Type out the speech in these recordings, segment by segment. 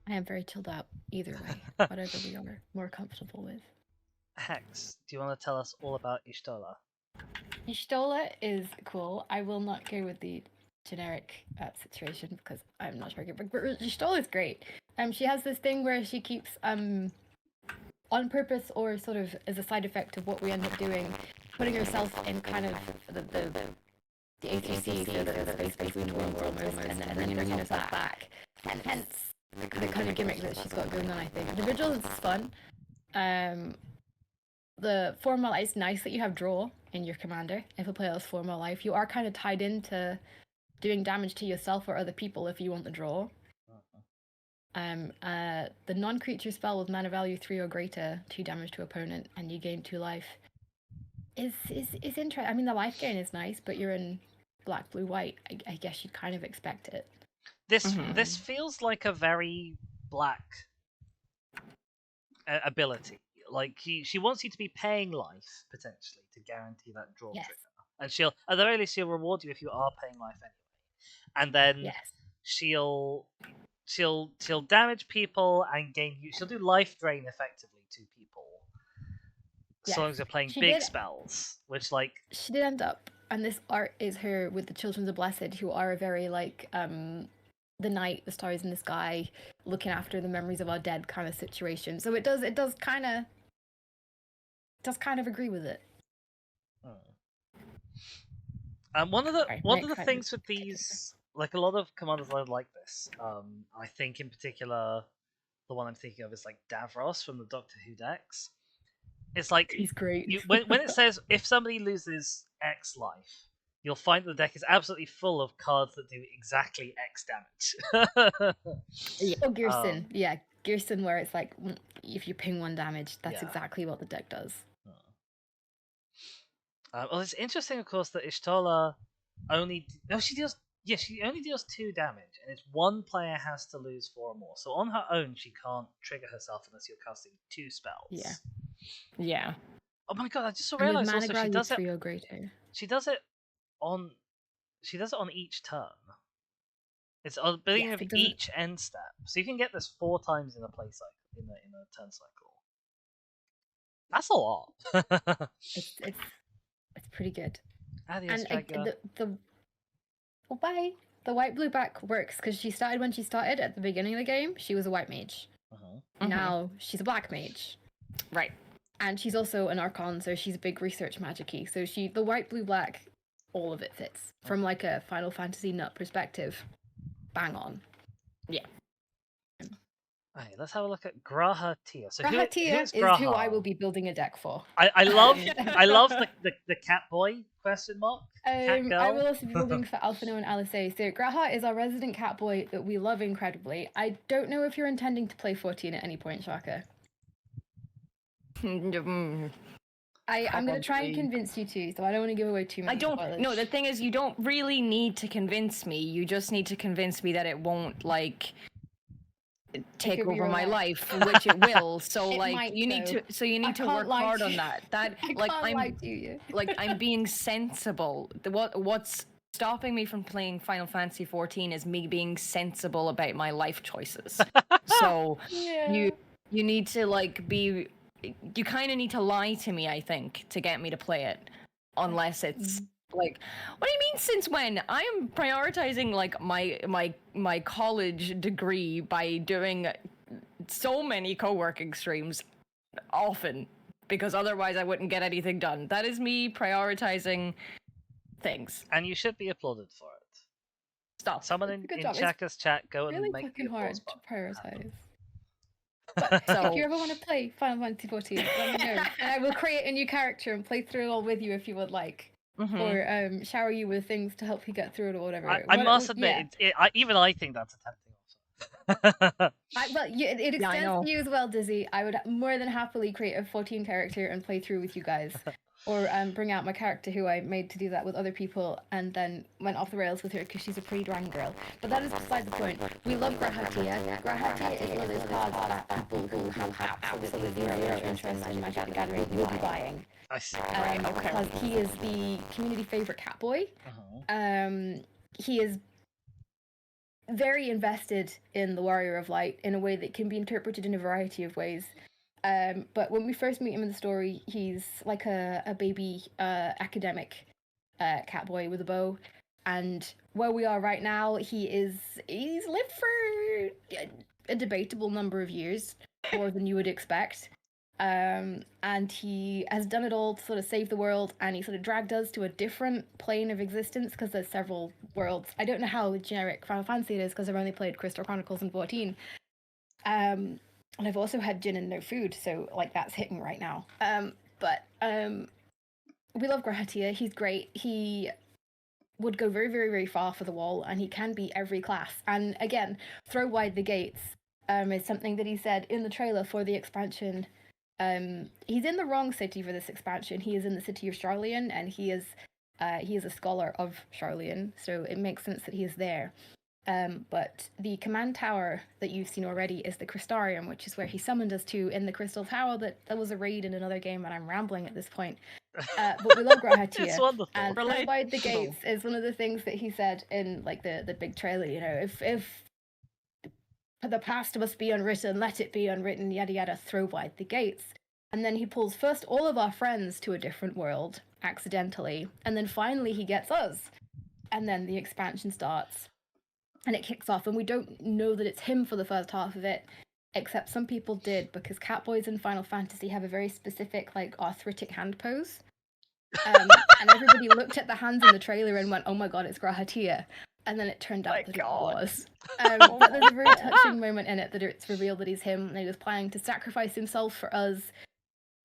I am very chilled out either way, whatever we are more comfortable with. Hex, do you want to tell us all about Ishtola? Ishtola is cool. I will not go with the generic situation because I'm not sure. But Ishtola is great. She has this thing where she keeps on purpose or sort of as a side effect of what we end up doing, putting herself in kind of the ACC, so the space between worlds almost, and then bringing herself back. And hence the kind of gimmick that she's got going on, I think. The vigils is fun. The formal, it's nice that you have draw in your commander. If a player has formal life, you are kind of tied into doing damage to yourself or other people if you want the draw. The non-creature spell with mana value 3 or greater, 2 damage to opponent, and you gain 2 life. Is interesting. I mean, the life gain is nice, but you're in black, blue, white. I guess you'd kind of expect it. This feels like a very black ability. Like she wants you to be paying life potentially to guarantee that draw trigger, and she'll at the very least she'll reward you if you are paying life anyway, and then she'll damage people and gain you. She'll do life drain effectively to people, as long as you're playing big spells. Which she did end up, and this art is her with the Children of the Blessed, who are a very the night, the stars in the sky, looking after the memories of our dead kind of situation. So it does kind of agree with it. One of the things with these, like a lot of commanders like this, I think in particular, the one I'm thinking of is like Davros from the Doctor Who decks. It's like he's great. when it says if somebody loses X life, you'll find the deck is absolutely full of cards that do exactly X damage. Or Gearson, Gearson, where it's like if you ping 1 damage, that's exactly what the deck does. Well, it's interesting, of course, that Ishtola she only deals 2 damage, and it's 1 player has to lose 4 or more. So on her own, she can't trigger herself unless you're casting 2 spells. Yeah. Oh my god! I just realized also she does it. She does it on each turn. It's on the beginning of each end step, so you can get this 4 times in a play cycle, in a turn cycle. That's a lot. It's pretty good. Adios, and the white blue back works because she started when she started at the beginning of the game. She was a white mage. Now she's a black mage. Right. And she's also an Archon, so she's a big research magic-y. So the white, blue, black, all of it fits. From like a Final Fantasy nut perspective. Bang on. Yeah. Okay, let's have a look at Graha Tia. So Graha Tia is who I will be building a deck for. I love the cat boy question mark. I will also be building for Alphino and Alice. So Graha is our resident cat boy that we love incredibly. I don't know if you're intending to play 14 at any point, Shaka. I'm going to try and convince you to, so I don't want to give away too much. No, the thing is, you don't really need to convince me. You just need to convince me that it won't, take over my life, which it will. So, you need to work hard on that. I'm being sensible. What's stopping me from playing Final Fantasy 14 is me being sensible about my life choices. So, you need to, be... You kind of need to lie to me, I think, to get me to play it. Unless it's what do you mean since when? I am prioritizing my college degree by doing so many co-working streams often, because otherwise I wouldn't get anything done. That is me prioritizing things. And you should be applauded for it. Stop. Someone in Chaka's chat, go really and make fucking hard to prioritize. So, if you ever want to play Final Fantasy 14, let me know. And I will create a new character and play through it all with you if you would like. Or shower you with things to help you get through it or whatever. I must admit, even I think that's a tempting offer. It extends to you as well, Dizzy. I would more than happily create a 14 character and play through with you guys. Or bring out my character who I made to do that with other people and then went off the rails with her because she's a pretty darn girl. But that is beside the point. We love Graha Tia. Graha Tia is one of those cards that people who have absolutely zero interest in Magic the Gathering will be buying. I see. Because he is the community favorite cat boy. He is very invested in the Warrior of Light in a way that can be interpreted in a variety of ways. But when we first meet him in the story, he's like a baby academic cat boy with a bow. And where we are right now, he's lived for a debatable number of years, more than you would expect. And he has done it all to sort of save the world, and he sort of dragged us to a different plane of existence because there's several worlds. I don't know how generic Final Fantasy it is because I've only played Crystal Chronicles and 14. And I've also had gin and no food, so like that's hitting right now. But we love Grahatia. He's great. He would go very, very, very far for the wall, and he can be every class. And again, throw wide the gates is something that he said in the trailer for the expansion. He's in the wrong city for this expansion. He is in the city of Charlian, and he is a scholar of Charlian, so it makes sense that he is there. But the command tower that you've seen already is the Crystarium, which is where he summoned us to in the Crystal Tower. That was a raid in another game, and I'm rambling at this point. But we love Grahatia. It's wonderful. And throw wide the gates is one of the things that he said in like the big trailer. You know, if the past must be unwritten, let it be unwritten, yada yada, throw wide the gates. And then he pulls first all of our friends to a different world, accidentally, and then finally he gets us. And then the expansion starts. And it kicks off, and we don't know that it's him for the first half of it, except some people did, because Catboys in Final Fantasy have a very specific, like, arthritic hand pose. And everybody looked at the hands in the trailer and went, oh my god, it's Grahatia. And then it turned out that it was. But there's a very touching moment in it that it's revealed that he's him, and he was planning to sacrifice himself for us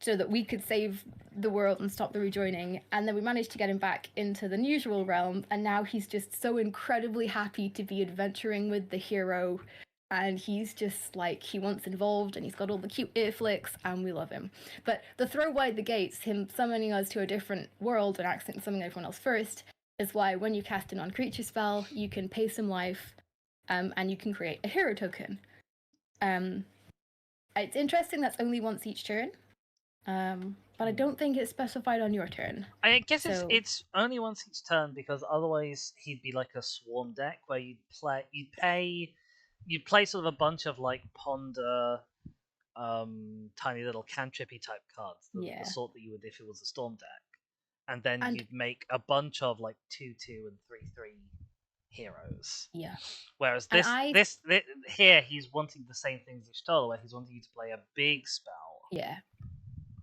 so that we could save the world and stop the rejoining. And then we managed to get him back into the usual realm, and now he's just so incredibly happy to be adventuring with the hero. And he's just like, he wants involved, and he's got all the cute ear flicks, and we love him. But the throw wide the gates, him summoning us to a different world and accidentally summoning everyone else first, is why when you cast a non-creature spell, you can pay some life, and you can create a hero token. It's interesting that's only once each turn, but I don't think it's specified on your turn. I guess it's only once each turn, because otherwise he'd be like a swarm deck where you'd play sort of a bunch of like ponder, tiny little cantrippy type cards, the sort that you would if it was a storm deck, and then you'd make a bunch of like 2/2 and 3/3 heroes. Yeah. Whereas this here he's wanting the same thing as Y'shtola, where he's wanting you to play a big spell. Yeah.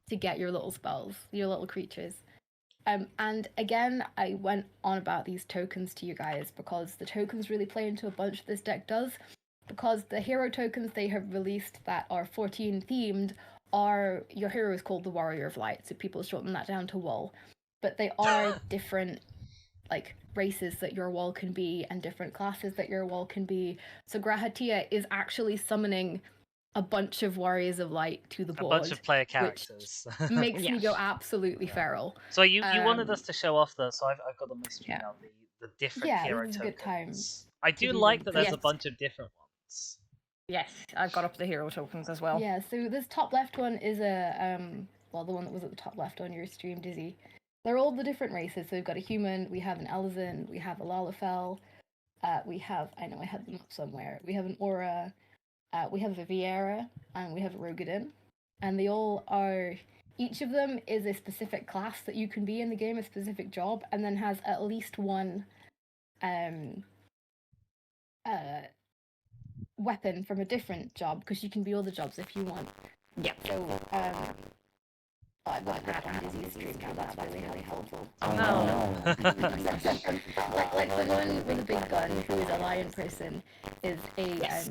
To get your little spells, your little creatures. And again, I went on about these tokens to you guys because the tokens really play into a bunch this deck does. Because the hero tokens they have released that are 14 themed are, your hero is called the Warrior of Light, so people shorten that down to WOL. But they are different like races that your wall can be and different classes that your wall can be. So Grahatia is actually summoning a bunch of Warriors of Light to the board. A bunch of player characters. Which makes me go absolutely feral. So you wanted us to show off so I've got on my screen now the different hero tokens. Yeah, this is a good time. I do like that there's a bunch of different ones. Yes, I've got up the hero tokens as well. Yeah, so this top left one is the one that was at the top left on your stream, Dizzy. They're all the different races. So we've got a human, we have an Elizin, we have a Lalafell, we have, I know I had them up somewhere, we have an Aura, we have a Viera, and we have a Rogadin. And they all are, each of them is a specific class that you can be in the game, a specific job, and then has at least one weapon from a different job, because you can be all the jobs if you want. Yeah. So, I got that on Dizzy's stream, so that's really helpful. Oh no. like the one with the big gun, who is a lion person, is a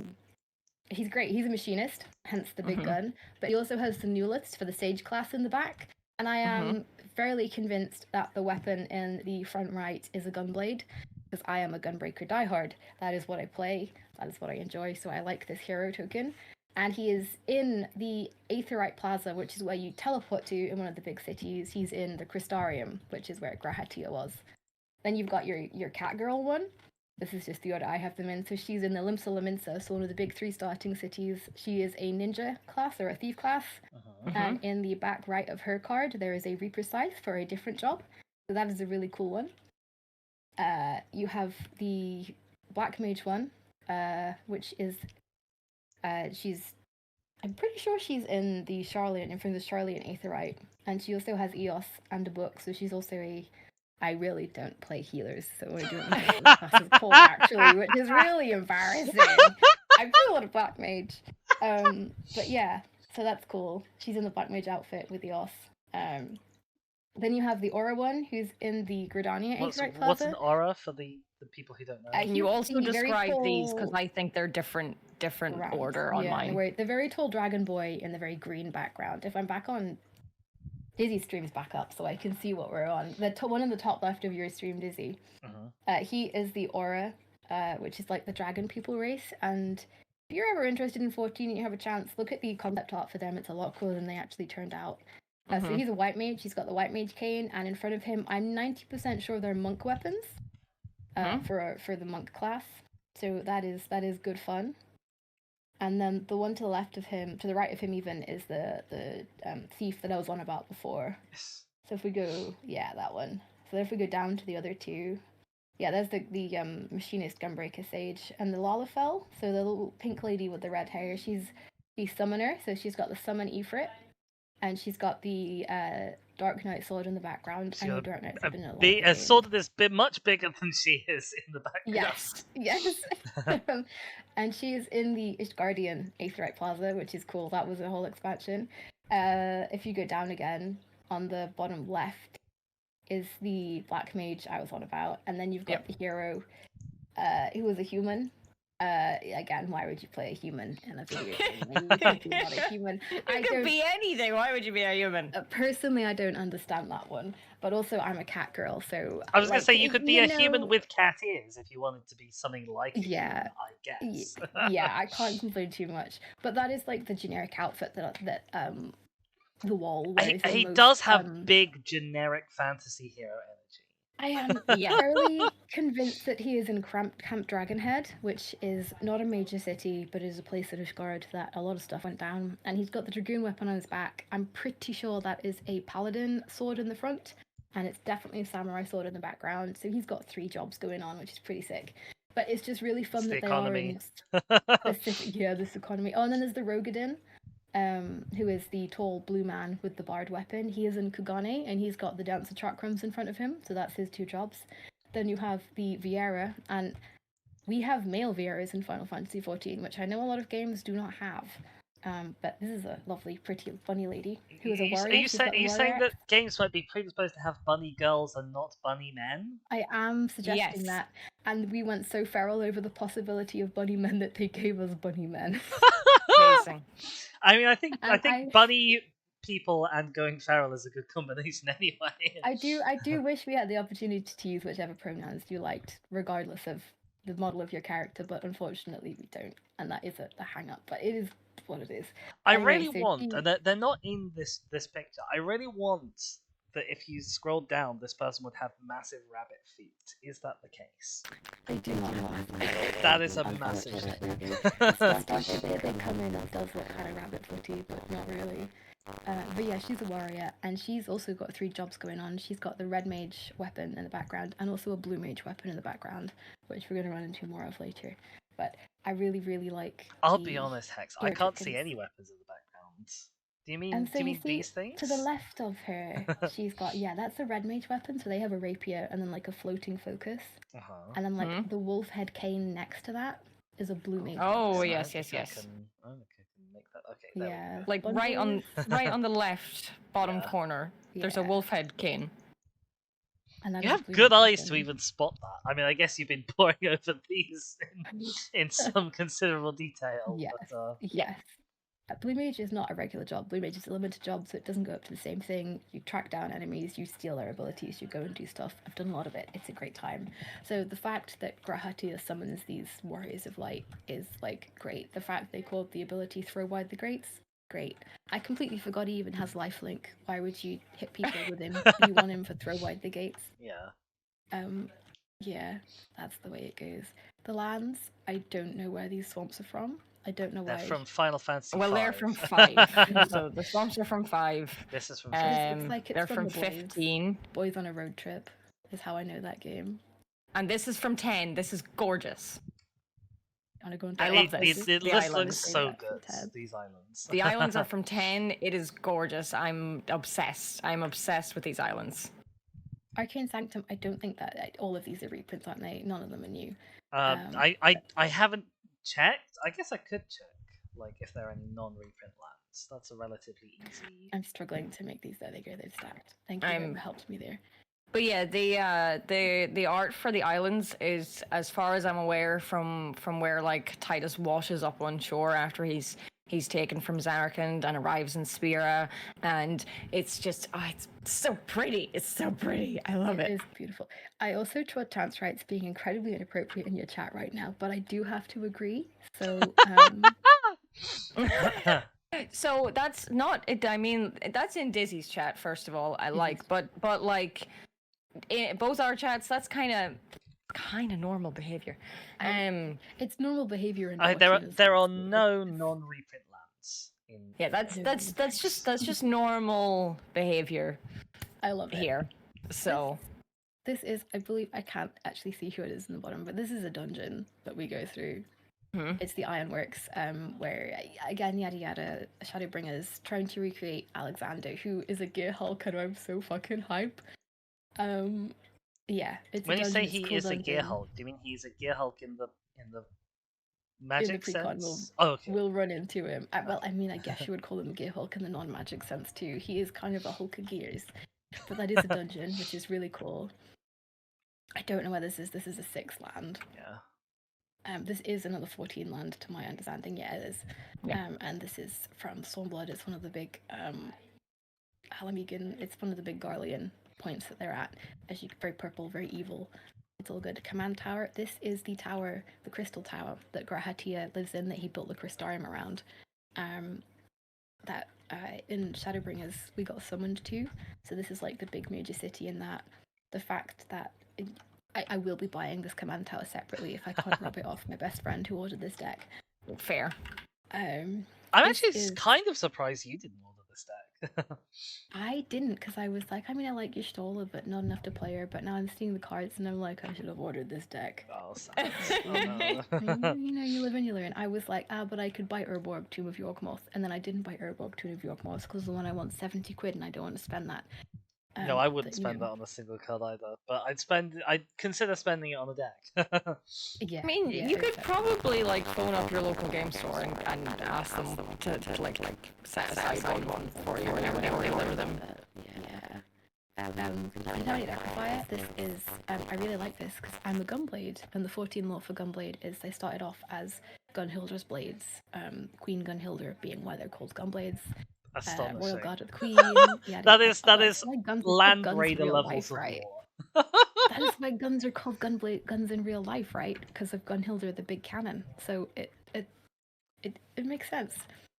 he's great. He's a machinist, hence the big gun. But he also has some new lists for the sage class in the back. And I am fairly convinced that the weapon in the front right is a gunblade, because I am a gunbreaker diehard. That is what I play. That is what I enjoy. So I like this hero token. And he is in the Aetherite Plaza, which is where you teleport to in one of the big cities. He's in the Crystarium, which is where Grahatia was. Then you've got your Catgirl one. This is just the order I have them in. So she's in the Limsa Laminsa, so one of the big 3 starting cities. She is a ninja class or a thief class. And in the back right of her card, there is a Reaper Scythe for a different job. So that is a really cool one. You have the Black Mage one, which is I'm pretty sure she's in the Charlian, and from the Charlian Aetherite, and she also has Eos and a book, so she's also I really don't play healers, so I don't know what the class is called actually, which is really embarrassing. I play a lot of Black Mage. But yeah, so that's cool. She's in the Black Mage outfit with Eos. Then you have the Aura one, who's in the Gridania Aetherite Plaza. What's an Aura for the people who don't know? Can you also describe these, because I think they're different order on mine. The very tall dragon boy in the very green background. If I'm back on Dizzy stream's back up, so I can see what we're on. The one in the top left of your stream, Dizzy. He is the Aura, which is like the dragon people race. And if you're ever interested in 14 and you have a chance, look at the concept art for them. It's a lot cooler than they actually turned out. So he's a white mage. He's got the white mage cane, and in front of him, I'm 90% sure they're monk weapons for the monk class. So that is good fun. And then the one to the left of him, to the right of him even, is the thief that I was on about before. Yes. So if we go, that one. So if we go down to the other two, there's the machinist Gunbreaker Sage and the Lalafell. So the little pink lady with the red hair, she's the summoner. So she's got the summon Ifrit, and she's got the Dark Knight sword in the background. I know Dark Knights have been a sword that is much bigger than she is in the background. Yes. And she is in the Ishgardian Aetherite Plaza, which is cool. That was a whole expansion. If you go down again, on the bottom left is the Black Mage I was on about, and then you've got the hero who was a human. Again, why would you play a human in a video game? You're not a human. It could be anything. Why would you be a human? Personally, I don't understand that one. But also, I'm a cat girl, so... I was going to say, you could be a human with cat ears if you wanted to be something like a human, I guess. I can't complain too much. But that is like the generic outfit that the wall wears. He does have big generic fantasy hero energy. I am fairly convinced that he is in Camp Dragonhead, which is not a major city, but is a place at Ishgard that a lot of stuff went down. And he's got the Dragoon weapon on his back. I'm pretty sure that is a paladin sword in the front, and it's definitely a samurai sword in the background. So he's got 3 jobs going on, which is pretty sick. But it's just really fun that they are in this economy. Oh, and then there's the Rogadin, who is the tall blue man with the barred weapon. He is in Kugane, and he's got the Dance of Chakrams in front of him, so that's his 2 jobs. Then you have the Viera, and we have male Vieras in Final Fantasy XIV, which I know a lot of games do not have. But this is a lovely, pretty, funny lady who is a warrior. Are you saying that games might be predisposed to have bunny girls and not bunny men? I am suggesting that. And we went so feral over the possibility of bunny men that they gave us bunny men. Amazing. I mean, I think bunny people and going feral is a good combination anyway. I do wish we had the opportunity to use whichever pronouns you liked, regardless of the model of your character, but unfortunately we don't, and that is a hang-up, but it is what it is. I really want, and they're not in this picture, I really want that if you scroll down, this person would have massive rabbit feet. Is that the case? They do not have that is a massive shame. They come in and does look kind of rabbit footy, but not really. But yeah, she's a warrior, and she's also got 3 jobs going on. She's got the red mage weapon in the background, and also a blue mage weapon in the background, which we're going to run into more of later. But I really, really like... I'll be honest, Hex, I can't see any weapons in the background. Do you mean these things? To the left of her, she's got, that's a red mage weapon, so they have a rapier and then like a floating focus. And then like the wolf head cane next to that is a blue mage weapon. Oh, yes. Okay, like right on the left bottom corner, there's a wolf head cane. And you have good eyes to even spot that. I mean, I guess you've been poring over these in some considerable detail. Yes. But, Blue Mage is not a regular job. Blue Mage is a limited job, so it doesn't go up to the same thing. You track down enemies, you steal their abilities, you go and do stuff. I've done a lot of it. It's a great time. So the fact that Grahatia summons these warriors of light is, like, great. The fact they called the ability Throw Wide the Grates, great. I completely forgot he even has lifelink. Why would you hit people with him? You want him for Throw Wide the Gates. Yeah, that's the way it goes. The lands, I don't know where these swamps are from. I don't know why. They're from Final Fantasy V. Well, they're from 5. So the swamps are from 5. This is from 5. It's like they're from 15. Boys on a Road Trip is how I know that game. And this is from 10. This is gorgeous. Want to go into I love this. It The looks islands. so good. These islands. The islands are from 10. It is gorgeous. I'm obsessed. I'm obsessed with these islands. Arcane Sanctum. I don't think that all of these are reprints, aren't they? None of them are new. I haven't checked. I guess I could check, like if there are any non-reprint lands. That's a relatively easy. I'm struggling to make these. There they go. They've stacked. Thank you. That helped me there. But yeah, the art for the islands is, as far as I'm aware, from where like Titus washes up on shore after he's taken from Zarakand and arrives in Spira, and it's just it's so pretty. It's so pretty. I love it. It is beautiful. I also trod trans rights being incredibly inappropriate in your chat right now, but I do have to agree. So so that's not it. I mean, that's in Dizzy's chat, first of all. I like, but like in both our chats, that's kind of normal behavior. It's normal behavior in there are no non-reprint lands in. Yeah, that's just normal behavior. I love it here. So this is, I believe, I can't actually see who it is in the bottom, but this is a dungeon that we go through. It's the Ironworks, where again, yada yada, Shadowbringers trying to recreate Alexander, who is a gear hulk, and I'm so fucking hype. Yeah, it's when you say he is a gear hulk, do you mean he's a gear hulk in the magic sense? We'll run into him. Well, I mean, I guess you would call him a gear hulk in the non-magic sense too. He is kind of a hulk of gears, but that is a dungeon, which is really cool. I don't know where this is. This is a 6th land. Yeah. This is another 14 land to my understanding. Yeah, it is. Yeah. And this is from Stormblood. It's one of the big Halamegan. It's one of the big Garlean points that they're at. As you very purple, very evil. It's all good. Command tower. This is the tower, the crystal tower that Grahatia lives in, that he built the Crystarium around. That in Shadowbringers we got summoned to. So this is like the big major city in that. The fact that I will be buying this command tower separately if I can't rub it off my best friend who ordered this deck. Fair. I'm actually kind of surprised you didn't order this deck. I didn't, because I was like, I mean, I like Y'shtola, but not enough to play her. But now I'm seeing the cards and I'm like, I should have ordered this deck. Oh, no. You know, you live and you learn. I was like, but I could buy Urborg, Tomb of Yawgmoth, and then I didn't buy Urborg, Tomb of Yawgmoth, because the one I want 70 quid and I don't want to spend that. No, I wouldn't spend that on a single card either. But I'd consider spending it on a deck. Yeah. I mean, you could probably like phone up your local game store and ask them to like set aside one for you whenever they deliver them. This is I really like this because I'm a Gunblade, and the 14 law for Gunblade is they started off as Gunhilder's blades. Queen Gunhilder being why they're called Gunblades. Royal Guard of the Queen. That is Land Raider levels of right? war. That is why guns are called guns in real life, right? Because of Gunhilder, the big cannon. So it makes sense.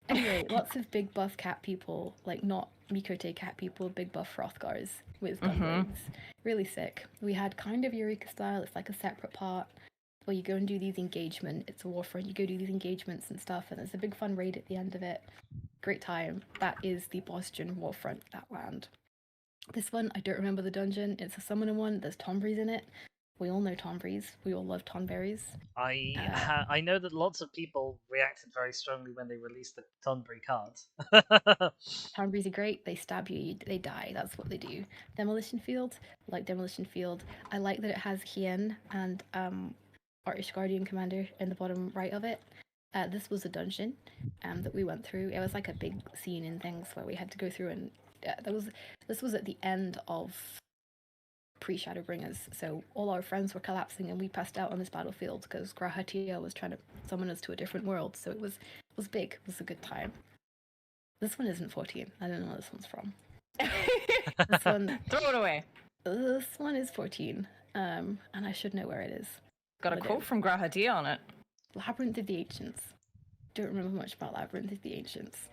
Anyway, lots of big buff cat people, like not Mikote cat people, big buff Hrothgars with Gunblades. Really sick. We had kind of Eureka style. It's like a separate part where you go and do these engagements. It's a warfront. You go do these engagements and stuff, and there's a big fun raid at the end of it. Great time. That is the Boston Warfront, that land. This one, I don't remember the dungeon. It's a summoner one. There's Tombreys in it. We all know Tombreys. We all love Tonberries. I know that lots of people reacted very strongly when they released the Tonberry cards. Tombreys are great. They stab you, they die. That's what they do. Demolition Field. I like Demolition Field. I like that it has Hien and Artish Guardian Commander in the bottom right of it. This was a dungeon that we went through. It was like a big scene in things where we had to go through, and this was at the end of pre-Shadowbringers, so all our friends were collapsing and we passed out on this battlefield because Grahatia was trying to summon us to a different world. So it was big. It was a good time. This one isn't 14. I don't know where this one's from. This one, throw it away. This one is 14, and I should know where it is. Got a quote from Grahatia on it. Labyrinth of the Ancients. Don't remember much about Labyrinth of the Ancients.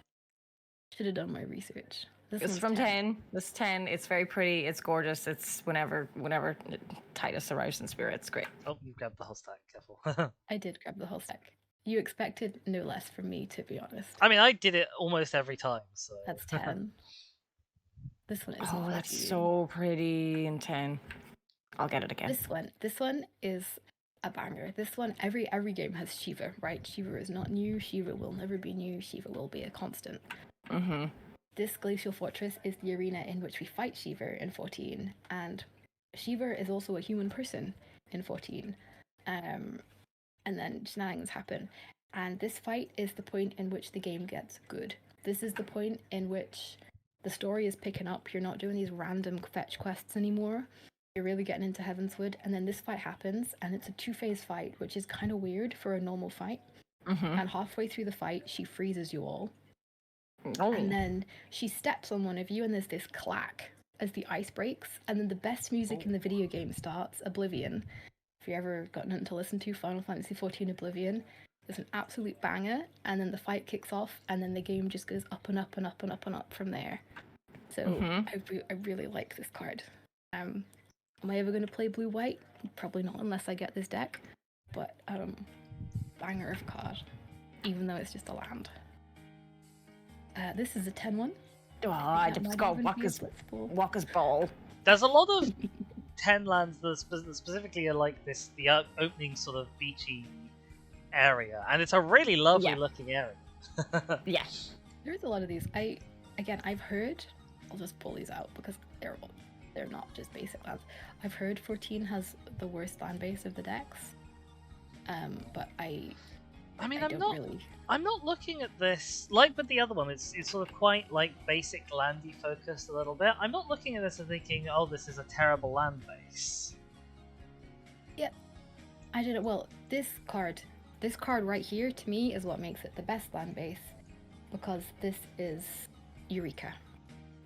Should have done my research. This is from 10. This is 10. It's very pretty. It's gorgeous. It's whenever Titus arrives in spirit. It's great. Oh, you grabbed the whole stack. Careful. I did grab the whole stack. You expected no less from me, to be honest. I mean, I did it almost every time. So that's 10. This one is. Oh, that's so pretty in 10. I'll get it again. This one is a banger. This one, every game has Shiva, right? Shiva is not new. Shiva will never be new. Shiva will be a constant. Mm-hmm. This glacial fortress is the arena in which we fight Shiva in 14, and Shiva is also a human person in 14. And then shenanigans happen. And this fight is the point in which the game gets good. This is the point in which the story is picking up. You're not doing these random fetch quests anymore. You're really getting into Heavenswood. And then this fight happens, and it's a 2-phase fight, which is kind of weird for a normal fight. Mm-hmm. And halfway through the fight, she freezes you all. Oh. And then she steps on one of you, and there's this clack as the ice breaks. And then the best music in the video game starts, Oblivion. If you ever got nothing to listen to, Final Fantasy XIV Oblivion. It's an absolute banger, and then the fight kicks off, and then the game just goes up and up and up and up and up from there. So I really like this card. Am I ever going to play blue-white? Probably not unless I get this deck, but banger of card, even though it's just a land. This is a 10-1. Oh, I just got Walker's Ball. There's a lot of 10 lands that specifically are like this, the opening sort of beachy area, and it's a really lovely looking area. Yeah. There's a lot of these. I've heard, I'll just pull these out because they're not just basic lands. I've heard 14 has the worst land base of the decks. But I'm not looking at this like with the other one. It's sort of quite like basic landy focused a little bit. I'm not looking at this and thinking, oh, this is a terrible land base. Yep, I did it. Well, this card right here to me is what makes it the best land base, because this is Eureka.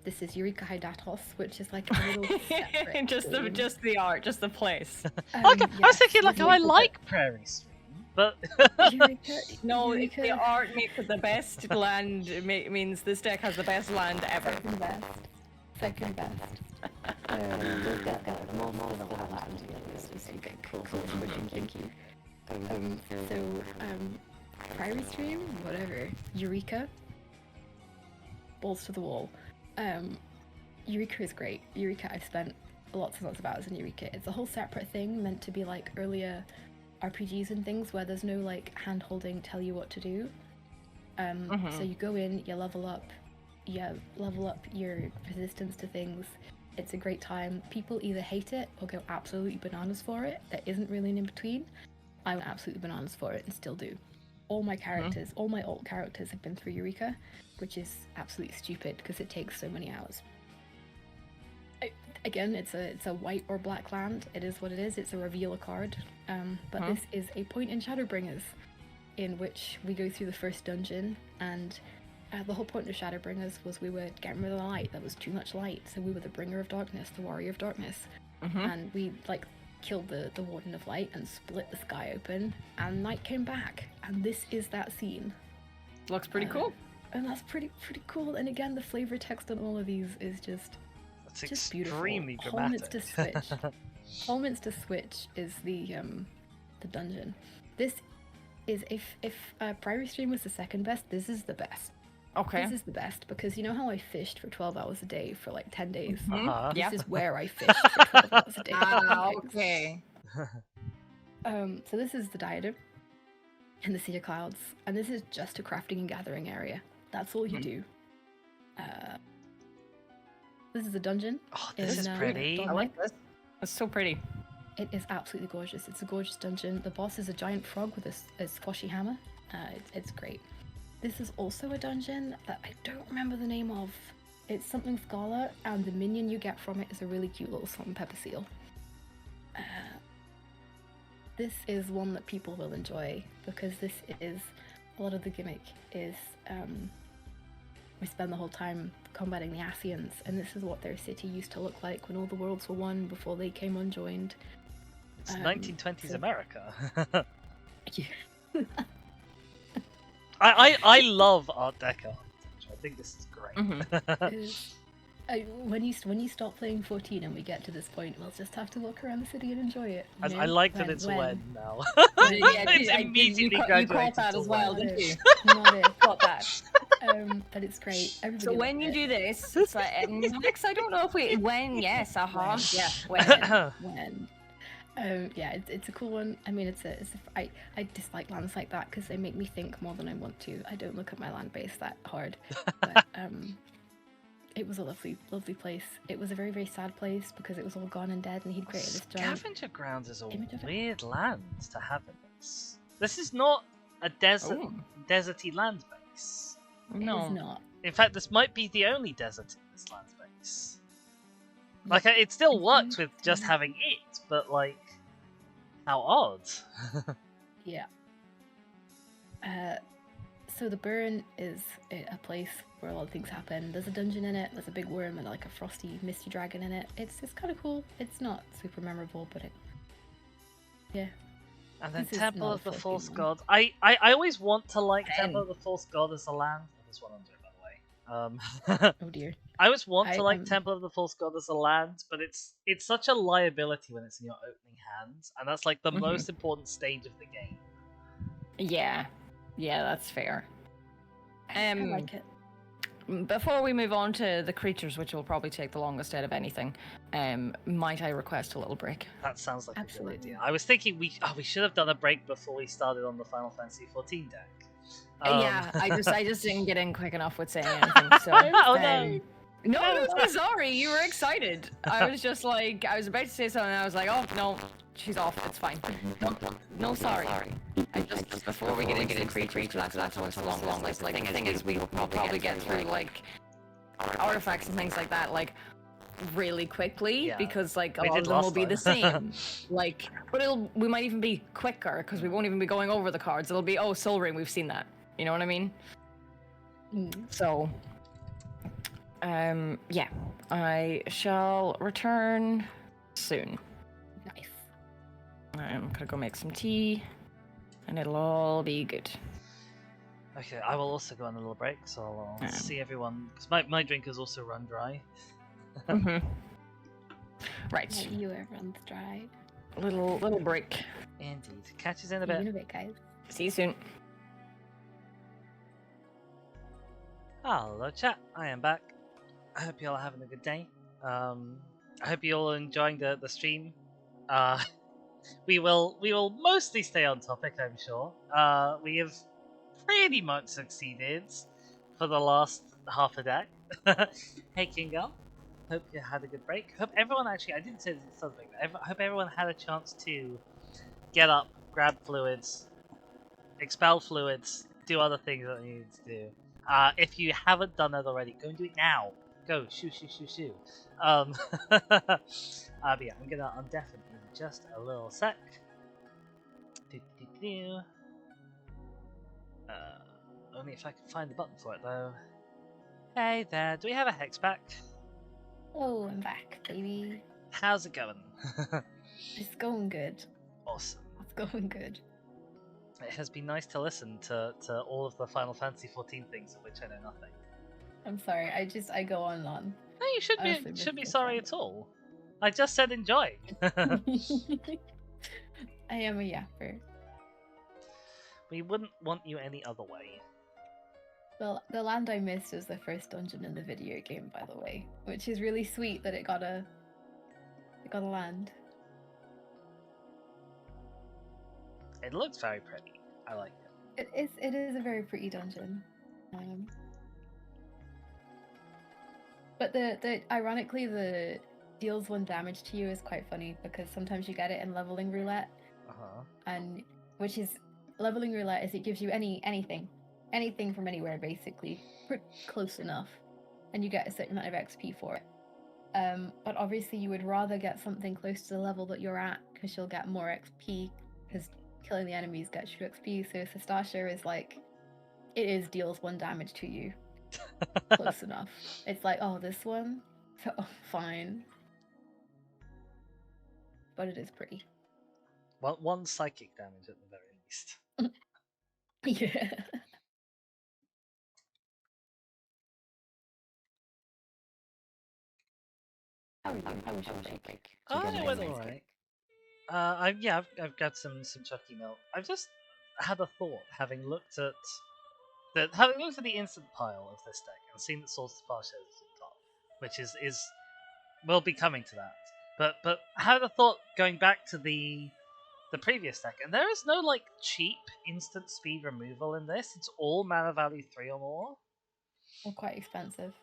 This is Eureka Hydatos, which is like a little separate just the art, just the place. Okay, yes, I was thinking like, I like Prairie Stream. But Eureka, the art makes it the best land. Means this deck has the best land ever. Second best. We've got more of the land. This is okay, cool. Thank you. Prairie Stream, whatever. Eureka. Balls to the wall. Eureka is great. Eureka, I've spent lots and lots of hours in Eureka. It's a whole separate thing meant to be like earlier RPGs and things where there's no like hand holding, tell you what to do. So you go in, you level up your resistance to things. It's a great time. People either hate it or go absolutely bananas for it. There isn't really an in-between. I went absolutely bananas for it and still do. All my characters, all my alt characters have been through Eureka, which is absolutely stupid because it takes so many hours. Again, it's a white or black land. It is what it is. It's a reveal a card. But this is a point in Shadowbringers, in which we go through the first dungeon, and the whole point of Shadowbringers was we were getting rid of the light. There was too much light, so we were the bringer of darkness, the warrior of darkness, and we like killed the warden of light and split the sky open, and night came back, and this is that scene. Looks pretty cool. And that's pretty cool. And again, the flavor text on all of these is just extremely beautiful. dramatic. Hallminster Switch is the dungeon. This is if Prairie Stream was the second best, this is the best. Okay. This is the best because you know how I fished for 12 hours a day for like 10 days? This is where I fished for 12 hours a day. Okay. So this is the Diadem in the Sea of Clouds, and this is just a crafting and gathering area. That's all you do. This is a dungeon. Oh, this is pretty. I like this. It's so pretty. It is absolutely gorgeous. It's a gorgeous dungeon. The boss is a giant frog with a squashy hammer. It's great. This is also a dungeon that I don't remember the name of. It's something Scarlet, and the minion you get from it is a really cute little salt and pepper seal. This is one that people will enjoy because this is a lot of the gimmick is we spend the whole time combating the Scions, and this is what their city used to look like when all the worlds were won before they came unjoined. It's 1920s America. Yeah. I love Art Deco. I think this is great. When you stop playing 14 and we get to this point, we'll just have to walk around the city and enjoy it. I like that it's when now. It's immediately you caught that as well, didn't you? Not it. Got that. But it's great. Everybody So when you do this, it's like next. I don't know if we when. Yes, yeah. When. Yeah, it's a cool one. I mean, I dislike lands like that because they make me think more than I want to. I don't look at my land base that hard, but it was a lovely place. It was a very, very sad place because it was all gone and dead, and he'd created this giant Scavenger Grounds is a image of it. weird land to have in this. This is not a deserty land base. No. It is not. In fact, this might be the only desert in this land base. Like, it still works with just having it, but like, how odd. Yeah. So the burn is a place where a lot of things happen. There's a dungeon in it. There's a big worm and like a frosty, misty dragon in it. It's kind of cool. It's not super memorable, but yeah. And then This is Temple not of the a False fucking God. I always want to like Temple of the False God as a land. Oh, there's one under it, by the way. Oh dear. I always want to like I Temple of the False God as a land, but it's such a liability when it's in your opening hand, and that's like the most important stage of the game. Yeah. Yeah, that's fair. I like it. Before we move on to the creatures, which will probably take the longest out of anything, might I request a little break? That sounds like Absolutely. a good idea. I was thinking we should have done a break before we started on the Final Fantasy XIV deck. Yeah, I just didn't get in quick enough with saying anything. So, oh no. No, sorry. You were excited. I was just like, I was about to say something, and I was like, oh no, she's off. It's fine. No, sorry. I just before we get into the creatures, that's what's a long list. Like, the thing is, we will probably get through like artifacts and things like that, like really quickly, because like a lot of them will be the same. Like, but we might even be quicker because we won't even be going over the cards. It'll be Soul Ring. We've seen that. You know what I mean? So. Yeah, I shall return soon. Nice. I'm gonna go make some tea, and it'll all be good. Okay, I will also go on a little break, so I'll see everyone, because my drink has also run dry. Right. Yeah, you have run dry. Little break. Indeed. Catch you in a See you bit. in a bit, guys. See you soon. Hello chat, I am back. I hope you all are having a good day. I hope you all are enjoying the stream. We will mostly stay on topic, I'm sure. We have pretty much succeeded for the last half a deck. Hey Kingo, hope you had a good break. Hope everyone I didn't say something. Hope everyone had a chance to get up, grab fluids, expel fluids, do other things that you need to do. If you haven't done that already, go and do it now. Go, shoo. But yeah, I'm gonna undeafen in just a little sec. Only if I can find the button for it though. Hey there, do we have a hex pack? Oh, I'm back, baby. How's it going? It's going good. Awesome. It's going good. It has been nice to listen to all of the Final Fantasy XIV things of which I know nothing. I'm sorry, I go on and on. No, you should be sorry at all. I just said enjoy. I am a yapper. We wouldn't want you any other way. Well, the land I missed was the first dungeon in the video game, by the way, which is really sweet that it got a land. It looks very pretty. I like it. It is a very pretty dungeon. But the ironically the deals 1 damage to you is quite funny because sometimes you get it in leveling roulette. And which is leveling roulette is it gives you anything from anywhere basically, close enough, and you get a certain amount of XP for it. But obviously you would rather get something close to the level that you're at because you'll get more XP because killing the enemies gets you XP. So Sastasha is like, it is deals 1 damage to you. Close enough. It's like, oh, this one? Oh, fine. But it is pretty. Well, 1 psychic damage at the very least. Yeah. How was your break? It went alright. I've got some chucky milk. I've just had a thought, having looked at the instant pile of this deck and seen that Swords to Far Shadows is at the top, which is we'll be coming to that. But I had a thought going back to the previous deck, and there is no like cheap instant speed removal in this. It's all mana value 3 or more. Or quite expensive.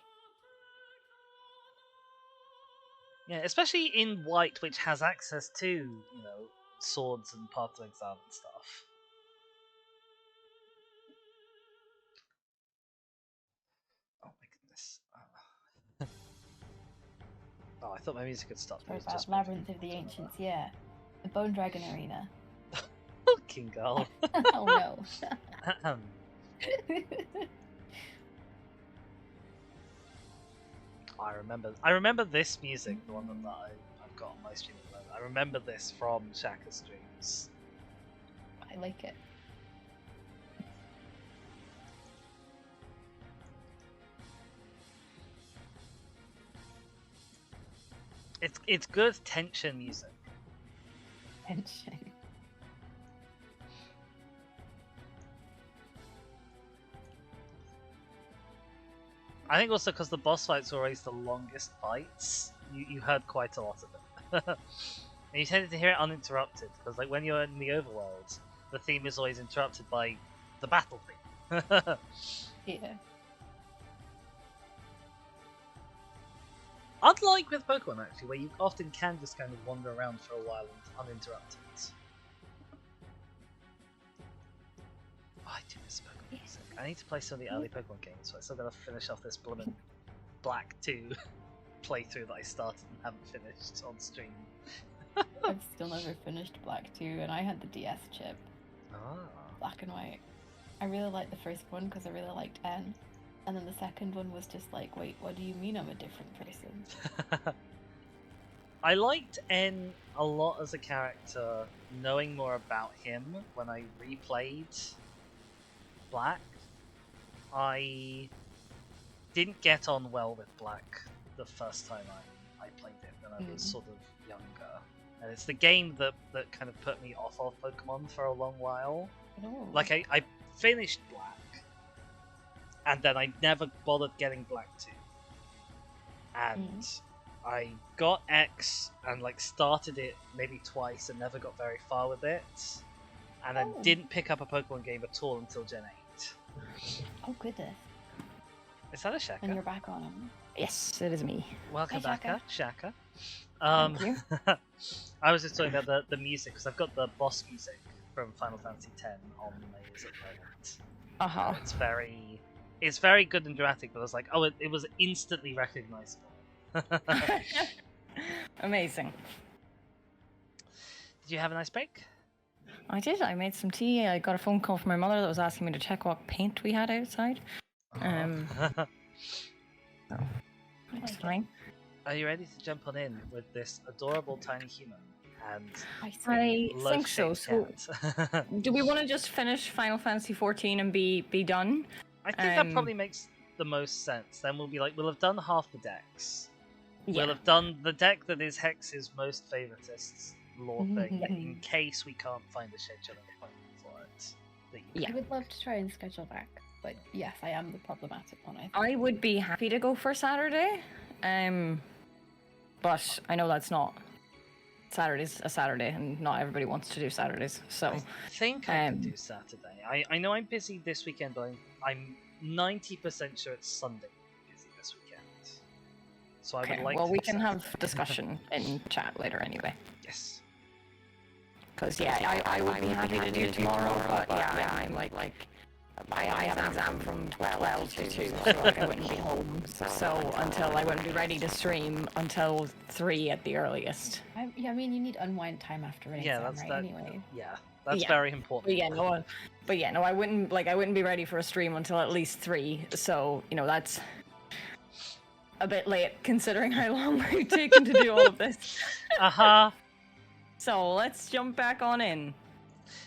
Yeah, especially in white, which has access to, swords and Path to Exile and stuff. Oh my goodness. Oh, I thought my music had stopped. Sorry about Labyrinth of the Ancients, yeah. The Bone Dragon Arena. King Girl. Oh no. I remember this music, the one that I've got on my stream at the moment. I remember this from Shaka streams. I like it. It's good tension music. Tension. I think also because the boss fights were always the longest fights, you heard quite a lot of it. And you tended to hear it uninterrupted, because like when you're in the overworld, the theme is always interrupted by the battle theme. Yeah. Unlike with Pokemon, actually, where you often can just kind of wander around for a while uninterrupted. Oh, I do miss Pokemon music. I need to play some of the early Pokemon games, so I still gotta finish off this blooming Black 2 playthrough that I started and haven't finished on stream. I've still never finished Black 2, and I had the DS chip. Ah. Black and white. I really liked the first one because I really liked N. And then the second one was just like, wait, what do you mean I'm a different person? I liked N a lot as a character, knowing more about him when I replayed Black. I didn't get on well with Black the first time I played it when I was sort of younger. And it's the game that kind of put me off of Pokemon for a long while. Oh. Like, I finished Black, and then I never bothered getting Black 2. And I got X and like started it maybe twice and never got very far with it. And then didn't pick up a Pokemon game at all until Gen 8. Oh goodness. Is that a Shaka? And you're back on him. Yes, it is me. Welcome Hi, back, Shaka. Thank you. I was just talking about the music, because I've got the boss music from Final Fantasy X on my ears at the moment. It's very good and dramatic, but I was like, oh, it was instantly recognizable. Amazing. Did you have a nice break? I did. I made some tea. I got a phone call from my mother that was asking me to check what paint we had outside. So, it's fine. Are you ready to jump on in with this adorable tiny human? And I think so. So, do we want to just finish Final Fantasy 14 and be done? I think that probably makes the most sense. Then we'll have done half the decks. Yeah. We'll have done the deck that is Hex's most favoritist lore thing, in case we can't find a schedule for it. Yeah. I would love to try and schedule back, but yes, I am the problematic one. I would be happy to go for Saturday, but I know that's not. Saturday's a Saturday, and not everybody wants to do Saturdays. So I think I can do Saturday. I know I'm busy this weekend, but I'm 90% sure it's Sunday busy this weekend. So I would like. Well, we can have discussion in chat later anyway. Yes. Because I would be happy to do tomorrow, but I'm like I have an exam from 12 to 2, so I wouldn't be home. So I wouldn't be ready to stream until 3 at the earliest. I mean, you need unwind time after an exam, right? Anyway. Yeah, that's very important. But no, I wouldn't be ready for a stream until at least 3. So that's a bit late considering how long we've taken to do all of this. So let's jump back on in.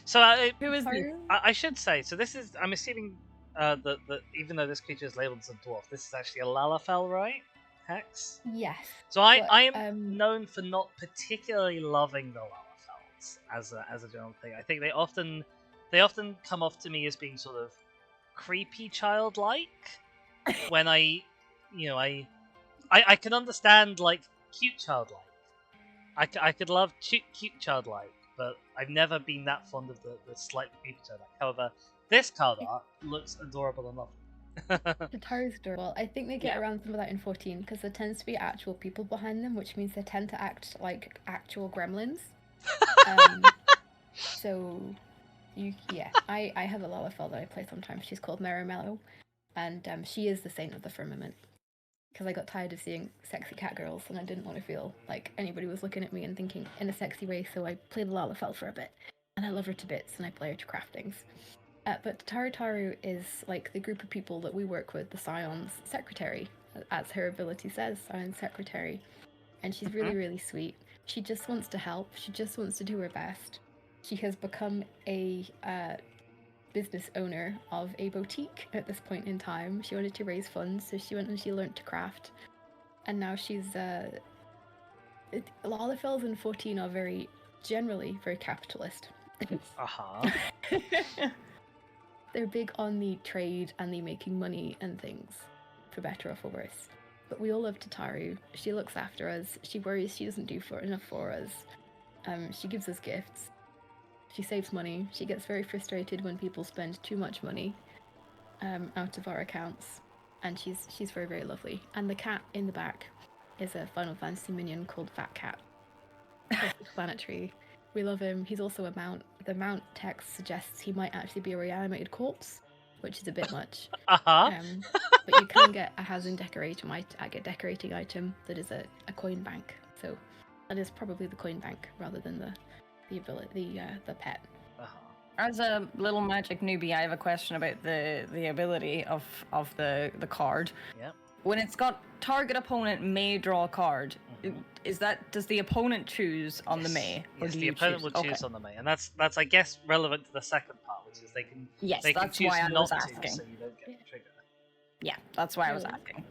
So who is this? I should say. So this is. I'm assuming that even though this creature is labeled as a dwarf, this is actually a Lalafell, right? Hex. Yes. So I am known for not particularly loving the Lalafells as a general thing. I think they often come off to me as being sort of creepy childlike. When I can understand like cute childlike, I could love cute childlike, but I've never been that fond of the slightly creepy childlike. However, this card art looks adorable enough. Tataru's adorable. I think they get around some of that in 14 because there tends to be actual people behind them, which means they tend to act like actual gremlins. So, I have a Lalafell that I play sometimes. She's called Merry Mellow, and she is the saint of the firmament. Because I got tired of seeing sexy cat girls, and I didn't want to feel like anybody was looking at me and thinking in a sexy way. So I played Lalafell for a bit, and I love her to bits, and I play her to craftings. But Taru is like the group of people that we work with, the Scions secretary, as her ability says, Scions secretary. And she's really, really sweet. She just wants to help. She just wants to do her best. She has become a business owner of a boutique at this point in time. She wanted to raise funds, so she went and she learned to craft. And now she's... Lalafells in 14 are generally very capitalist. They're big on the trade and the making money and things, for better or for worse. But we all love Tataru. She looks after us. She worries she doesn't do enough for us. She gives us gifts. She saves money. She gets very frustrated when people spend too much money out of our accounts. And she's very, very lovely. And the cat in the back is a Final Fantasy minion called Fat Cat. Self-explanatory. We love him. He's also a mount. The mount text suggests he might actually be a reanimated corpse, which is a bit much. But you can get a housing decorating item that is a coin bank. So that is probably the coin bank rather than the pet. As a little magic newbie, I have a question about the ability of the card. Yep. When it's got target opponent may draw a card, does the opponent choose on the may? Or Yes, do the you opponent will choose on the may, and that's I guess relevant to the second part, which is they can choose why I not was asking. to, so you don't get the trigger. Yeah, that's why I was asking.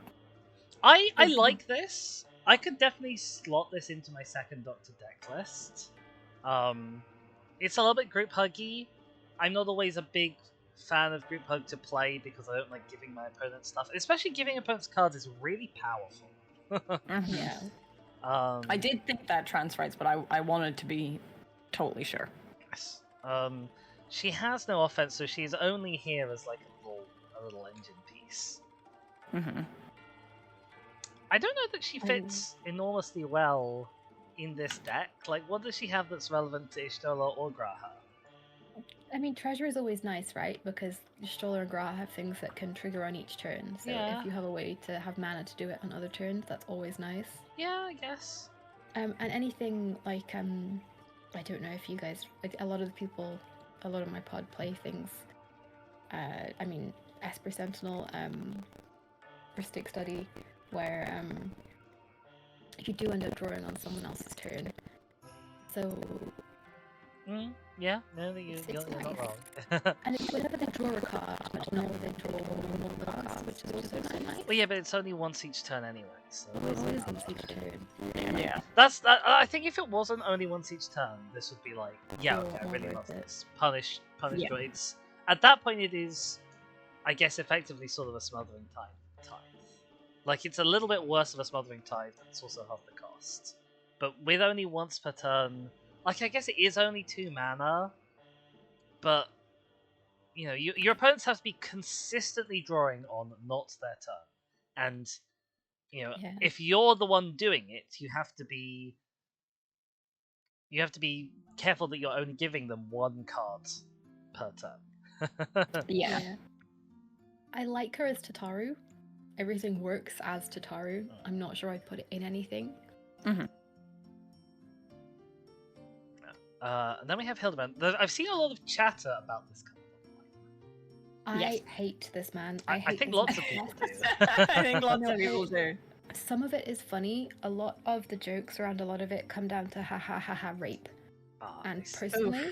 I like this. I could definitely slot this into my second Doctor deck list. It's a little bit group huggy. I'm not always a big fan of group hug to play because I don't like giving my opponent stuff. Especially giving opponents cards is really powerful. Yeah. I did think that transfers, but I wanted to be totally sure. Yes. She has no offense, so she's only here as like a little engine piece. I don't know that she fits enormously well in this deck. Like, what does she have that's relevant to Ishtola or Graha? I mean, treasure is always nice, right? Because Stoller and Graha have things that can trigger on each turn. So if you have a way to have mana to do it on other turns, that's always nice. Yeah, I guess. And anything like I don't know if you guys like a lot of my pod play things. I mean, Esper Sentinel, Stick Study, where if you do end up drawing on someone else's turn, so. Yeah, no, you're nice. not wrong. And whenever they draw a card, they draw one card, which is also nice. Well, yeah, but it's only once each turn anyway. So always once each turn. Yeah. That's. I think if it wasn't only once each turn, this would be like, I really love this. Punish droids. At that point, it is, I guess, effectively sort of a smothering tithe. Like, it's a little bit worse of a smothering tithe, but it's also half the cost. But with only once per turn. Like, I guess it is only 2 mana, but, you know, your opponents have to be consistently drawing on not their turn. And, you know, if you're the one doing it, you have to be careful that you're only giving them 1 card per turn. Yeah. I like her as Tataru. Everything works as Tataru. I'm not sure I'd put it in anything. And then we have Hildebrand. I've seen a lot of chatter about this card. I hate this man. I think lots of people do. I think lots of people do. Some of it is funny. A lot of the jokes around a lot of it come down to ha ha ha ha rape. And personally,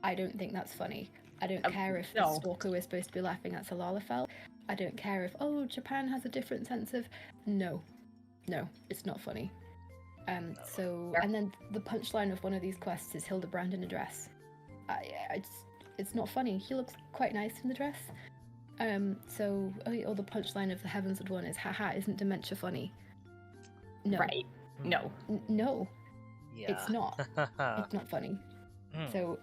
I don't think that's funny. I don't care if the stalker is supposed to be laughing at Lalafell. I don't care if, Japan has a different sense of... No, it's not funny. And then the punchline of one of these quests is Hildebrand in a dress. It's not funny. He looks quite nice in the dress. Or the punchline of the Heavensward one is, haha, isn't dementia funny? No. Right. No. No. Yeah. It's not. It's not funny. So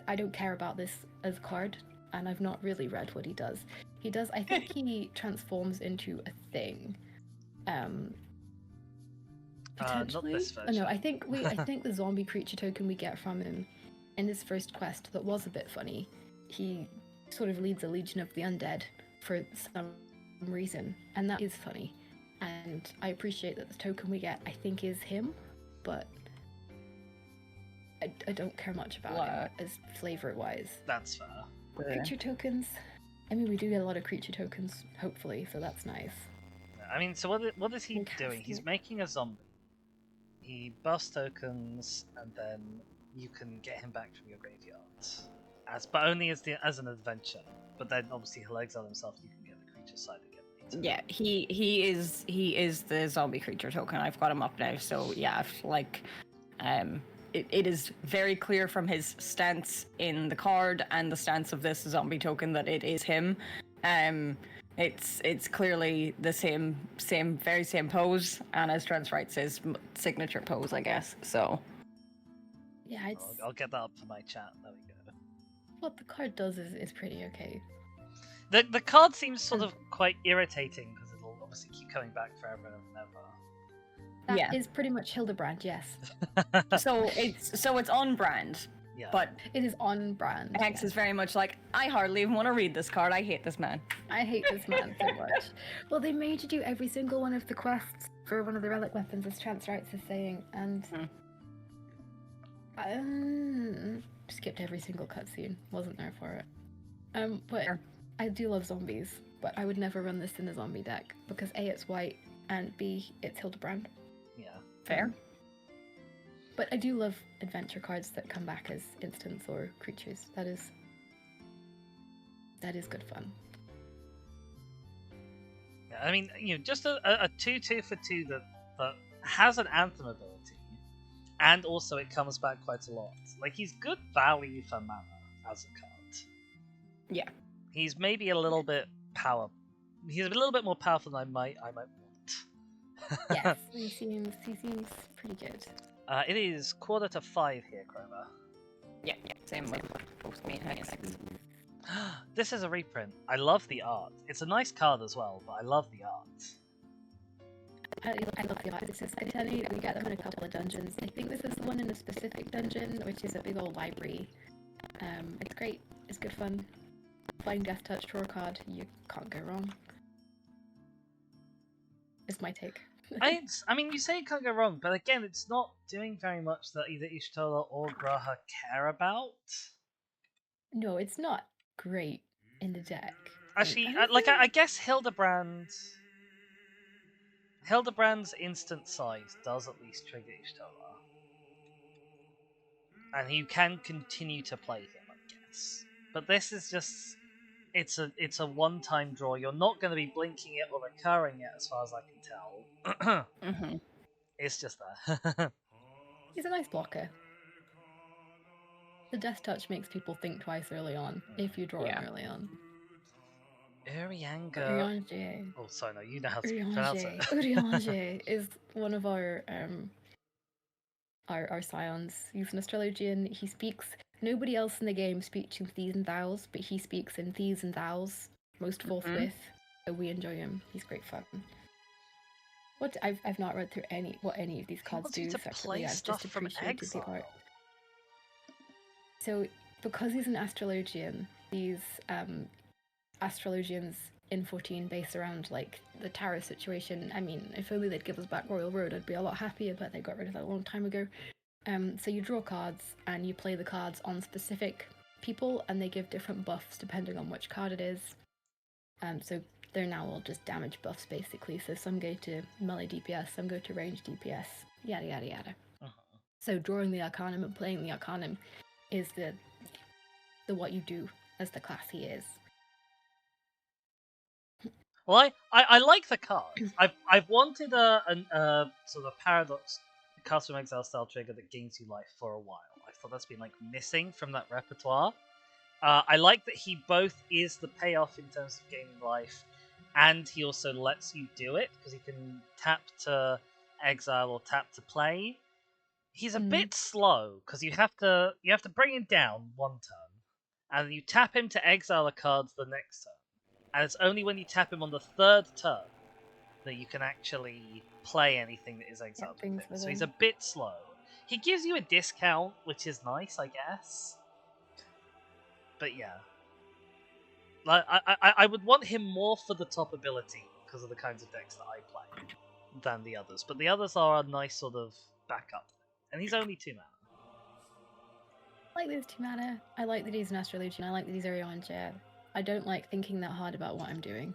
I don't care about this as a card, and I've not really read what he does. He does. I think he transforms into a thing. Potentially. Not this version. No, I think the zombie creature token we get from him in his first quest that was a bit funny. He sort of leads a legion of the undead for some reason, and that is funny. And I appreciate that the token we get, I think, is him, but I don't care much about it as flavor-wise. That's fair. Creature tokens. I mean, we do get a lot of creature tokens, hopefully, so that's nice. I mean, so what is he doing? He's making a zombie. He buffs tokens, and then you can get him back from your graveyard, but only as an adventure. But then obviously he'll exile himself. You can get the creature side again later. Yeah, he is the zombie creature token. I've got him up now, so yeah, it is very clear from his stance in the card and the stance of this zombie token that it is him. It's clearly the very same pose, and as Trent writes, his signature pose, I guess. So yeah, I'll get that up for my chat. There we go. What the card does is pretty okay. The card seems sort of quite irritating because it'll obviously keep coming back forever and ever. That is pretty much Hildebrand, yes. So it's on brand. Yeah. But it is on brand. Hex is very much like, I hardly even want to read this card. I hate this man. I hate this man so much. Well, they made you do every single one of the quests for one of the relic weapons, as Chance Wrights is saying, and skipped every single cutscene. Wasn't there for it. But sure. I do love zombies, but I would never run this in a zombie deck because A, it's white, and B, it's Hildebrand. Yeah. Fair. But I do love adventure cards that come back as instants or creatures. That is good fun. Yeah, I mean, just a 2/2 for 2 that has an anthem ability, and also it comes back quite a lot. Like, he's good value for mana as a card. Yeah. He's maybe a little bit He's a little bit more powerful than I might want. Yes, he seems pretty good. It is 4:45 here, Cromer. Yeah, same with both me and Hex. This is a reprint. I love the art. It's a nice card as well, but I love the art. I love the art. It's just, I tell you, we get them in a couple of dungeons. I think this is the one in a specific dungeon, which is a big old library. It's great. It's good fun. Flying Death Touch draw card. You can't go wrong. Is my take. I mean, you say it can't go wrong, but again, it's not doing very much that either Ishtola or Graha care about. No, it's not great in the deck. Actually, I guess Hildebrand's instant size does at least trigger Ishtola. And you can continue to play him, I guess. But this is just... It's a one-time draw. You're not going to be blinking it or recurring it, as far as I can tell. It's just there. He's a nice blocker. The Death Touch makes people think twice early on, if you draw him early on. Urianger. Oh, sorry, no, you know how to pronounce it. Urianger is one of our Scions. He's an Astrologian. He speaks... Nobody else in the game speaks in these and thous, but he speaks in these and thous most forthwith. So we enjoy him. He's great fun. What I've not read through any of these cards do separately. I've just appreciated the art. So because he's an Astrologian, these Astrologians in 14 base around like the tarot situation. I mean, if only they'd give us back Royal Road, I'd be a lot happier, but they got rid of that a long time ago. So you draw cards and you play the cards on specific people, and they give different buffs depending on which card it is. So they're now all just damage buffs basically. So some go to melee DPS, some go to range DPS, yada yada yada. So drawing the Arcanum and playing the Arcanum is the what you do as the class he is. Well, I like the cards. I've wanted a sort of paradox Cast from Exile style trigger that gains you life for a while. I thought that's been like missing from that repertoire. I like that he both is the payoff in terms of gaining life, and he also lets you do it because he can tap to exile or tap to play. He's a bit slow because you have to bring him down one turn, and you tap him to exile a card the next turn. And it's only when you tap him on the third turn that you can actually play anything that is exiled. So he's a bit slow. He gives you a discount, which is nice, I guess. But yeah, like I would want him more for the top ability because of the kinds of decks that I play than the others. But the others are a nice sort of backup, and he's only 2 mana. I like that he's 2 mana. I like that he's an Astrolution. I like that he's Arion. I don't like thinking that hard about what I'm doing.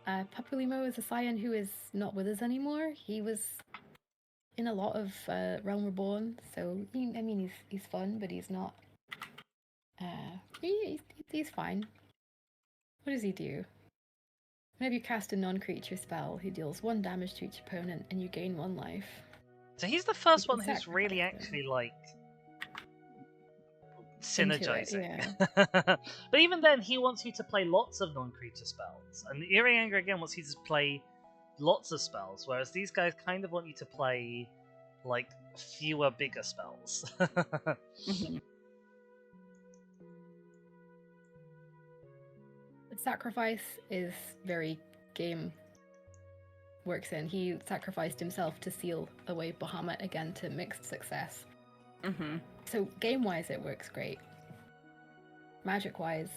Papulimo is a Scion who is not with us anymore. He was in a lot of Realm Reborn, so he's fun, but he's not. He's fine. What does he do? Whenever you cast a non-creature spell, he deals 1 damage to each opponent, and you gain 1 life. So he's the first one who's really actually like synergizing. But even then, he wants you to play lots of non-creature spells, and Irianger again wants you to play lots of spells, whereas these guys kind of want you to play like fewer, bigger spells. Sacrifice is very game works in. He sacrificed himself to seal away Bahamut again to mixed success. So game-wise, it works great. Magic-wise,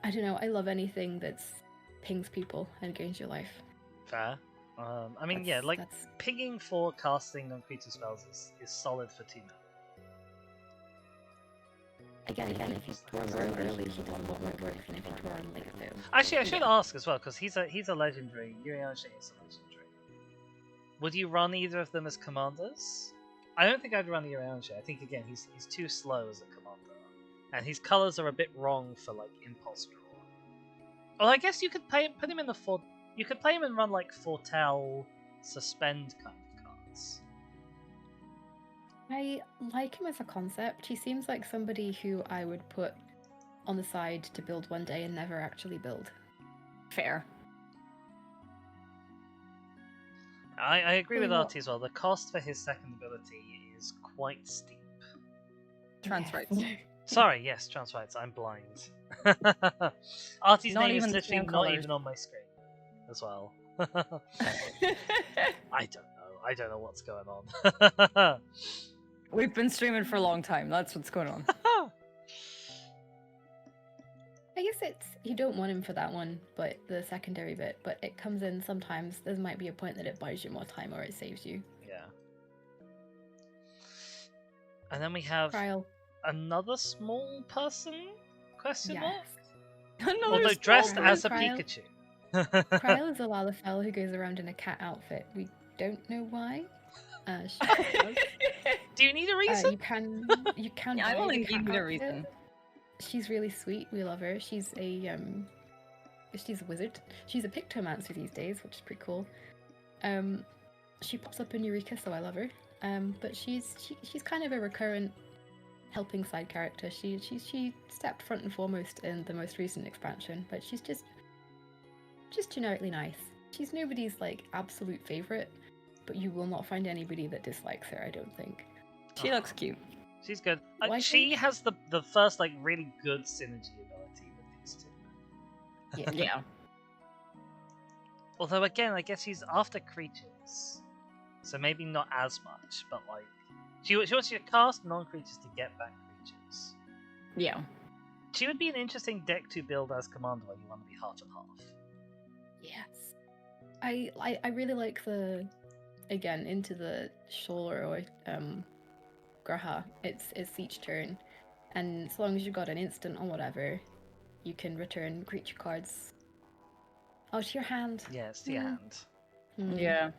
I don't know. I love anything that's pings people and gains your life. Fair. I mean, pinging for casting non-creature spells is solid for 2 mana. Again, if you throw early, he doesn't work, and if you throw late, though. Actually, I should ask as well, because he's a legendary. Urianger is a legendary. Would you run either of them as commanders? I don't think I'd run Urianger. I think again he's too slow as a commander, and his colors are a bit wrong for like impulse draw. Well, I guess you could put him in the You could play him and run like Foretell, Suspend kind of cards. I like him as a concept. He seems like somebody who I would put on the side to build one day and never actually build. Fair. I agree with Artie as well. The cost for his second ability is quite steep. Transrights. Sorry, yes, transrights. I'm blind. Artie's name is literally not even on my screen as well. I don't know what's going on. We've been streaming for a long time. That's what's going on. I guess it's you don't want him for that one, but the secondary bit. But it comes in sometimes. There might be a point that it buys you more time or it saves you. Yeah. And then we have another small person? Question mark? Although dressed as a Pikachu. Kryl is a Lalafell who goes around in a cat outfit. We don't know why. Do you need a reason? You can. I don't think you need a reason. She's really sweet. We love her. She's a wizard. She's a Pictomancer these days, which is pretty cool. She pops up in Eureka, so I love her. But she's kind of a recurrent helping side character. She stepped front and foremost in the most recent expansion, but she's just generically nice. She's nobody's like absolute favorite, but you will not find anybody that dislikes her, I don't think. She looks cute. She's good. She has the first like really good synergy ability with these two. Yeah. Although again, I guess she's after creatures, so maybe not as much. But like, she wants you to cast non-creatures to get back creatures. Yeah. She would be an interesting deck to build as commander when you want to be half and half. Yes. I really like the into the Shoaler or Graha. It's each turn, and as long as you've got an instant or whatever, you can return creature cards out to your hand. Yeah, it's to your hand. Yeah.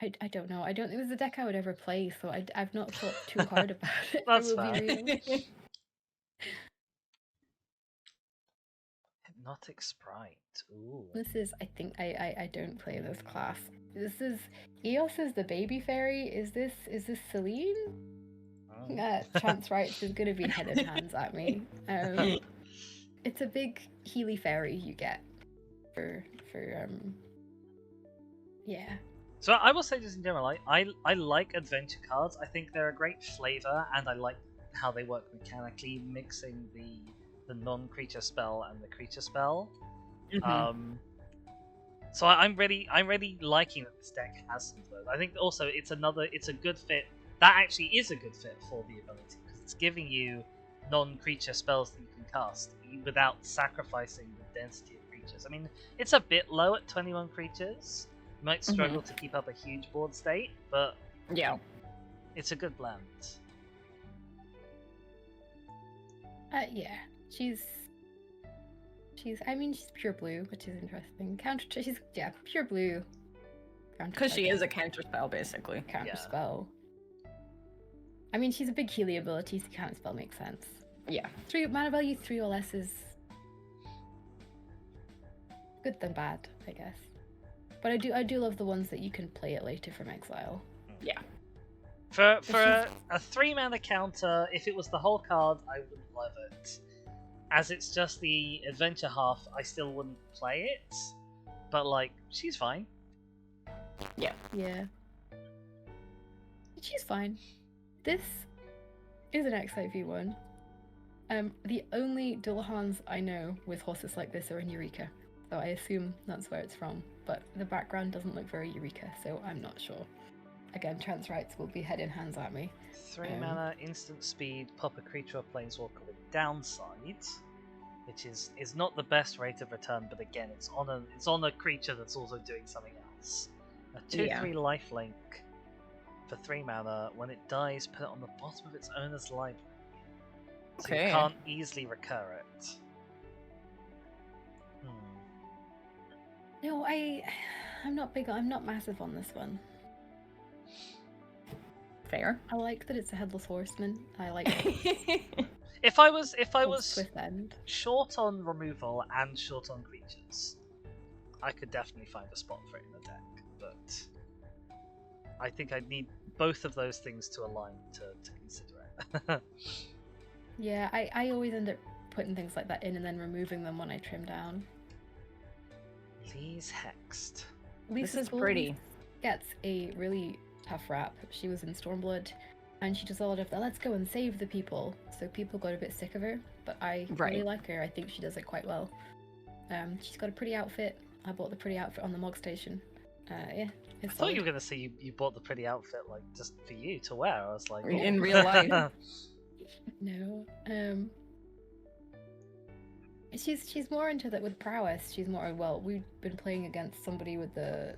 I don't know. I don't think it was a deck I would ever play, so I've not thought too hard about it. That's fine. Hypnotic Sprite. Ooh. This is, I think, I don't play this class. This is Eos is the baby fairy. Is this Celine? Chance Rights is gonna be head and hands at me. it's a big Healy fairy you get for yeah. So I will say just in general, I like adventure cards. I think they're a great flavor, and I like how they work mechanically, mixing the non-creature spell and the creature spell. Mm-hmm. So I'm really liking that this deck has some of those. I think also it's a good fit. That actually is a good fit for the ability because it's giving you non-creature spells that you can cast without sacrificing the density of creatures. I mean, it's a bit low at 21 creatures. You might struggle to keep up a huge board state, but yeah, it's a good blend. Yeah, she's pure blue, which is interesting. She's pure blue. Because she is a counter spell, basically. Counter spell. I mean, she's a big Healy ability, so counter spell makes sense. Yeah. 3 mana value, 3 or less is good than bad, I guess. But I do love the ones that you can play it later from exile. Yeah. For a 3 mana counter, if it was the whole card, I wouldn't love it. As it's just the adventure half, I still wouldn't play it. But like, she's fine. Yeah. Yeah. She's fine. This is an XIV one. The only Dullahans I know with horses like this are in Eureka, so I assume that's where it's from. But the background doesn't look very Eureka, so I'm not sure. Again, trans rights will be head in hands at me. 3 mana, instant speed, pop a creature or planeswalker with downside, which is not the best rate of return, but again, it's on a creature that's also doing something else. A 2/3 lifelink for 3 mana. When it dies, put it on the bottom of its owner's library, so you can't easily recur it. No, I'm not massive on this one. Fair. I like that it's a headless horseman. I like If I was twist end. short on removal and short on creatures, I could definitely find a spot for it in the deck. But I think I'd need both of those things to align to consider it. Yeah, I always end up putting things like that in and then removing them when I trim down. Lee's Hexed. This is pretty. Gets a really tough rap. She was in Stormblood, and she does a lot of the let's go and save the people. So people got a bit sick of her, but I really like her. I think she does it quite well. She's got a pretty outfit. I bought the pretty outfit on the Mog Station. Yeah. I thought you were gonna say you bought the pretty outfit like just for you to wear. I was like, oh. In real life. No. She's more into that with prowess. She's more we've been playing against somebody with the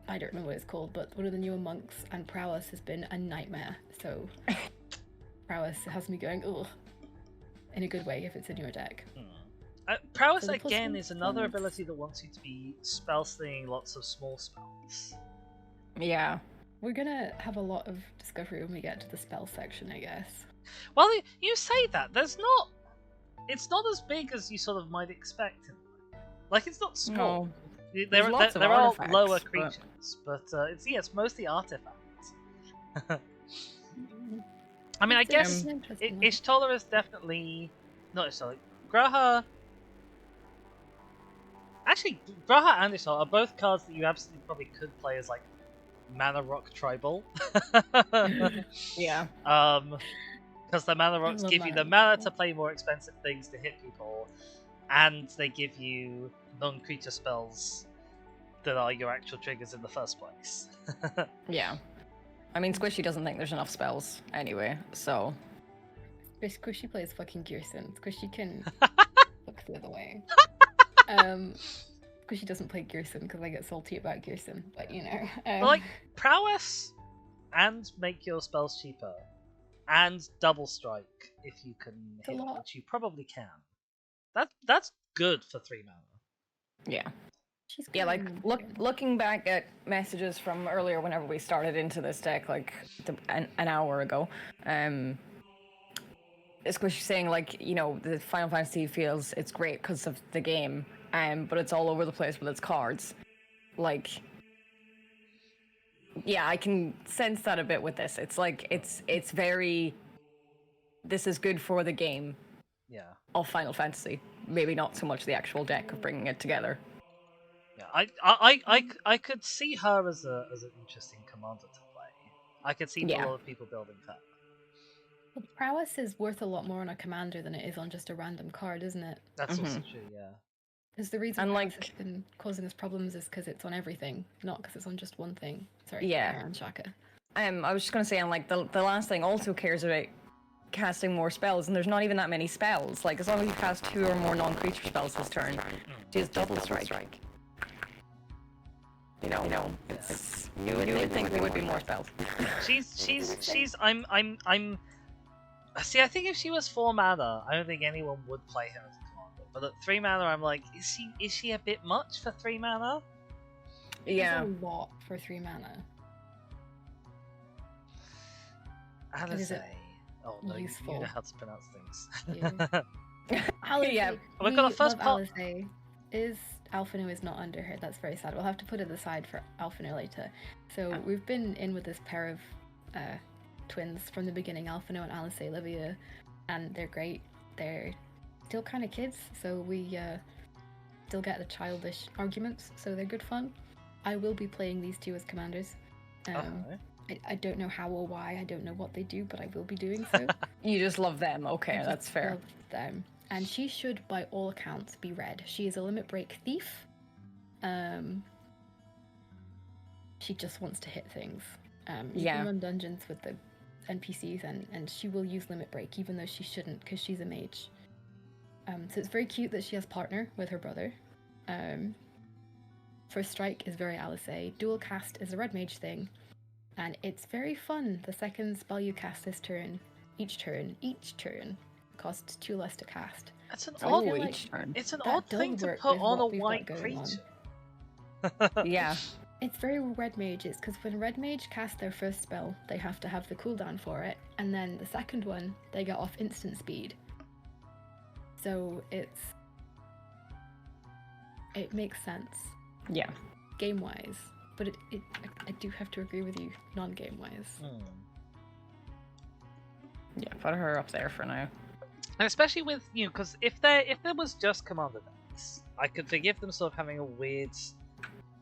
I don't remember what it's called, but one of the newer monks, and prowess has been a nightmare. So prowess has me going ugh, in a good way if it's in your deck. Prowess so again is another ability that wants you to be spell slinging lots of small spells. Yeah. We're gonna have a lot of discovery when we get to the spell section, I guess. Well, you say that. It's not as big as you sort of might expect. Like, it's not small. No. There are lower creatures, but it's mostly artifacts. I mean, I guess Ishtola is definitely... Not Ishtola. Graha... Actually, Graha and Ishtola are both cards that you absolutely probably could play as, like, Mana Rock Tribal. Yeah. Because the Mana Rocks give you the mana to play more expensive things to hit people, and they give you non-creature spells that are your actual triggers in the first place. Yeah. I mean, Squishy doesn't think there's enough spells anyway, so... Squishy plays fucking Gearson. Squishy can look the other way. Squishy doesn't play Gearson because I get salty about Gearson, but you know. But like, prowess and make your spells cheaper, and double strike if you can hit, which you probably can. That's good for 3 mana. Yeah. Yeah, like looking back at messages from earlier whenever we started into this deck, like an hour ago, Squishy saying like, you know, the Final Fantasy feels it's great because of the game, but it's all over the place with its cards. Like, yeah, I can sense that a bit with this. It's like it's very. This is good for the game, of Final Fantasy. Maybe not so much the actual deck of bringing it together. Yeah, I could see her as an interesting commander to play. I could see a lot of people building her. Well, prowess is worth a lot more on a commander than it is on just a random card, isn't it? That's also true, yeah. Because the reason prowess has been causing us problems is because it's on everything, not because it's on just one thing. Sorry, on Shaka. I was just gonna say, and like the last thing also cares about casting more spells, and there's not even that many spells. Like as long as you cast 2 or more non-creature spells this turn, she has double strike. You know, it's you would think there would be more spells. She's I'm. See, I think if she was 4 mana, I don't think anyone would play her as a commander. But at 3 mana, I'm like, is she a bit much for 3 mana? Yeah, it's a lot for 3 mana. Alizé. Oh no, useful? You know how to pronounce things. Alizé, we've got a first part. Alizé. Is Alphino is not under her. That's very sad. We'll have to put it aside for Alphino later. So we've been in with this pair of twins from the beginning, Alphino and Alizé Livia, and they're great. They're still kind of kids, so we still get the childish arguments, so they're good fun. I will be playing these 2 as commanders. I don't know how or why, I don't know what they do, but I will be doing so. You just love them, okay, that's fair. Love them. And she should, by all accounts, be red. She is a limit break thief. She just wants to hit things. You can run dungeons with the NPCs, and she will use limit break, even though she shouldn't, because she's a mage. So it's very cute that she has partner with her brother. First strike is very Alizé. Dual cast is a red mage thing, and it's very fun. The second spell you cast this turn, each turn, costs 2 less to cast. That's an odd thing to put on a white creature. Yeah. It's very red mages, because when red mage cast their first spell, they have to have the cooldown for it, and then the second one, they get off instant speed. So it makes sense. Yeah. Game-wise. But I do have to agree with you, non-game-wise. Yeah, put her up there for now. And especially with, because if there was just commander decks, I could forgive them sort of having a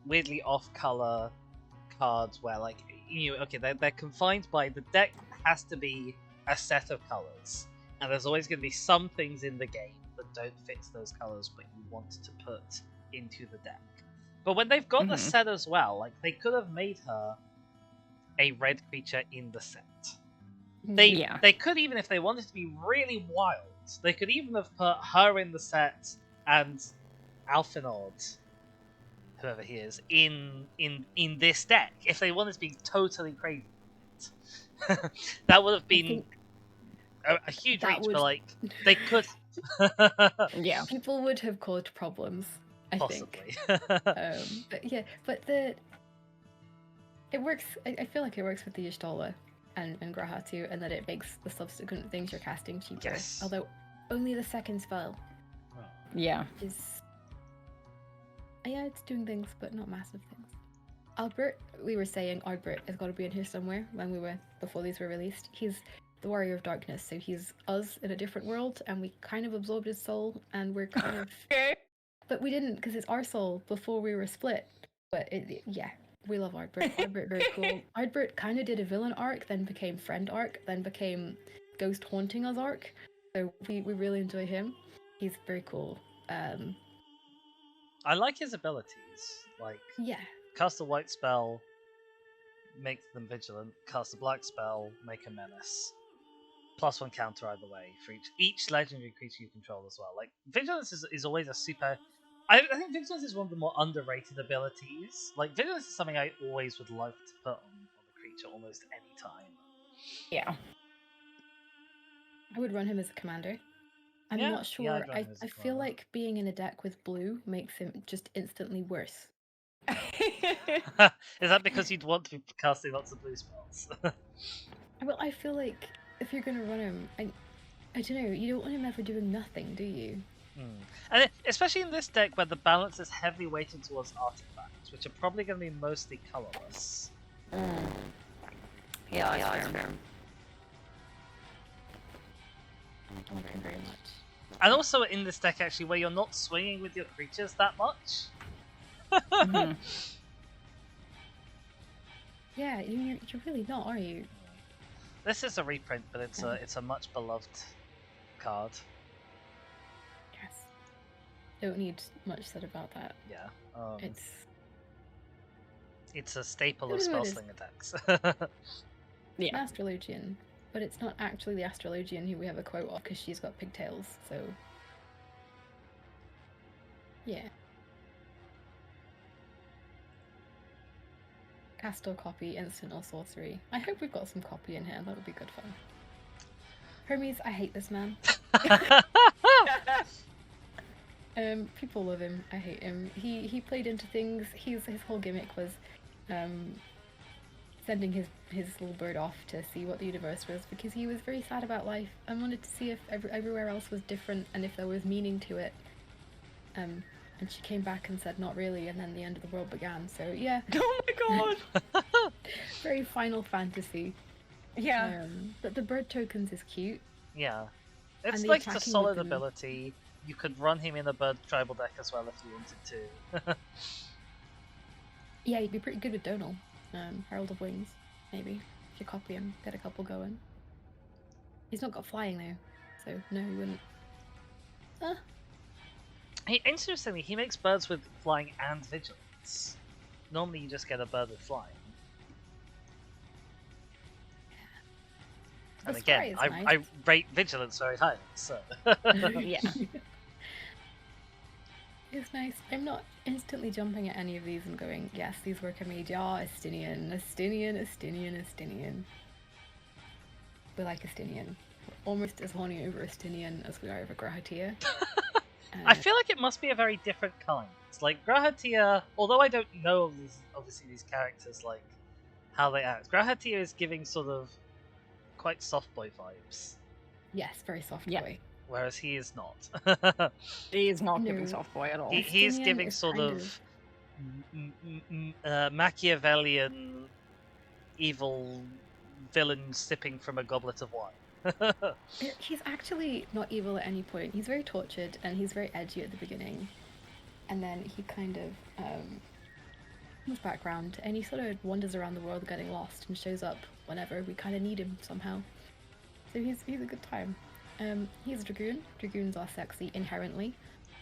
weirdly off-color cards where, like, okay, they're confined by the deck has to be a set of colors, and there's always going to be some things in the game that don't fit those colors, but you want to put into the deck. But when they've got the set as well, like, they could have made her a red creature in the set. They could, even if they wanted to be really wild, they could even have put her in the set and Alphinaud, whoever he is, in this deck. If they wanted to be totally crazy, that would have been a huge reach. But like, they could. Yeah, people would have caused problems. I Possibly. think. But it works. I feel like it works with the Y'shtola and Graha too, and that it makes the subsequent things you're casting cheaper. Yes. Although only the second spell. Yeah. It's doing things, but not massive things. Albert, we were saying Albert has got to be in here somewhere before these were released. He's the Warrior of Darkness, so he's us in a different world, and we kind of absorbed his soul, and we're kind of. But we didn't, because it's our soul before we were split. But we love Ardbert. Ardbert, very cool. Ardbert kind of did a villain arc, then became friend arc, then became ghost haunting us arc. So we really enjoy him. He's very cool. I like his abilities. Like, cast a white spell, make them vigilant. Cast a black spell, make a menace. +1 counter either way for each legendary creature you control as well. Like, vigilance is always a super. I think vigilance is one of the more underrated abilities. Like, vigilance is something I always would love to put on a creature almost any time. Yeah. I would run him as a commander. I'm not sure. I feel like being in a deck with blue makes him just instantly worse. Is that because you'd want to be casting lots of blue spells? Well, I feel like if you're going to run him, I don't know, you don't want him ever doing nothing, do you? And especially in this deck where the balance is heavily weighted towards artifacts, which are probably going to be mostly colorless. Yeah, that's fair. I don't like him very much. And also in this deck, actually, where you're not swinging with your creatures that much. Mm-hmm. Yeah, you're really not, are you? This is a reprint, but it's a much beloved card. Yes. Don't need much said about that. Yeah. It's a staple of Spellslinger decks. Yeah. An Astrologian, but it's not actually the Astrologian who we have a quote of because she's got pigtails, so... Yeah. Cast or copy, instant or sorcery. I hope we've got some copy in here, that would be good fun. Hermes, I hate this man. People love him, I hate him. He played into things, his whole gimmick was sending his little bird off to see what the universe was because he was very sad about life and wanted to see if everywhere else was different and if there was meaning to it. And she came back and said not really, and then the end of the world began, so yeah. Oh my god! Very Final Fantasy. Yeah. But the bird tokens is cute. Yeah. It's And like a solid ability. You could run him in a bird tribal deck as well if you wanted to. Yeah, he'd be pretty good with Donal. Herald of Wings, maybe. If you copy him, get a couple going. He's not got flying though, so no, he wouldn't. Interestingly, he makes birds with flying and vigilance. Normally you just get a bird with flying. And again, I rate vigilance very highly, so... Yeah. It's nice. I'm not instantly jumping at any of these and going, yes, these work at me. Yeah, Estinian. We like Estinian. We're almost as horny over Estinian as we are over Grahatia. I feel like it must be a very different kind. It's like Grahatia, although I don't know obviously these characters, like how they act. Grahatia is giving sort of quite soft boy vibes. Yes, very soft Yeah. boy. Whereas he is not. He is not giving soft boy at all. He's giving sort of Machiavellian evil villain sipping from a goblet of wine. He's actually not evil at any point. He's very tortured and he's very edgy at the beginning. And then he kind of comes back around and he sort of wanders around the world getting lost and shows up whenever we kind of need him somehow. So he's a good time. He's a Dragoon. Dragoons are sexy inherently.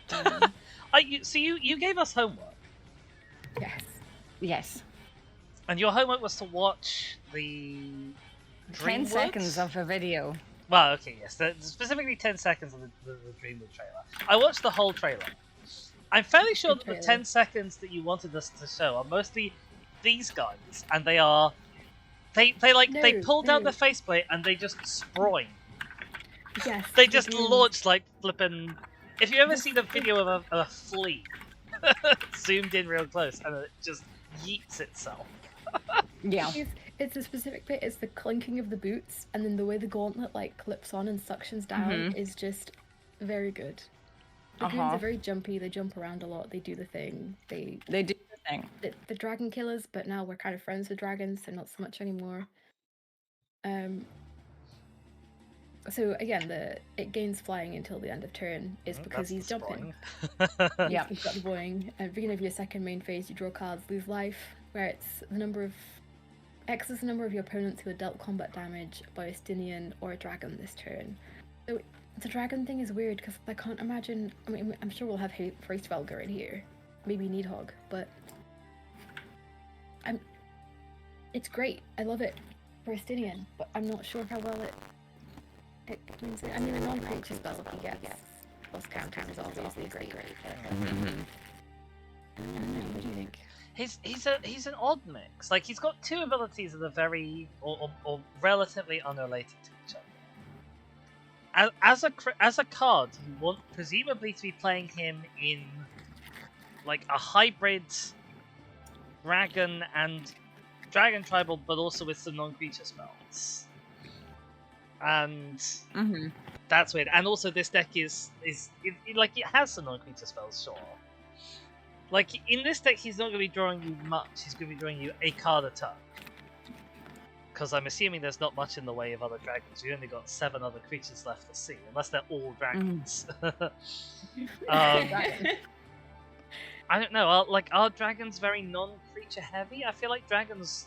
So you gave us homework. Yes. Yes. And your homework was to watch the 10 seconds of a video. Well, okay, yes. Specifically 10 seconds of the Dreamwood trailer. I watched the whole trailer. I'm fairly sure that the 10 seconds that you wanted us to show are mostly these guys, and they are... They pull down the faceplate and they just sproin. Yes. They just launch like flippin'... If you ever see the video of a flea zoomed in real close and it just yeets itself. Yeah. It's a specific bit, it's the clinking of the boots, and then the way the gauntlet like clips on and suctions down is just very good. Dragoons are very jumpy, they jump around a lot, they do the thing. They do the thing. The dragon killers, but now we're kind of friends with dragons, so not so much anymore. So again, it gains flying until the end of turn is because he's jumping. Yeah. You've got the boing. At the beginning of your second main phase, you draw cards, lose life, where it's the number of... X is the number of your opponents who are dealt combat damage by a Stinian or a dragon this turn. So the dragon thing is weird because I can't imagine... I mean, I'm sure we'll have Hraestvelgr in here. Maybe Needhog, but... It's great. I love it for a Stinian, but I'm not sure how well it means it. I mean, a non-creature spell he gets plus counter is obviously great. What do you think? He's an odd mix. Like he's got two abilities that are very or relatively unrelated to each other. As a card, you want presumably to be playing him in like a hybrid dragon tribal, but also with some non-creature spells. And that's weird. And also, this deck is like it has some non-creature spells, sure. Like, in this deck, he's not going to be drawing you much. He's going to be drawing you a card a turn. because I'm assuming there's not much in the way of other dragons. You only got 7 other creatures left to see, unless they're all dragons. I don't know. Are dragons very non-creature heavy? I feel like dragons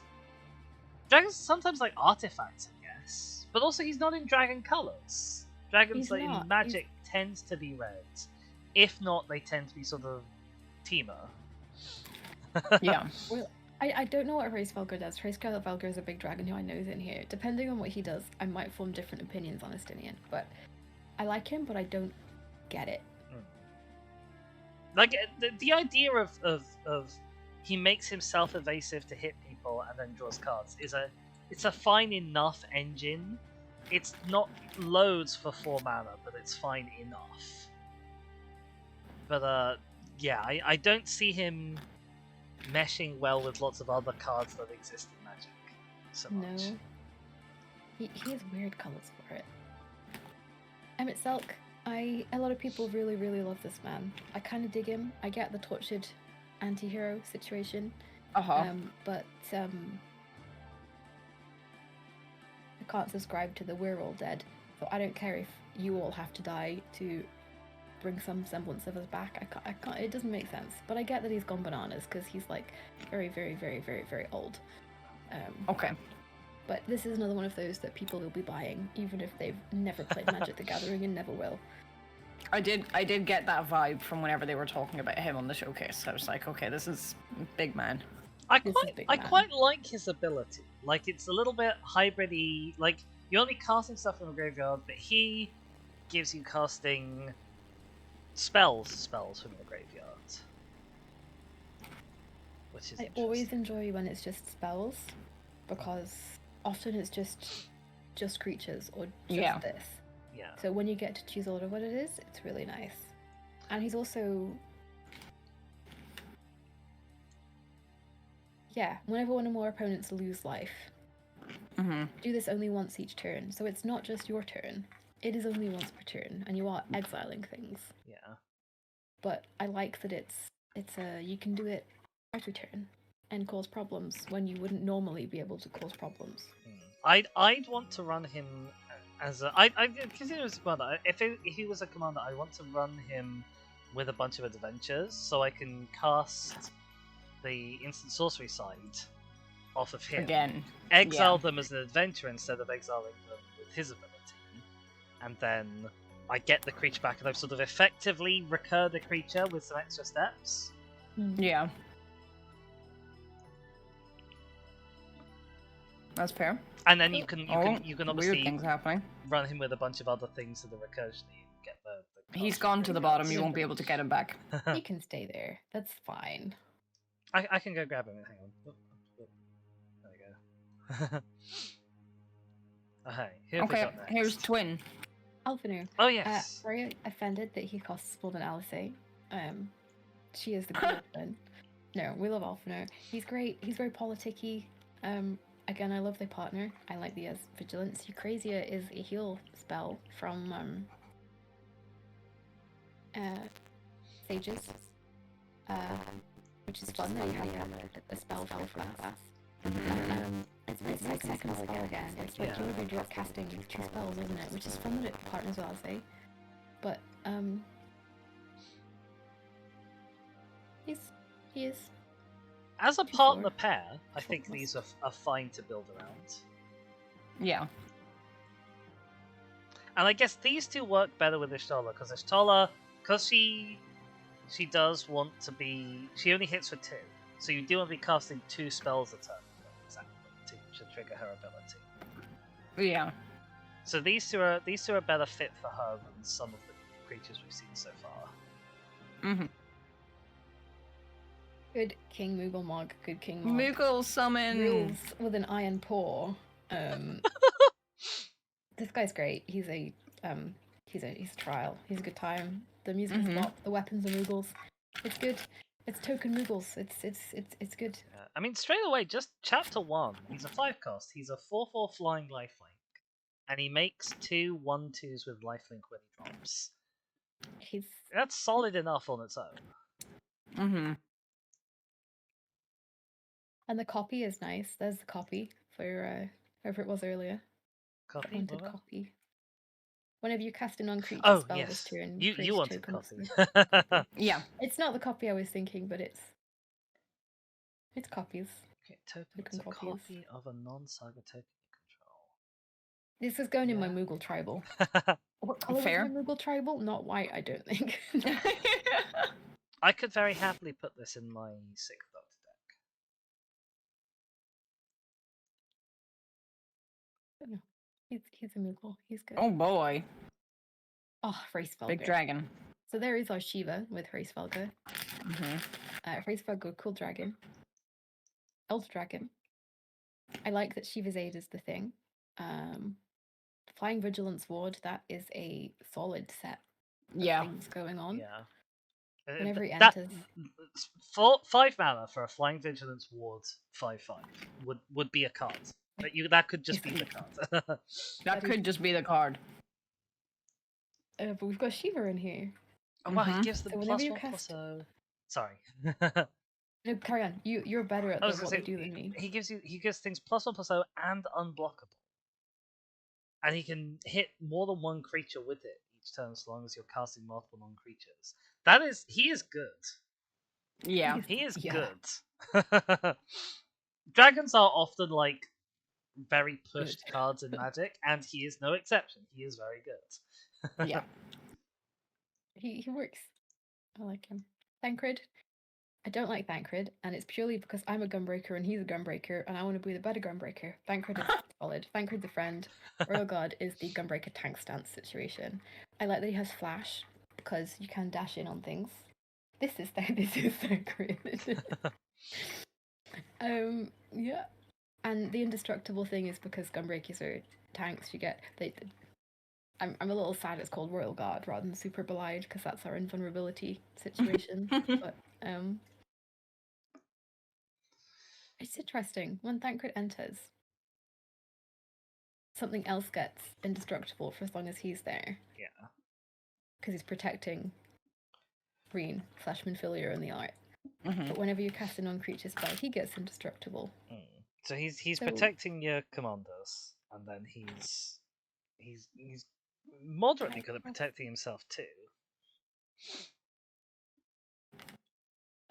sometimes like artifacts, I guess. But also, he's not in dragon colors. Dragons in Magic tends to be red. If not, they tend to be sort of teamer. Yeah. Well, I don't know what Hraesvelgr does. Hraesvelgr is a big dragon who I know is in here. Depending on what he does, I might form different opinions on Estinian. But I like him, but I don't get it. Like the idea of he makes himself evasive to hit people and then draws cards it's a fine enough engine. It's not loads for 4 mana, but it's fine enough. But yeah, I don't see him meshing well with lots of other cards that exist in Magic so much. No. He has weird colours for it. Emmett Selk. A lot of people really, really love this man. I kind of dig him. I get the tortured anti-hero situation. But I can't subscribe to the we're all dead. So I don't care if you all have to die to bring some semblance of us back. I can't. It doesn't make sense. But I get that he's gone bananas because he's like very, very, very, very, very old. Okay. But this is another one of those that people will be buying, even if they've never played Magic the Gathering and never will. I did get that vibe from whenever they were talking about him on the showcase. I was like, okay, this is big man. I quite like his ability. Like, it's a little bit hybrid-y. Like, you're only casting stuff from a graveyard, but he gives you casting spells from your graveyard. Which is I always enjoy when it's just spells, because often it's just creatures or just this. Yeah. So when you get to choose a lot of what it is, it's really nice. And he's also... Yeah, whenever one or more opponents lose life, do this only once each turn. So it's not just your turn. It is only once per turn, and you are exiling things. Yeah. But I like that it's you can do it every turn and cause problems when you wouldn't normally be able to cause problems. I'd want to run him as a... I consider him as a commander. If he was a commander, I want to run him with a bunch of adventures, so I can cast the instant sorcery side off of him. Again. Exile them as an adventure instead of exiling them with his ability. And then I get the creature back, and I've sort of effectively recurred the creature with some extra steps. Yeah. That's fair. And then you can obviously run him with a bunch of other things to the recursion and get the He's gone to the bottom, you won't be able to get him back. He can stay there. That's fine. I can go grab him. Hang on. There we go. Okay, here's Twin. Alphinu. Oh yes. Very offended that he costs more than Alice. She is the good one. No, we love Alphinu. He's great. He's very politicky. Again, I love their partner. I like the Vigilance. Eucrasia is a heal spell from Sages, which is fun. They have a spell for class. It's very second spell again. It's like you would be casting 2 spells, isn't it? Which is fun that it partners with Alice. But he is. As a partner pair, I think these are fine to build around. Yeah. And I guess these two work better with Ishtola, because she does want to be... She only hits for 2, so you do want to be casting 2 spells a turn, exactly, to trigger her ability. Yeah. So these two are better fit for her than some of the creatures we've seen so far. Good King Moogle Mog, good King Mog. Moogle summon! Rules with an iron paw. This guy's great. He's a trial. He's a good time. The music is pop, the weapons are Moogles. It's good. It's token Moogles. It's good. I mean, straight away, just chapter 1. He's a 5-cost. He's a 4/4 flying lifelink, and he makes 2 1/2s with lifelink when he drops. That's solid enough on its own. And the copy is nice. There's the copy for whoever it was earlier. Copy. Wanted copy. Whenever you cast a non-creature spell this turn, you wanted copy. copy. Yeah. It's not the copy I was thinking, but it's copies. Okay, token. It's a copy of a non-saga token you control. This is going in my Moogle tribal. What color Fair. was my Moogle tribal? Not white, I don't think. I could very happily put this in my 6th Doctor deck. No, he's a Moogle. He's good. Oh boy. Oh, Hraesvelgr. Big dragon. So there is our Shiva with Hraesvelgr. Hraesvelgr, cool dragon. Elf dragon. I like that Shiva's Aid is the thing. Flying Vigilance Ward, that is a solid set of things going on. Yeah. Whenever he enters. 5 mana for a Flying Vigilance Ward 5/5 would be a card. That could just be the card. That could just be the card. But we've got Shiva in here. Oh wow, he gives them so +1/+0. Sorry. No, carry on. You're better at what you do than me. He gives things +1/+0 and unblockable. And he can hit more than one creature with it each turn as long as you're casting multiple non-creatures. He is good. Yeah. He is good. Dragons are often like very pushed cards in Magic, and he is no exception. He is very good. Yeah. He works. I like him. Thancred. I don't like Thancred, and it's purely because I'm a Gunbreaker and he's a Gunbreaker, and I want to be the better Gunbreaker. Thancred is solid. Thancred's a friend. Royal God is the Gunbreaker tank stance situation. I like that he has Flash, because you can dash in on things. This is Thancred. Yeah. And the indestructible thing is because Gunbreakers are tanks, you get... I'm a little sad it's called Royal Guard rather than Super Belied, because that's our invulnerability situation. But it's interesting. When Thancred enters, something else gets indestructible for as long as he's there. Yeah. Because he's protecting Green / Minfilia in the art. But whenever you cast a non-creature spell, he gets indestructible. So he's protecting your commanders, and then he's moderately good at protecting himself too.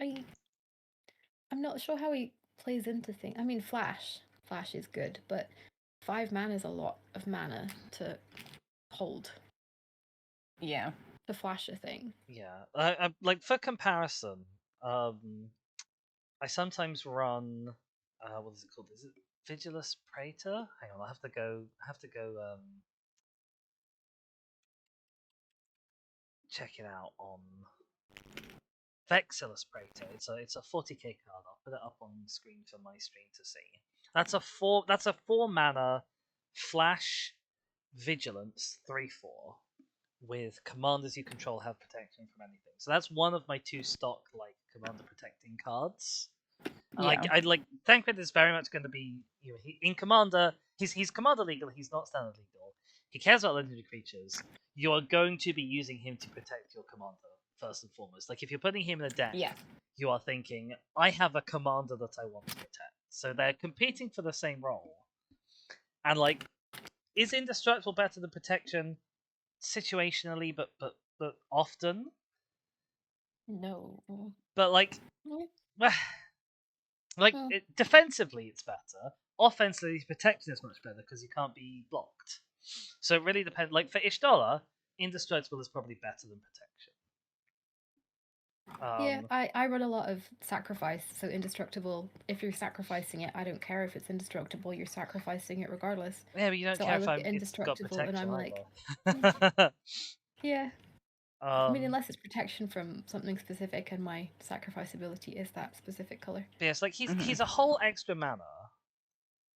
I'm not sure how he plays into things. I mean, Flash is good, but 5 mana is a lot of mana to hold. Yeah. To flash a thing. Yeah, I like for comparison, I sometimes run. What is it called? Is it Vigilus Praetor? Hang on, I have to go. Check it out on Vexillus Praetor. It's a 40k card. I'll put it up on screen for my stream to see. That's a 4 mana flash vigilance 3/4 with commanders you control have protection from anything. So that's one of my 2 stock like commander protecting cards. Yeah. I like Thancred is very much going to be in commander. He's commander legal. He's not standard legal. He cares about legendary creatures. You are going to be using him to protect your commander first and foremost. Like if you're putting him in a deck, you are thinking, I have a commander that I want to protect. So they're competing for the same role. And like, is indestructible better than protection situationally, but often? No. But like, defensively it's better. Offensively, protection is much better because you can't be blocked. So it really depends. Like for Ishtola, indestructible is probably better than protection. I run a lot of sacrifice, so indestructible. If you're sacrificing it, I don't care if it's indestructible. You're sacrificing it regardless. Yeah, but you don't care if it's got protection. And I'm like, yeah. I mean, unless it's protection from something specific, and my sacrifice ability is that specific color. Yes, like he's a whole extra mana,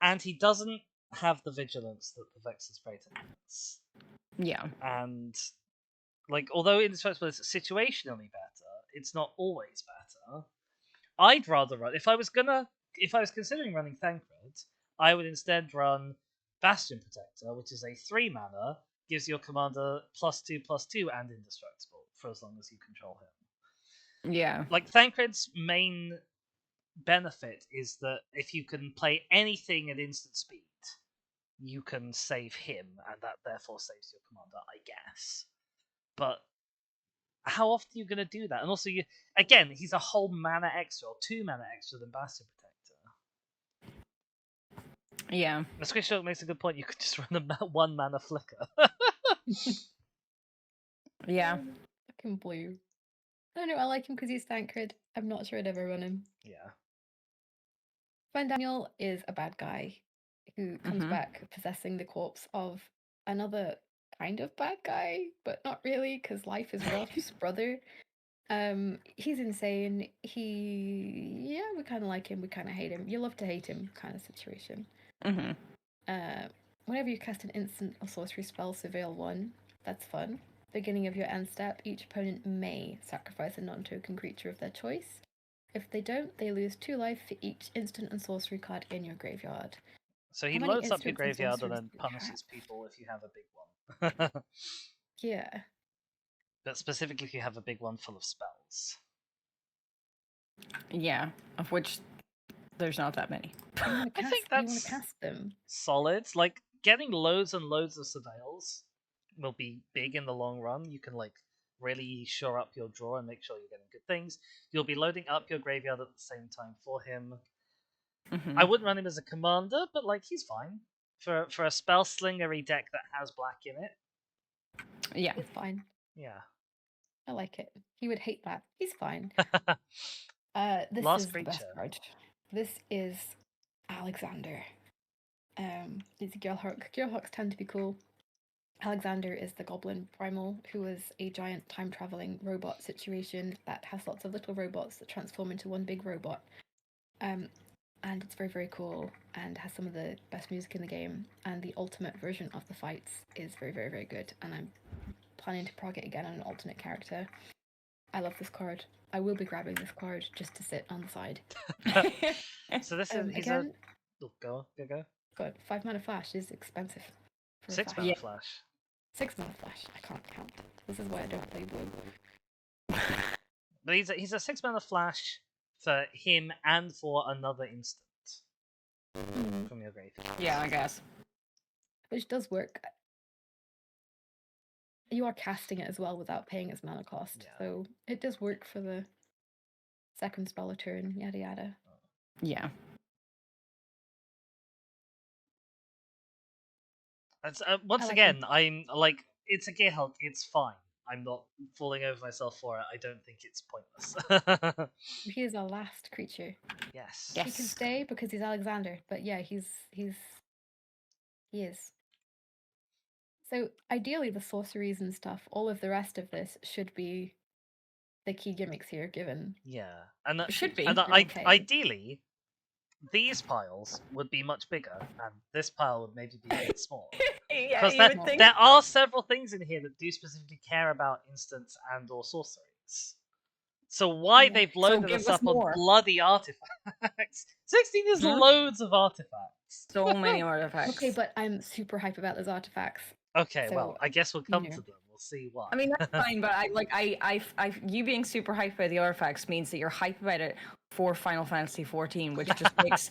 and he doesn't have the vigilance that the Vexillus Praetor has. Yeah. And like, although indestructible is situationally better, it's not always better. I'd rather run if I was considering running Thancred, I would instead run Bastion Protector, which is a 3 mana, gives your commander +2/+2 and indestructible for as long as you control him. Yeah. Like Thancred's main benefit is that if you can play anything at instant speed, you can save him, and that therefore saves your commander, I guess. But how often are you going to do that? And also, he's a whole mana extra, or 2 mana extra than Bastion Protector. Yeah. The Squish Dog makes a good point. You could just run a 1 mana flicker. Yeah. Fucking blue. I don't know, I like him because he's Thancred. I'm not sure I'd ever run him. Yeah. Fine Daniel is a bad guy who comes back possessing the corpse of another kind of bad guy, but not really, because life is rough. His brother. He's insane. We kind of like him, we kind of hate him. You love to hate him kind of situation. Whenever you cast an instant or sorcery spell, surveil 1. That's fun. Beginning of your end step, each opponent may sacrifice a non-token creature of their choice. If they don't, they lose 2 life for each instant and sorcery card in your graveyard. So he loads up your graveyard and then punishes people if you have a big one. Yeah. But specifically if you have a big one full of spells. Yeah, of which there's not that many. I think that's you want to cast them. Solid. Like, getting loads and loads of surveils will be big in the long run. You can, like, really shore up your draw and make sure you're getting good things. You'll be loading up your graveyard at the same time for him. I wouldn't run him as a commander, but, like, he's fine. For a spell slingery deck that has black in it. Yeah. He's fine. Yeah. I like it. He would hate that. He's fine. This Last is creature. The best card. This is Alexander. It's a Gearhawk. Gearhawks tend to be cool. Alexander is the goblin primal who is a giant time-traveling robot situation that has lots of little robots that transform into one big robot. And it's very, very cool and has some of the best music in the game. And the ultimate version of the fights is very, very, very good. And I'm planning to prog it again on an alternate character. I love this card. I will be grabbing this card just to sit on the side. So this is again. Go. God, 5 mana flash is expensive. 6 mana flash. 6 mana flash. I can't count. This is why I don't play blue. But he's a 6 mana flash for him and for another instant from your graveyard. Yeah, I guess. Which does work. You are casting it as well without paying its mana cost, so it does work for the second spell a turn, yada yada. Yeah. That's, once again, I'm like, it's a Gearhulk, it's fine. I'm not falling over myself for it. I don't think it's pointless. He is our last creature. Yes. He can stay because he's Alexander, but yeah, he is. So ideally the sorceries and stuff, all of the rest of this should be the key gimmicks here given. Yeah. And it should be. And ideally, these piles would be much bigger, and this pile would maybe be a bit smaller. Because there are several things in here that do specifically care about instants and or sorceries. So why they've loaded us up on bloody artifacts? 16 is loads of artifacts. So many artifacts. Okay, but I'm super hype about those artifacts. Okay, so, well, I guess we'll come to them. We'll see why. I mean, that's fine, but you being super hyped about the artifacts means that you're hyped about it for Final Fantasy 14, which just makes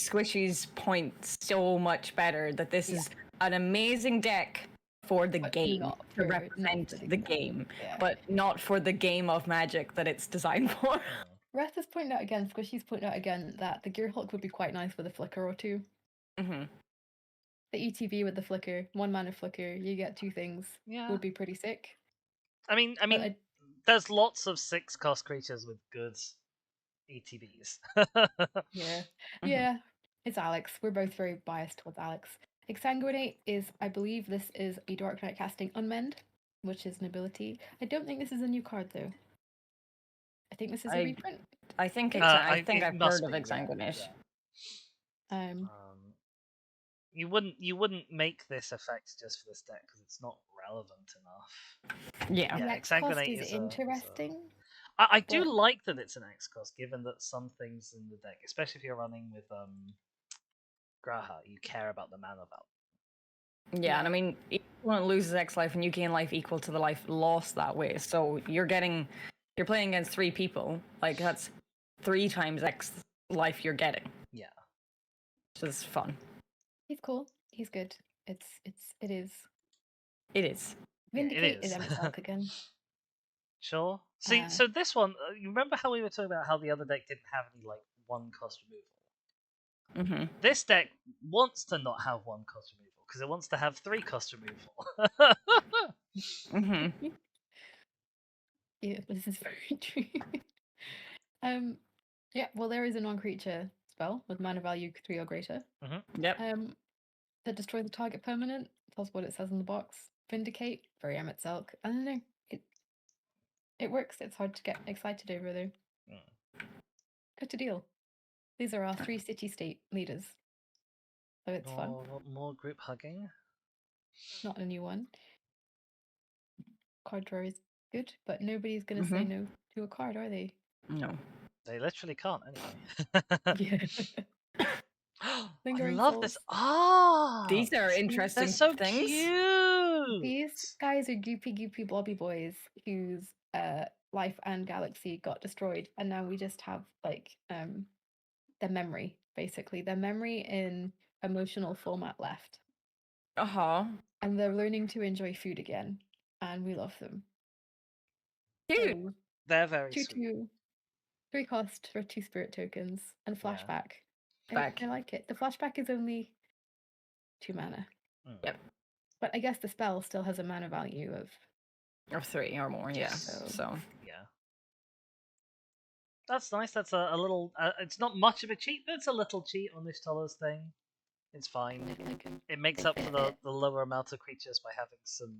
Squishy's point so much better. That this is an amazing deck for the game, to represent the game, but not for the game of Magic that it's designed for. Reth is pointing out again, Squishy's pointing out again, that the Gearhulk would be quite nice with a flicker or two. The ETB with the flicker, 1 mana flicker, you get 2 things, would be pretty sick. I mean, there's lots of 6-cost creatures with good ETBs. Yeah, it's Alex. We're both very biased towards Alex. Exsanguinate is, I believe this is a Dark Knight casting Unmend, which is an ability. I don't think this is a new card though. I think this is a reprint. I think I've heard of Exsanguinate. You wouldn't make this effect just for this deck because it's not relevant enough. Yeah, Exsanguinate is interesting. I do like that it's an X cost, given that some things in the deck, especially if you're running with Graha, you care about the mana value. Yeah, and I mean, each one loses X life, and you gain life equal to the life lost that way. So you're playing against 3 people. Like that's 3 times X life you're getting. Yeah, which is fun. He's cool. He's good. It is. It is. Vindicate is. Emmet Salk again. Sure. See, so this one, you remember how we were talking about how the other deck didn't have any like one cost removal? Mm-hmm. This deck wants to not have one cost removal because it wants to have 3 cost removal. Mm-hmm. Yeah, this is very true. Yeah, well, there is a non-creature spell with mana value 3 or greater. Mm-hmm. Yep. That destroy the target permanent. That's what it says in the box. Vindicate, very Emmet Salk. I don't know. It works. It's hard to get excited over though. Good to deal. These are our 3 city-state leaders, so it's fun. More group hugging. Not a new one. Card draw is good, but nobody's gonna say no to a card, are they? No. They literally can't anyway. Yeah. I love this. Ah, these are interesting they're so things. cute. These guys are goopy blobby boys whose life and galaxy got destroyed, and now we just have like their memory, basically their memory in emotional format left. And they're learning to enjoy food again, and we love them. Cute. So, They're very sweet. 3 cost for 2 spirit tokens and flashback. Yeah. I like it. The flashback is only 2 mana. Yep. But I guess the spell still has a mana value of 3 or more. Yeah. So yeah. That's nice. That's a little. It's not much of a cheat, but it's a little cheat on this Toller's thing. It's fine. It makes up for the lower amount of creatures by having some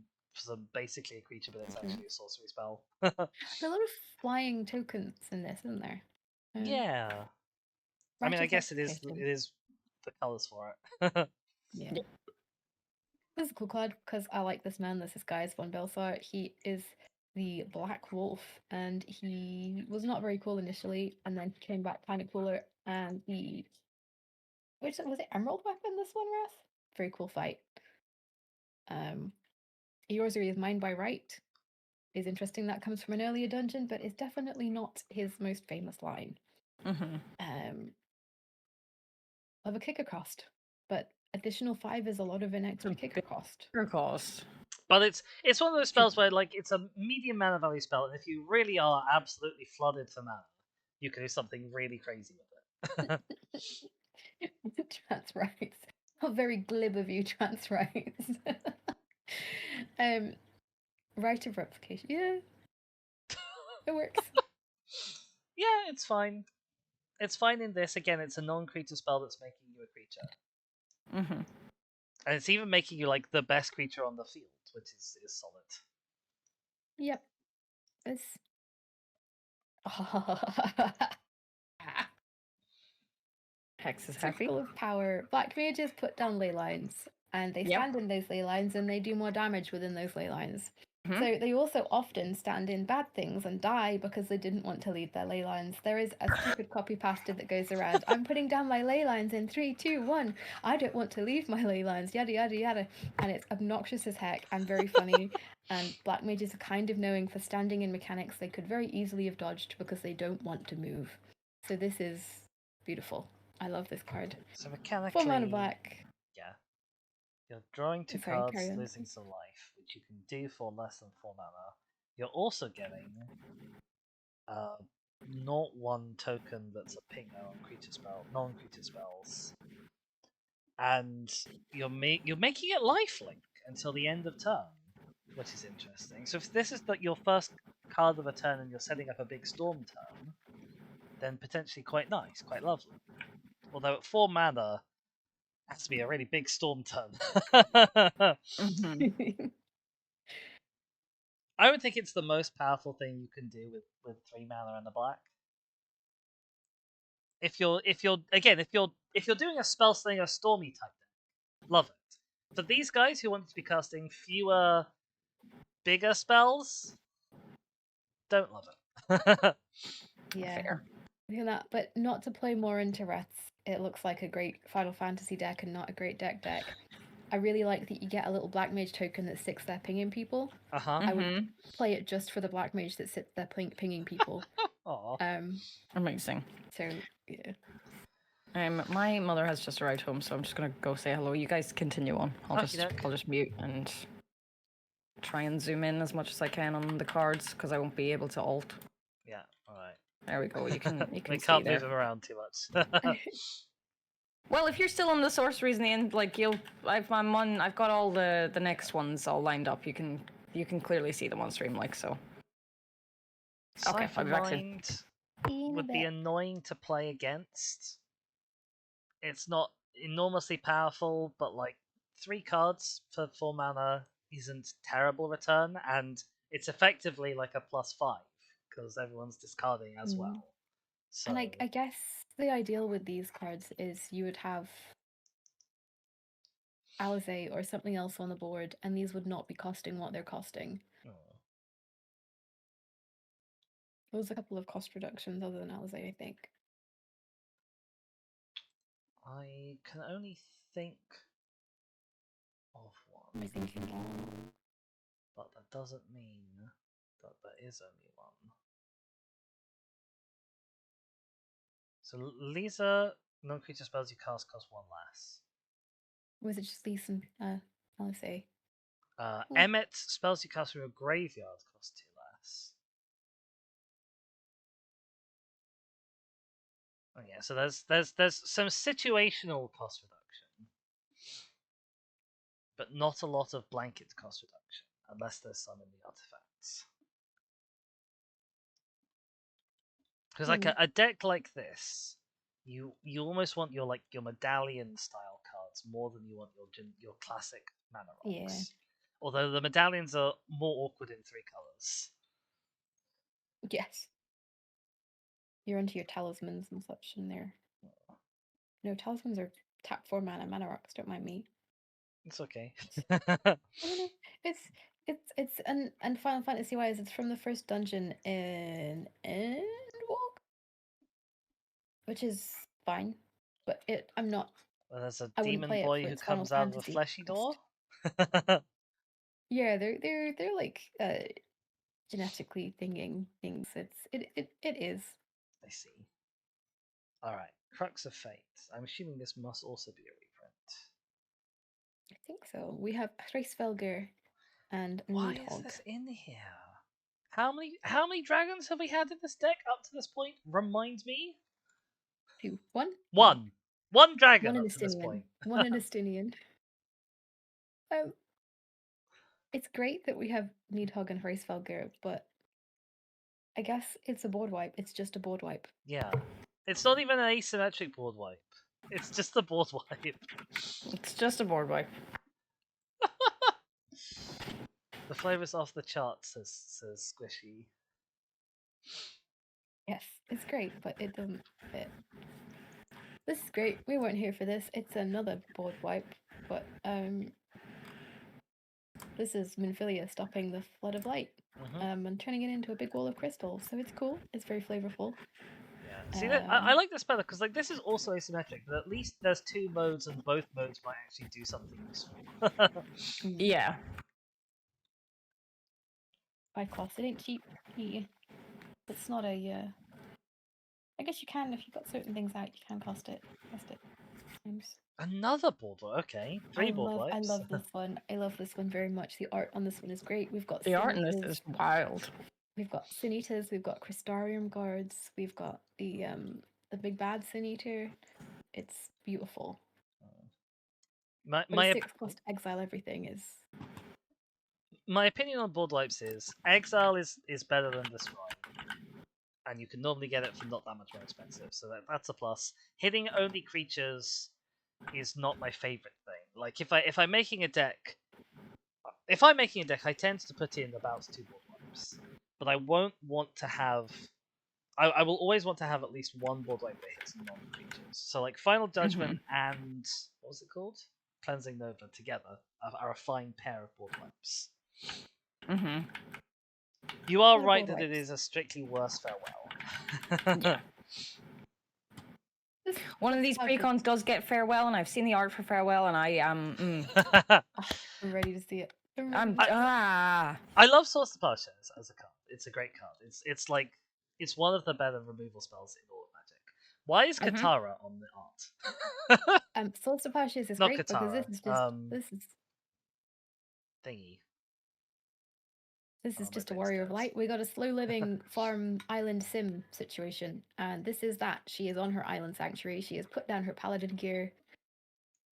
basically a creature, but it's actually a sorcery spell. There are a lot of flying tokens in this, isn't there? Yeah. I mean, I guess it is the colors for it. Yeah. This is a cool card because I like this man. This is Gaius von Belsar. He is the Black Wolf, and he was not very cool initially, and then he came back kind of cooler. And was it Emerald Weapon? This one, Wrath? Very cool fight. Eorzuri is Mine by Right. Is interesting. That comes from an earlier dungeon, but it's definitely not his most famous line. Of a kicker cost, but additional 5 is a lot of an extra kicker cost. But it's one of those spells where like it's a medium mana value spell, and if you really are absolutely flooded for mana, you can do something really crazy with it. Trans rights. How very glib of you, trans rights. Right of replication. Yeah. It works. Yeah, it's fine. It's fine in this. Again, it's a non-creature spell that's making you a creature. And it's even making you like the best creature on the field, which is solid. Yep. It's Hex is happy. Circle of Power. Black mages put down ley lines, and they stand in those ley lines, and they do more damage within those ley lines. So they also often stand in bad things and die because they didn't want to leave their ley lines. There is a stupid copy pasta that goes around. I'm putting down my ley lines in 3, 2, 1. I don't want to leave my ley lines. Yada yada yada. And it's obnoxious as heck and very funny. And black mages are kind of knowing for standing in mechanics they could very easily have dodged because they don't want to move. So this is beautiful. I love this card. So mechanically, 4 mana black. Yeah. You're drawing 2 cards, losing some life, which you can do for less than 4 mana. You're also getting not 1 token that's a ping non-creature spells. And you're making it lifelink until the end of turn, which is interesting. So if this is your first card of a turn and you're setting up a big storm turn, then potentially quite nice, quite lovely. Although at 4 mana, it has to be a really big storm turn. I would think it's the most powerful thing you can do with 3 mana and a black. If you're doing a spell slinger stormy type deck, love it. For these guys who want to be casting fewer, bigger spells, don't love it. Yeah. Fair. That, but not to play more into Wraths. It looks like a great Final Fantasy deck and not a great deck. I really like that you get a little black mage token that sits there pinging people. I would play it just for the black mage that sits there pinging people. Amazing. So yeah. My mother has just arrived home, so I'm just gonna go say hello. You guys continue on. I'll just mute and try and zoom in as much as I can on the cards because I won't be able to alt. Yeah, alright. There we go. You can we see can't there. move them around too much. Well, if you're still on the sorceries in the end, like I've got all the next ones all lined up. You can clearly see them on stream, like so. Okay, Cipher Mind would be annoying to play against. It's not enormously powerful, but like 3 cards for 4 mana isn't terrible return, and it's effectively like a +5 because everyone's discarding as well. So... And I guess the ideal with these cards is you would have Alizé or something else on the board, and these would not be costing what they're costing. There's a couple of cost reductions other than Alizé, I think. I can only think of one. I'm thinking, but that doesn't mean that there is only one. So Lisa, non-creature spells you cast cost 1 less. Was it just Lisa and Alizé? Emmet, spells you cast from your graveyard cost 2 less. Oh yeah, so there's some situational cost reduction, but not a lot of blanket cost reduction, unless there's some in the artifacts. Because like a deck like this, you almost want your medallion style cards more than you want your classic mana rocks. Yeah. Although the medallions are more awkward in 3 colors. Yes. You're into your talismans and such in there. No, talismans are tap 4 mana rocks, don't mind me. It's okay. I don't know. It's and Final Fantasy wise, it's from the first dungeon in Endwalk, which is fine, but I'm not. Well, there's a demon boy who comes out of a fleshy door. Yeah, they're like genetically thinking things. It is. I see. All right, Crux of Fate. I'm assuming this must also be a reprint. I think so. We have Hreisvelgr and Why Nidhogg. Is this in here? How many dragons have we had in this deck up to this point? Remind me. 2. 1. 1. 1 dragon up to this point. 1 Indestinian. It's great that we have Nidhogg and Hreisvelgr, but I guess it's a board wipe. It's just a board wipe. Yeah. It's not even an asymmetric board wipe. It's just a board wipe. It's just a board wipe. The flavor's off the charts, says Squishy. Yes, it's great, but it doesn't fit. This is great. We weren't here for this. It's another board wipe, but this is Minfilia stopping the flood of light, and turning it into a big wall of crystal. So it's cool. It's very flavorful. Yeah. See, I like this better because this is also asymmetric, but at least there's 2 modes, and both modes might actually do something useful. Yeah. 5 cost. It ain't cheap. It's not a. I guess you can if you've got certain things out. You can cost it. Another board wipe. Okay, 3 board wipes. I love this one. I love this one very much. The art on this one is great. We've got the art in this is wild. We've got Sin Eaters. We've got Crystarium guards. We've got the big bad Sin Eater. It's beautiful. My 6 cost exile everything is. My opinion on board wipes is exile is better than destroy, and you can normally get it for not that much more expensive, so that's a plus. Hitting only creatures is not my favorite thing. Like if I'm making a deck, I tend to put in about 2 board wipes, but I won't want to have. I will always want to have at least 1 board wipe that hits non-creatures. So like Final Judgment and what was it called? Cleansing Nova together are a fine pair of board wipes. You are right that it is a strictly worse farewell. Yeah. One of these precons does get farewell, and I've seen the art for farewell, and I am. I'm ready to see it. I love Source to Power as a card. It's a great card. It's one of the better removal spells in all of Magic. Why is Katara on the art? Swords to Plowshares is Not great because Katara. this is Thingy. This is just a warrior of light. We got a slow living farm island sim situation, and this is that. She is on her island sanctuary. She has put down her paladin gear.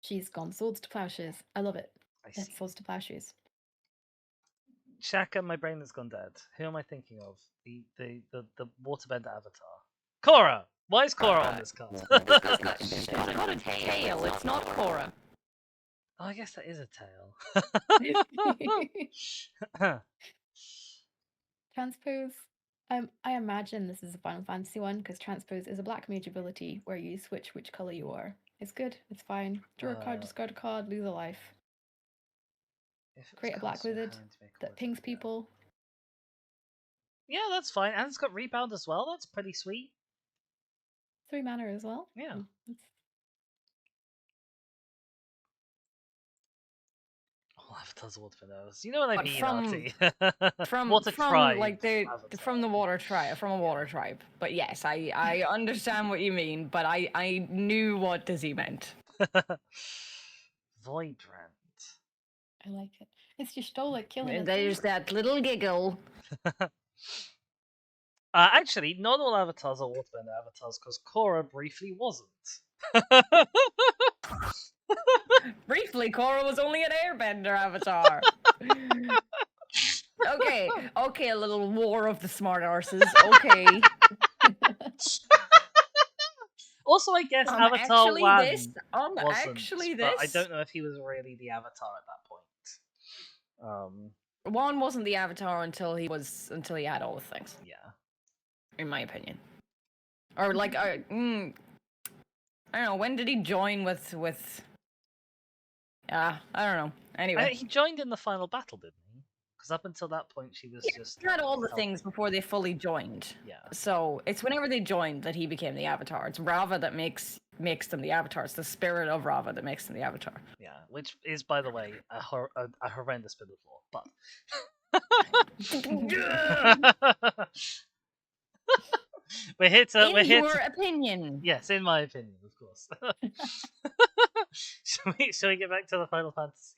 She's gone swords to plowshares. I love it. I see. Swords to plowshares. Shaka, my brain has gone dead. Who am I thinking of? The waterbender avatar. Korra! Why is Korra on this card? It's not a tail, it's not Korra. Oh, I guess that is a tail. Transpose. I imagine this is a Final Fantasy one because Transpose is a black mage ability where you switch which color you are. It's good. It's fine. Draw a card, discard a card, lose a life. Create a black wizard that pings people. Yeah, that's fine. And it's got rebound as well. That's pretty sweet. 3 mana as well. Yeah. Oh, Avatar's Waterbenders. You know what I mean, Artie. From the water tribe. But yes, I understand what you mean, but I knew what Dizzy meant. Voidrant. I like it. It's just Stola killing it. There's that little giggle. Actually, not all avatars are waterbender avatars, because Korra briefly wasn't. Briefly, Korra was only an airbender avatar. Okay, a little war of the smart arses. Okay. Also, I guess Avatar Wan wasn't, actually but I don't know if he was really the Avatar at that point. Wan wasn't the Avatar until he had all the things. Yeah. In my opinion. Or like, I don't know. When did he join with? I don't know. Anyway, he joined in the final battle, didn't he? Because up until that point, she was just. He had all the things before they fully joined. Yeah. So it's whenever they joined that he became the Avatar. It's Rava that makes them the Avatar. It's the spirit of Rava that makes them the Avatar. Yeah, which is, by the way, a horrendous bit of lore. But. We're here to. In your opinion. Yes, in my opinion, of course. Shall we get back to the Final Fantasy?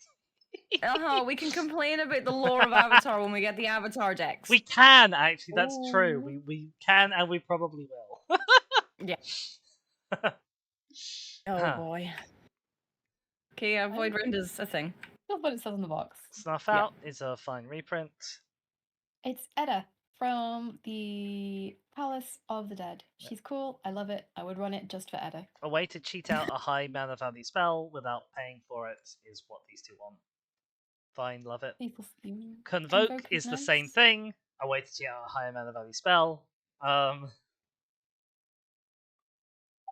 We can complain about the lore of Avatar when we get the Avatar decks. We can, actually, that's true. We can, and we probably will. Yeah. Oh boy. Okay, Voidrant is a thing. That's what it says on the box. Snuff Out is a fine reprint. It's Edda from the Palace of the Dead. She's cool. I love it. I would run it just for Edda. A way to cheat out a high mana value spell without paying for it is what these two want. Fine, love it. Convoke is nice. The same thing. A way to cheat out a higher mana value spell. There's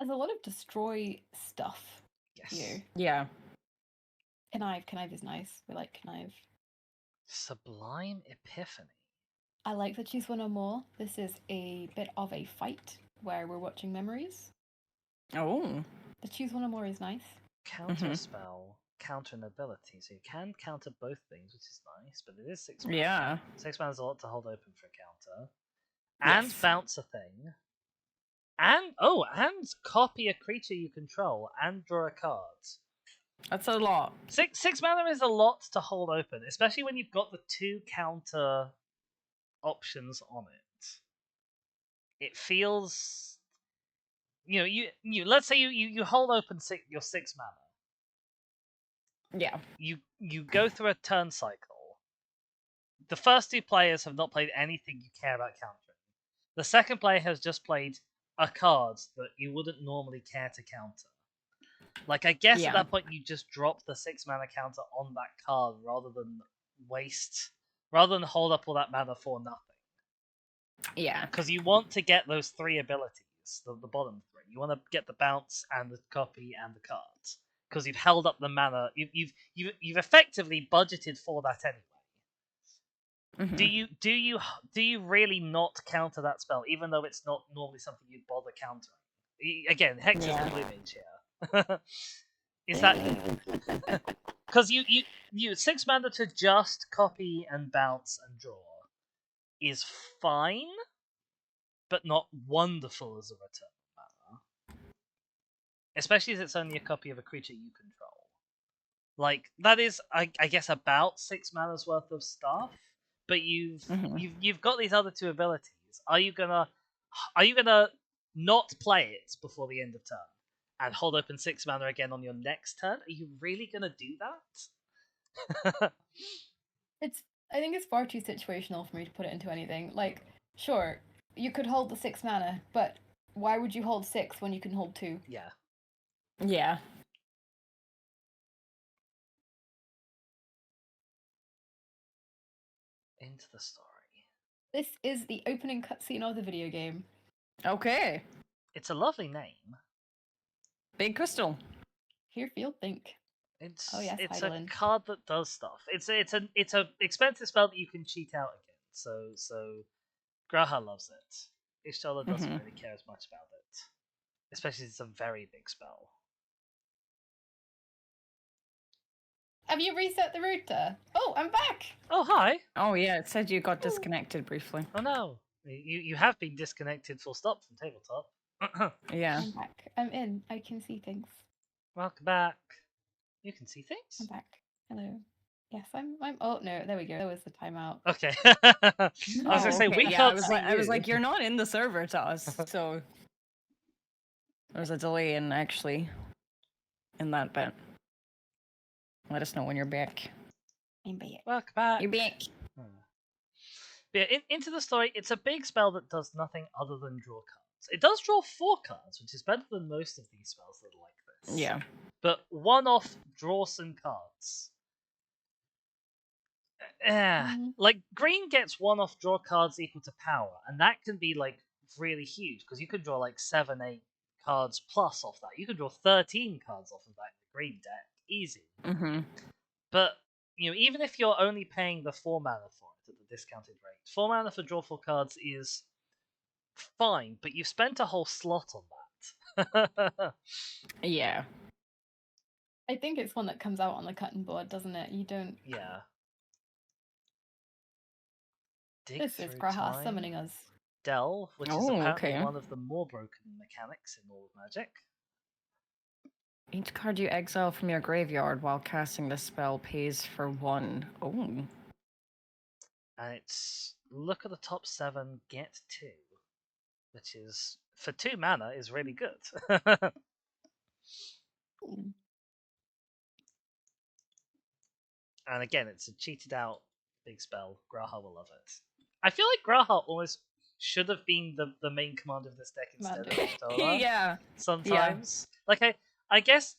a lot of destroy stuff. Yes. Here. Yeah. Connive is nice. We like Connive. Sublime Epiphany. I like that she's one or more. This is a bit of a fight where we're watching memories. Oh. The choose one or more is nice. Counter spell, counter an ability. So you can counter both things, which is nice, but it is 6 mana. Yeah. 6 mana is a lot to hold open for a counter. And bounce a thing. And copy a creature you control and draw a card. That's a lot. 6 mana is a lot to hold open, especially when you've got the 2 counter options on it. It feels, you let's say you hold open your 6 mana. Yeah. You go through a turn cycle. The first 2 players have not played anything you care about countering. The second player has just played a card that you wouldn't normally care to counter. Like, I guess at that point you just drop the 6 mana counter on that card rather than hold up all that mana for nothing. Yeah. Because you want to get those 3 abilities, the bottom 3. You want to get the bounce and the copy and the cards. Because you've held up the mana. You've effectively budgeted for that anyway. Mm-hmm. Do you really not counter that spell, even though it's not normally something you'd bother countering? Again, Hex is the blue mage here. Is that because you 6 mana to just copy and bounce and draw is fine, but not wonderful as a return mana. especially if it's only a copy of a creature you control. Like that is, I guess, about 6 mana's worth of stuff. But you've got these other 2 abilities. Are you gonna not play it before the end of turn and hold open 6 mana again on your next turn? Are you really gonna do that? I think it's far too situational for me to put it into anything. Like, sure, you could hold the 6 mana, but why would you hold 6 when you can hold 2? Yeah. Yeah. Into the story. This is the opening cutscene of the video game. Okay. It's a lovely name. Big Crystal. Hear, feel, think. It's yes, a card that does stuff. It's a expensive spell that you can cheat out again. So Graha loves it. Ishtola doesn't really care as much about it, especially since it's a very big spell. Have you reset the router? Oh, I'm back! Oh, hi! Oh, yeah, it said you got disconnected briefly. Oh, no. You have been disconnected full stop from tabletop. Yeah. I'm back. I'm in. I can see things. Welcome back. You can see things? I'm back. Hello. Yes, I'm. Oh, no, there we go. That was the timeout. Okay. I was going to say, okay. we can't see you. I was like, you're not in the server to us, so... There's a delay in that bit. Let us know when you're back. I'm back. Welcome back. You're back. Yeah, into the story, it's a big spell that does nothing other than draw cards. It does draw 4 cards, which is better than most of these spells that are like this. Yeah. But one-off draw some cards. Like, green gets one-off draw cards equal to power, and that can be, like, really huge, because you can draw, like, 7, 8 cards plus off that. You can draw 13 cards off of that in the green deck. Easy. But, even if you're only paying the 4 mana for it at the discounted rate, 4 mana for draw 4 cards is fine, but you've spent a whole slot on that. Yeah. I think it's one that comes out on the cutting board, doesn't it? You don't... Yeah. This is Graha summoning us. Delve, which is apparently one of the more broken mechanics in all of Magic. Each card you exile from your graveyard while casting this spell pays for 1. Oh. And it's look at the top 7, get 2, which is for 2 mana is really good. And again, it's a cheated out big spell. Graha will love it. I feel like Graha almost should have been the main commander of this deck instead of Ishtola. Yeah. Sometimes, like I guess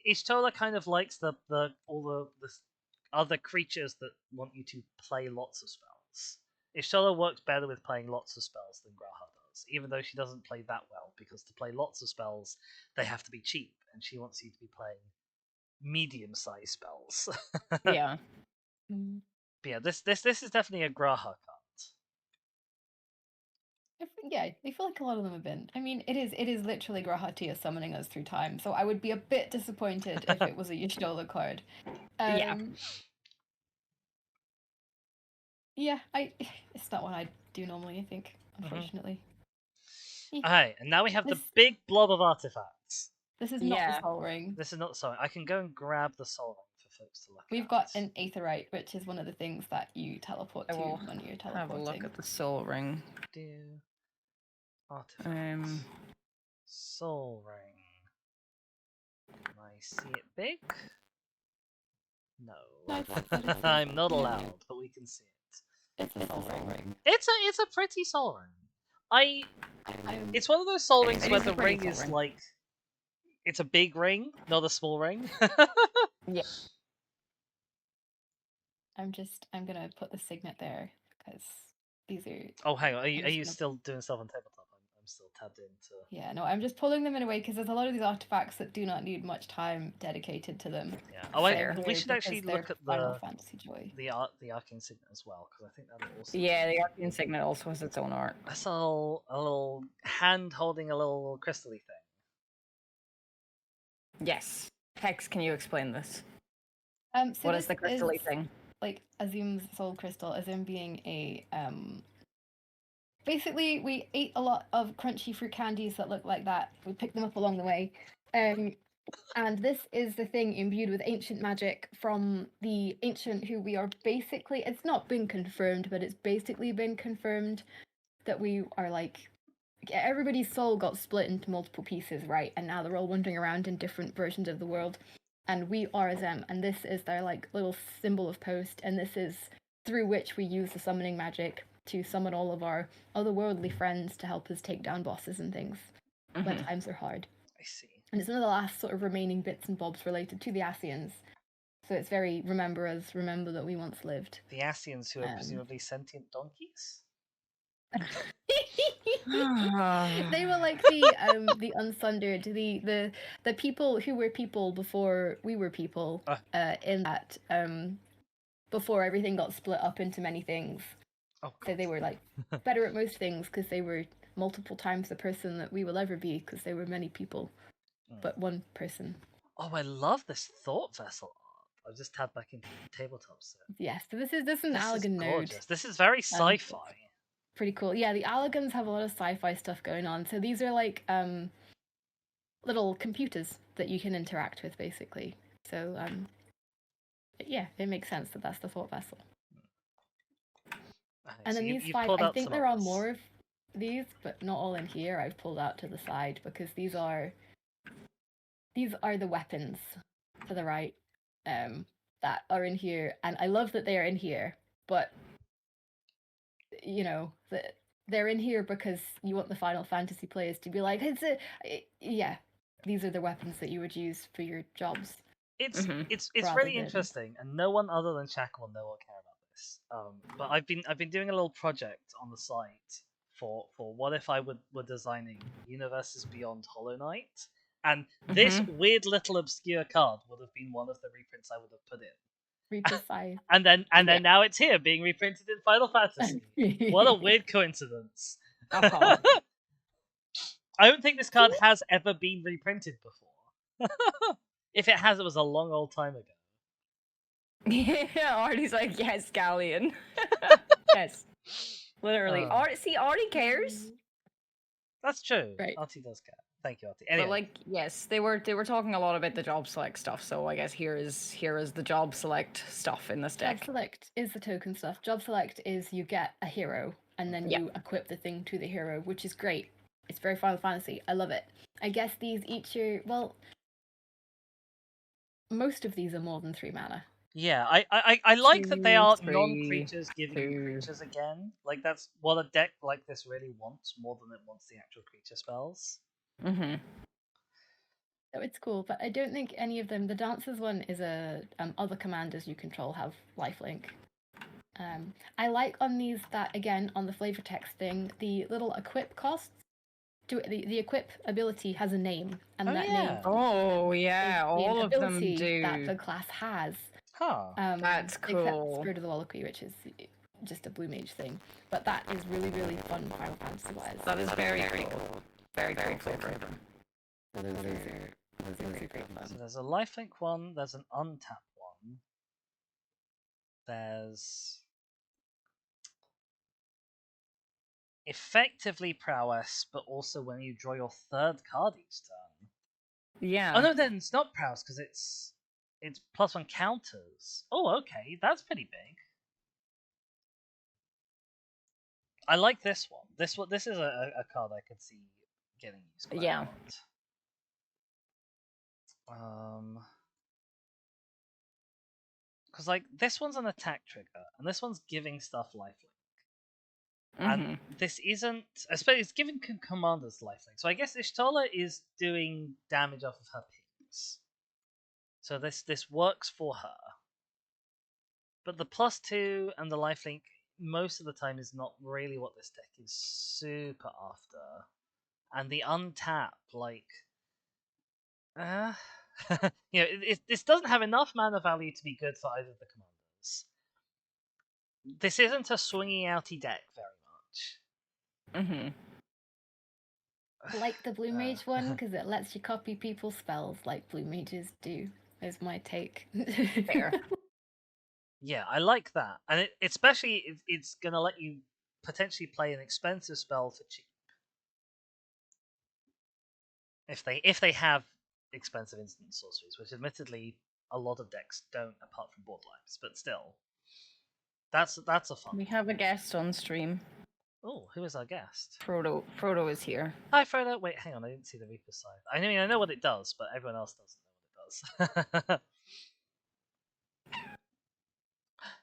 Ishtola kind of likes the other creatures that want you to play lots of spells. Ishtola works better with playing lots of spells than Graha does, even though she doesn't play that well, because to play lots of spells, they have to be cheap, and she wants you to be playing medium-sized spells. Yeah. But yeah, this is definitely a Graha card. Yeah, I feel like a lot of them have been. I mean, it is literally Graha Tia summoning us through time, so I would be a bit disappointed if it was a Y'shtola card. Yeah. Yeah, it's not what I do normally, I think, unfortunately. Alright, and now we have the big blob of artifacts. This is not the Soul Ring. This is not the Soul Ring. I can go and grab the Soul Ring for folks to look at. We've got an Aetherite, which is one of the things that you teleport to when you're teleporting. Have a look at the Soul Ring. Artifacts. Soul Ring. Can I see it big? No. I'm not allowed, but we can see it. It's a Soul Ring. It's a pretty Soul Ring. It's one of those Soul Rings where the ring is like, it's a big ring, not a small ring. Yeah. I'm gonna put the signet there because these are. Oh, hang on. Are you still doing stuff on tabletop? I'm still tabbed into. Yeah, no, I'm just pulling them in a way because there's a lot of these artifacts that do not need much time dedicated to them. Yeah. Oh, we should actually look at Final Fantasy Joy. The Arcane Signet as well, because I think that also. Yeah, the Arcane Signet also has its own art. That's a little hand holding a little crystal-y thing. Yes. Hex, can you explain this? So what is the crystal-y thing? Like Azum's soul crystal, Azum being a basically, we ate a lot of crunchy fruit candies that look like that. We picked them up along the way. And this is the thing imbued with ancient magic from the ancient who we are basically, it's not been confirmed, but it's basically been confirmed that we are like, everybody's soul got split into multiple pieces, right? And now they're all wandering around in different versions of the world. And we are them, and this is their like little symbol of post, and this is through which we use the summoning magic to summon all of our otherworldly friends to help us take down bosses and things when times are hard. I see. And it's one of the last sort of remaining bits and bobs related to the Scions. So it's very remember that we once lived. The Scions, who are presumably sentient donkeys? They were like the unsundered, the people who were people before we were people, in that before everything got split up into many things. Oh, so they were like better at most things because they were multiple times the person that we will ever be because they were many people, but one person. Oh, I love this thought vessel art. I've just tabbed back into the tabletop set. Yes, so this is an Allegan node. This is very sci-fi. Pretty cool. Yeah, the Allegans have a lot of sci-fi stuff going on. So these are like little computers that you can interact with, basically. So yeah, it makes sense that that's the thought vessel. And then these 5, I think there are more of these, but not all in here. I've pulled out to the side because these are the weapons to the right that are in here, and I love that they are in here, but you know, they're in here because you want the Final Fantasy players to be like, yeah, these are the weapons that you would use for your jobs. It's really interesting, and no one other than Shaq will know or care about this. But I've been doing a little project on the site for what if I were designing universes beyond Hollow Knight, and this weird little obscure card would have been one of the reprints I would have put in. And then now it's here being reprinted in Final Fantasy. What a weird coincidence. I don't think this card has ever been reprinted before. If it has, it was a long old time ago. Yeah, Artie's like, yes, Galleon. Yes. Literally. Artie cares. That's true. Right. Artie does care. Thank you, Artie. Anyway. But like, yes, they were talking a lot about the job select stuff, so I guess here is the job select stuff in this deck. Job select is the token stuff. Job select is you get a hero and then you equip the thing to the hero, which is great. It's very Final Fantasy. I love it. I guess these each are, well, most of these are more than 3 mana. Yeah, I like that they are non-creatures giving you creatures again. Like, that's what a deck like this really wants, more than it wants the actual creature spells. So it's cool, but I don't think any of them. The Dancers one is a other commanders you control have lifelink. I like on these that, again, on the flavor text thing, the little equip costs. The equip ability has a name, and name. Oh yeah, all of them do. That the class has. That's cool. Except Spirit of the Wallaby, which is just a blue mage thing, but that is really, really fun Final Fantasy wise. That is very cool. Very flavor. So those are great fun. So there's a lifelink one. There's an untapped one. There's effectively prowess, but also when you draw your 3rd card each turn. Yeah. Oh no, then it's not prowess because it's +1 counters. Oh, okay, that's pretty big. I like this one. This is a card I could see getting used quite a lot. Because like this one's an attack trigger, and this one's giving stuff lifelink. And this isn't, especially it's giving commanders lifelink. So I guess Y'shtola is doing damage off of her pings. So this works for her. But the +2 and the lifelink most of the time is not really what this deck is super after. And the untap, like, this doesn't have enough mana value to be good for either of the commanders. This isn't a swinging outy deck very much. I like the blue mage one because it lets you copy people's spells like blue mages do. Is my take. Fair. Yeah, I like that, and especially it's gonna let you potentially play an expensive spell for cheap. If they have expensive instant sorceries, which admittedly a lot of decks don't, apart from Borderlands, but still, that's a fun. We have a guest on stream. Oh, who is our guest? Frodo is here. Hi, Frodo. Wait, hang on. I didn't see the Reaper side. I mean, I know what it does, but everyone else doesn't know what it does.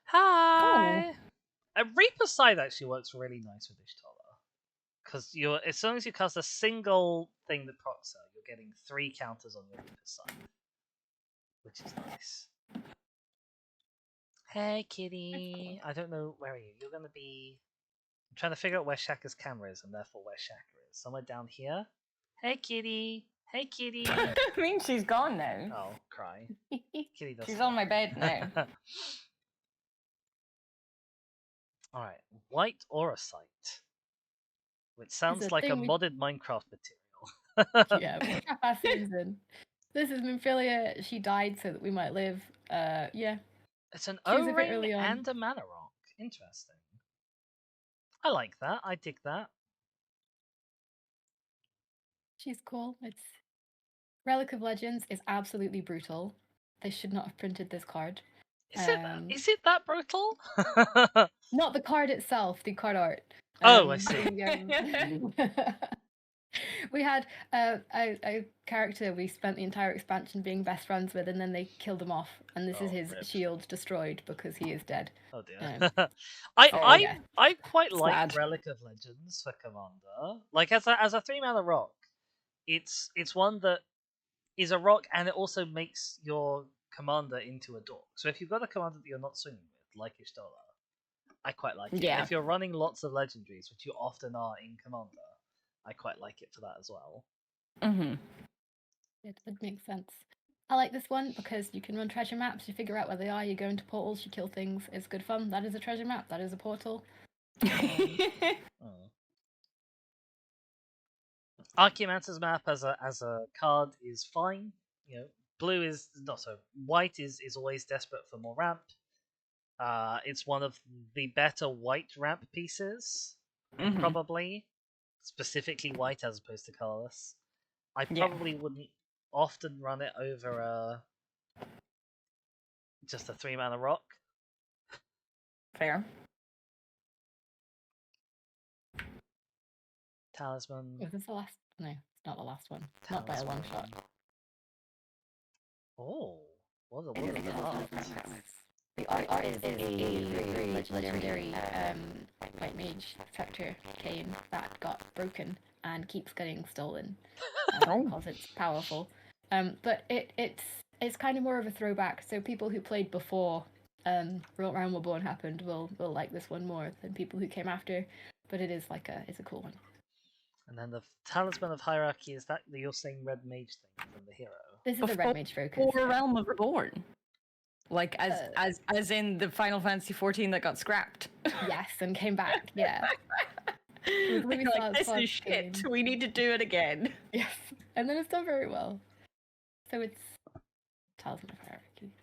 Hi. A Reaper side actually works really nice with Ishtola, because as long as you cast a single thing that procs her, you're getting 3 counters on your Reaper side, which is nice. Hey, kitty. I don't know, where are you? You're gonna be. I'm trying to figure out where Shaka's camera is, and therefore where Shaka is. Somewhere down here. Hey, kitty. Hey, kitty. I mean, she's gone now. Oh, cry. Kitty doesn't. She's on my bed now. Alright, White Aura Sight. Which sounds like a modded Minecraft material. Yeah, our season. This is Minfilia. She died so that we might live. Yeah. It's an O-ring and a mana rock. Interesting. I like that. I dig that. She's cool. It's Relic of Legends is absolutely brutal. They should not have printed this card. Is it that brutal? Not the card itself, the card art. I see. We had a character we spent the entire expansion being best friends with, and then they killed him off, and this is his shield destroyed because he is dead. Oh dear. I quite like Relic of Legends for Commander. Like as a 3-mana rock, it's one that is a rock, and it also makes your commander into a dork. So if you've got a commander that you're not swinging with, like Ishtola, I quite like it. Yeah. If you're running lots of legendaries, which you often are in Commander, I quite like it for that as well. Mm-hmm. It would make sense. I like this one because you can run treasure maps, you figure out where they are, you go into portals, you kill things. It's good fun. That is a treasure map, that is a portal. Archaeomancer's map as a card is fine. You know, blue is not so. White is always desperate for more ramp. It's one of the better white ramp pieces, probably. Specifically white as opposed to colorless. I probably wouldn't often run it over just a 3-mana rock. Fair. Talisman. Was this the last? No, it's not the last one. Not by a long shot. Oh, what a The art is a very legendary white mage Spectre cane that got broken and keeps getting stolen because it's powerful. But it's kind of more of a throwback. So people who played before Realm Were Born happened will like this one more than people who came after. But it is it's a cool one. And then the Talisman of Hierarchy, is that you're saying Red Mage thing from the hero? This is a Red Mage focus. Or Realm of Reborn. Like as in the Final Fantasy 14 that got scrapped. Yes, and came back. Yeah. Like, this is shit. Game. We need to do it again. Yes, and then it's done very well. So it's Talisman of Hierarchy.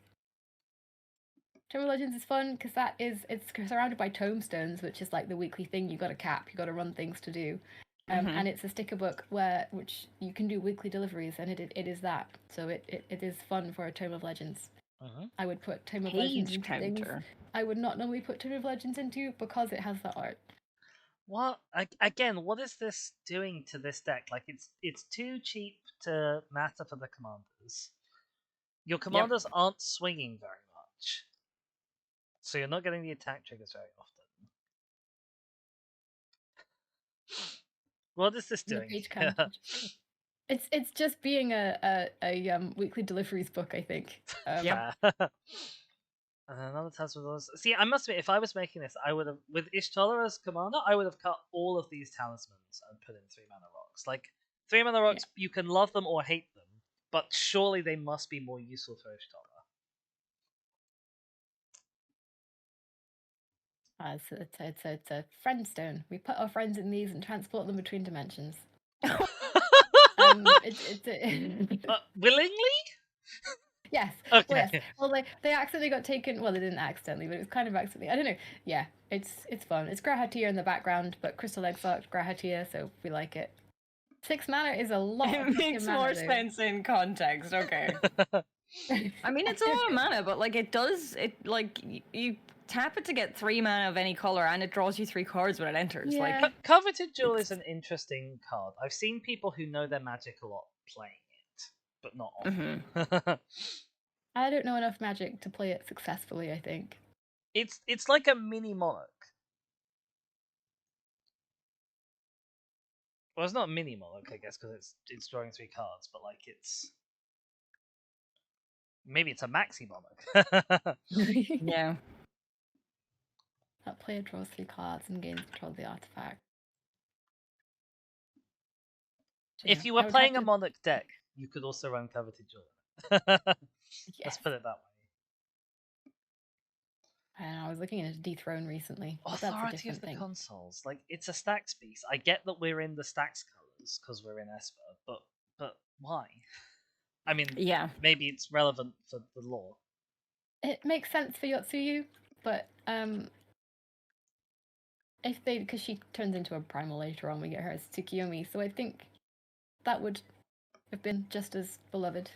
Tome of Legends is fun because it's surrounded by tomestones, which is like the weekly thing you got to cap. You got to run things to do. And it's a sticker book which you can do weekly deliveries, and it is that. So it is fun for a Tome of Legends. I would put Tome of Legends into things I would not normally put Tome of Legends into because it has that art. What is this doing to this deck? Like it's too cheap to matter for the commanders. Your commanders aren't swinging very much, so you're not getting the attack triggers very often. What is this doing? It's just being a weekly deliveries book, I think. Yeah. And another talisman was. See, I must admit, if I was making this, I would have, with Ishtola as commander, I would have cut all of these talismans and put in 3-mana rocks. Like 3-mana rocks, you can love them or hate them, but surely they must be more useful for Ishtola. It's a friend stone. We put our friends in these and transport them between dimensions. Willingly? Yes. Okay. Well, yes. Well, they accidentally got taken. Well, they didn't accidentally, but it was kind of accidentally. I don't know. Yeah, it's fun. It's Grahatia in the background, but Crystal Exarch Grahatia, so we like it. 6 mana is a lot. It makes more sense in context. Okay. I mean, it's a lot of mana, but like you tap it to get 3 mana of any color, and it draws you 3 cards when it enters. Yeah. Like Coveted Jewel is an interesting card. I've seen people who know their Magic a lot playing it, but not often. I don't know enough Magic to play it successfully, I think. It's like a mini Monarch. Well, it's not a mini Monarch, I guess, because it's drawing 3 cards, but like maybe it's a maxi Monarch. yeah. That player draws 3 cards and gains control of the artifact. So, if you were playing a Monarch deck, you could also run Coveted Jewel. Let's put it that way. And I was looking at Dethrone recently. Authority of the Consoles. Like, it's a Stacks piece. I get that we're in the Stacks colors because we're in Esper, but why? I mean, maybe it's relevant for the lore. It makes sense for Yotsuyu, but because she turns into a primal later on, we get her as Tsukiyomi, so I think that would have been just as beloved.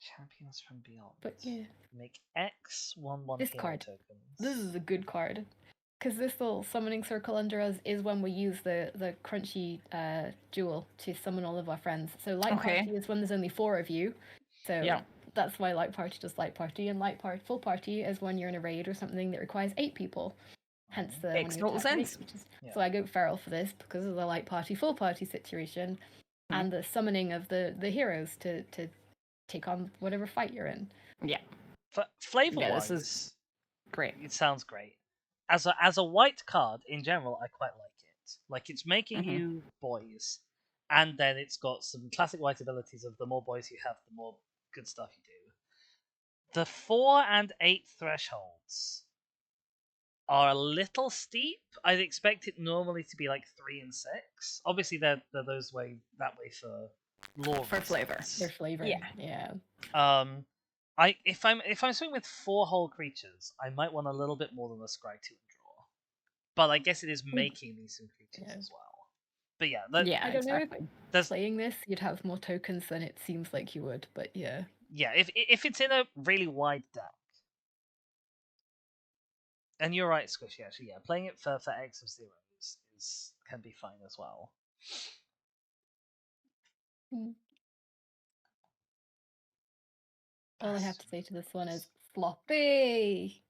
Champions from Beyond. But yeah. Make X 1/1 this hero card. tokens. This is a good card. Because this little summoning circle under us is when we use the crunchy jewel to summon all of our friends. So Light Party is when there's only 4 of you. So that's why Light Party does Light Party. And Full Party is when you're in a raid or something that requires 8 people. Hence the makes total sense. So I go feral for this because of the Light Party, Full Party situation. And the summoning of the heroes to take on whatever fight you're in. Yeah. Flavor-wise, this is great. It sounds great. As a white card, in general, I quite like it. Like, it's making you boys, and then it's got some classic white abilities of the more boys you have, the more good stuff you do. The 4 and 8 thresholds are a little steep. I'd expect it normally to be like 3 and 6. Obviously, they're that way for lore. For flavor. They're flavor. Yeah. If I'm swinging with 4 whole creatures, I might want a little bit more than a Scry 2 and draw. But I guess it is making these some creatures as well. But yeah, I don't know if playing this you'd have more tokens than it seems like you would, but yeah. Yeah, if it's in a really wide deck. And you're right, Squishy, actually, yeah. Playing it for X of Zeros can be fine as well. All I have to say to this one is floppy.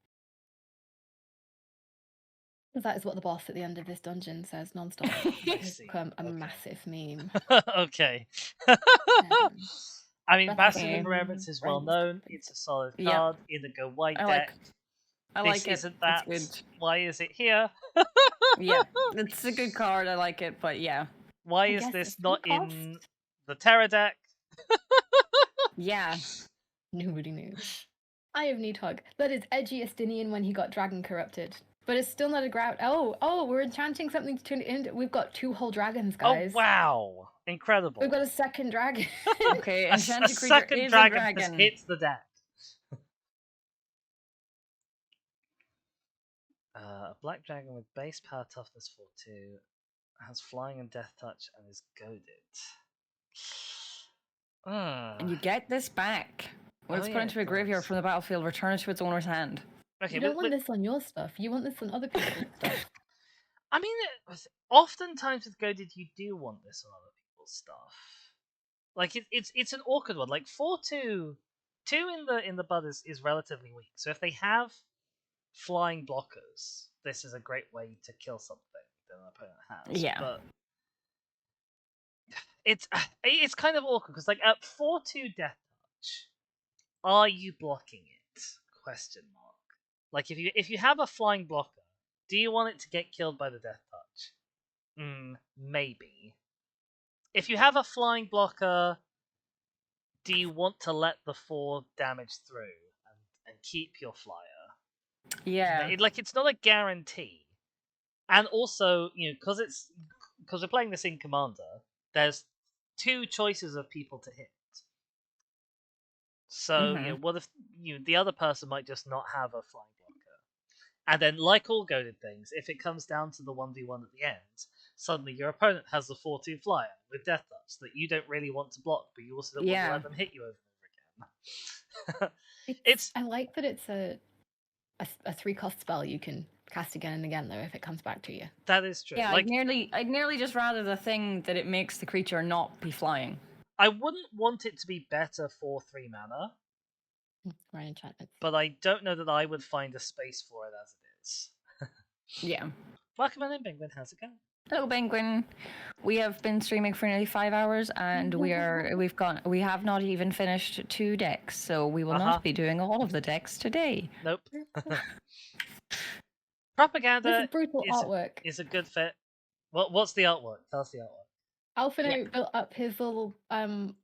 That is what the boss at the end of this dungeon says non-stop. It's become a massive meme. Okay. I mean, Bastion of Remembrance is well known. It's a solid card. Indigo white deck. I like it. Isn't that? Good. Why is it here? Yeah, it's a good card. I like it, but yeah. Why is this not in the Terra deck? Yeah. Nobody knows. I have Needhog. That is edgy Estinian when he got dragon corrupted. But it's still not a grout. Oh, we're enchanting something to turn it into. We've got 2 whole dragons, guys. Oh, wow. Incredible. We've got a second dragon. Okay, a second dragon just hits the deck. A black dragon with base power toughness 4/2 has flying and death touch and is goaded. And you get this back. When it's put into a graveyard from the battlefield, return it to its owner's hand. Okay, you don't want this on your stuff. You want this on other people's stuff. I mean, oftentimes with goaded, you do want this on other people's stuff. Like it's an awkward one. Like 4/2, 2 in the bud is relatively weak. So if they have flying blockers, this is a great way to kill something that an opponent has. Yeah. But it's kind of awkward because like at 4/2 death touch, are you blocking it? Question mark. Like if you have a flying blocker, do you want it to get killed by the death touch? Maybe. If you have a flying blocker, do you want to let the 4 damage through and keep your flyer? Yeah. It's not a guarantee. And also, because we're playing this in Commander, there's 2 choices of people to hit. So what if the other person might just not have a flying blocker, and then like all goaded things, if it comes down to the 1v1 at the end, suddenly your opponent has the 4/2 flyer with death touch that you don't really want to block, but you also don't want to let them hit you over and over again. I like that it's a 3-cost spell you can cast again and again, though, if it comes back to you. That is true. Yeah, I'd nearly just rather the thing that it makes the creature not be flying. I wouldn't want it to be better for 3 mana. Right, enchantments. But I don't know that I would find a space for it as it is. Yeah. Welcome in, Penguin. How's it going? Hello, Penguin. We have been streaming for nearly 5 hours, and we have not even finished 2 decks, so we will not be doing all of the decks today. Nope. Propaganda this is brutal artwork. Is a good fit. What's the artwork? Tell us the artwork. Alphino built up his little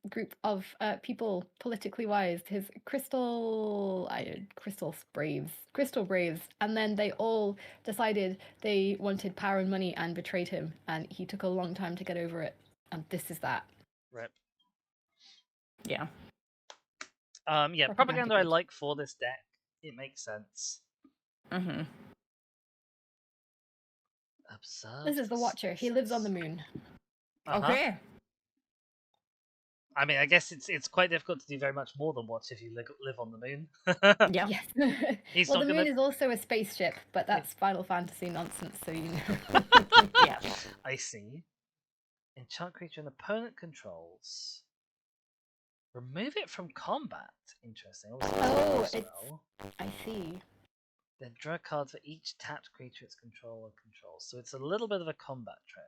group of people politically wise, his crystal braves, and then they all decided they wanted power and money and betrayed him, and he took a long time to get over it, and this is that. Rip. Yeah. Propaganda I like for this deck. It makes sense. Mm-hmm. Absurd. This is the Watcher. He lives on the moon. Okay. I mean, I guess it's quite difficult to do very much more than watch if you live on the moon. Yeah. Yes. Well, the moon is also a spaceship, but that's Final Fantasy nonsense, so you know. Yeah. I see. Enchant creature an opponent controls. Remove it from combat. Interesting. I see. Then draw a card for each tapped creature its controller controls. So it's a little bit of a combat trick.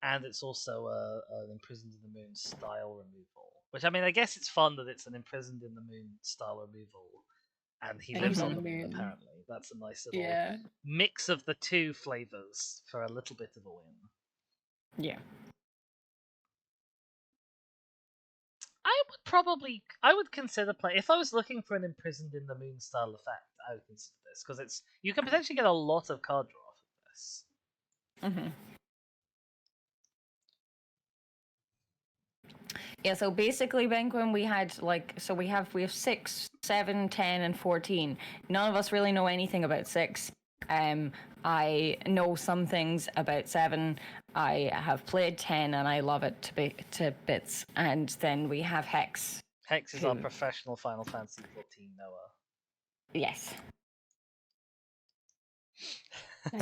And it's also an Imprisoned in the Moon style removal. Which, I mean, I guess it's fun that it's an Imprisoned in the Moon style removal. And he lives on the moon, apparently. That's a nice little mix of the two flavors for a little bit of a win. Yeah. I would consider playing. If I was looking for an Imprisoned in the Moon style effect, I would consider this. Because you can potentially get a lot of card draw off of this. Mm-hmm. Yeah, so basically, Penguin, we have 6, 7, 10, and 14. None of us really know anything about 6. I know some things about 7. I have played 10, and I love it to bits. And then we have Hex. Hex is our professional Final Fantasy 14 Noah. Yes.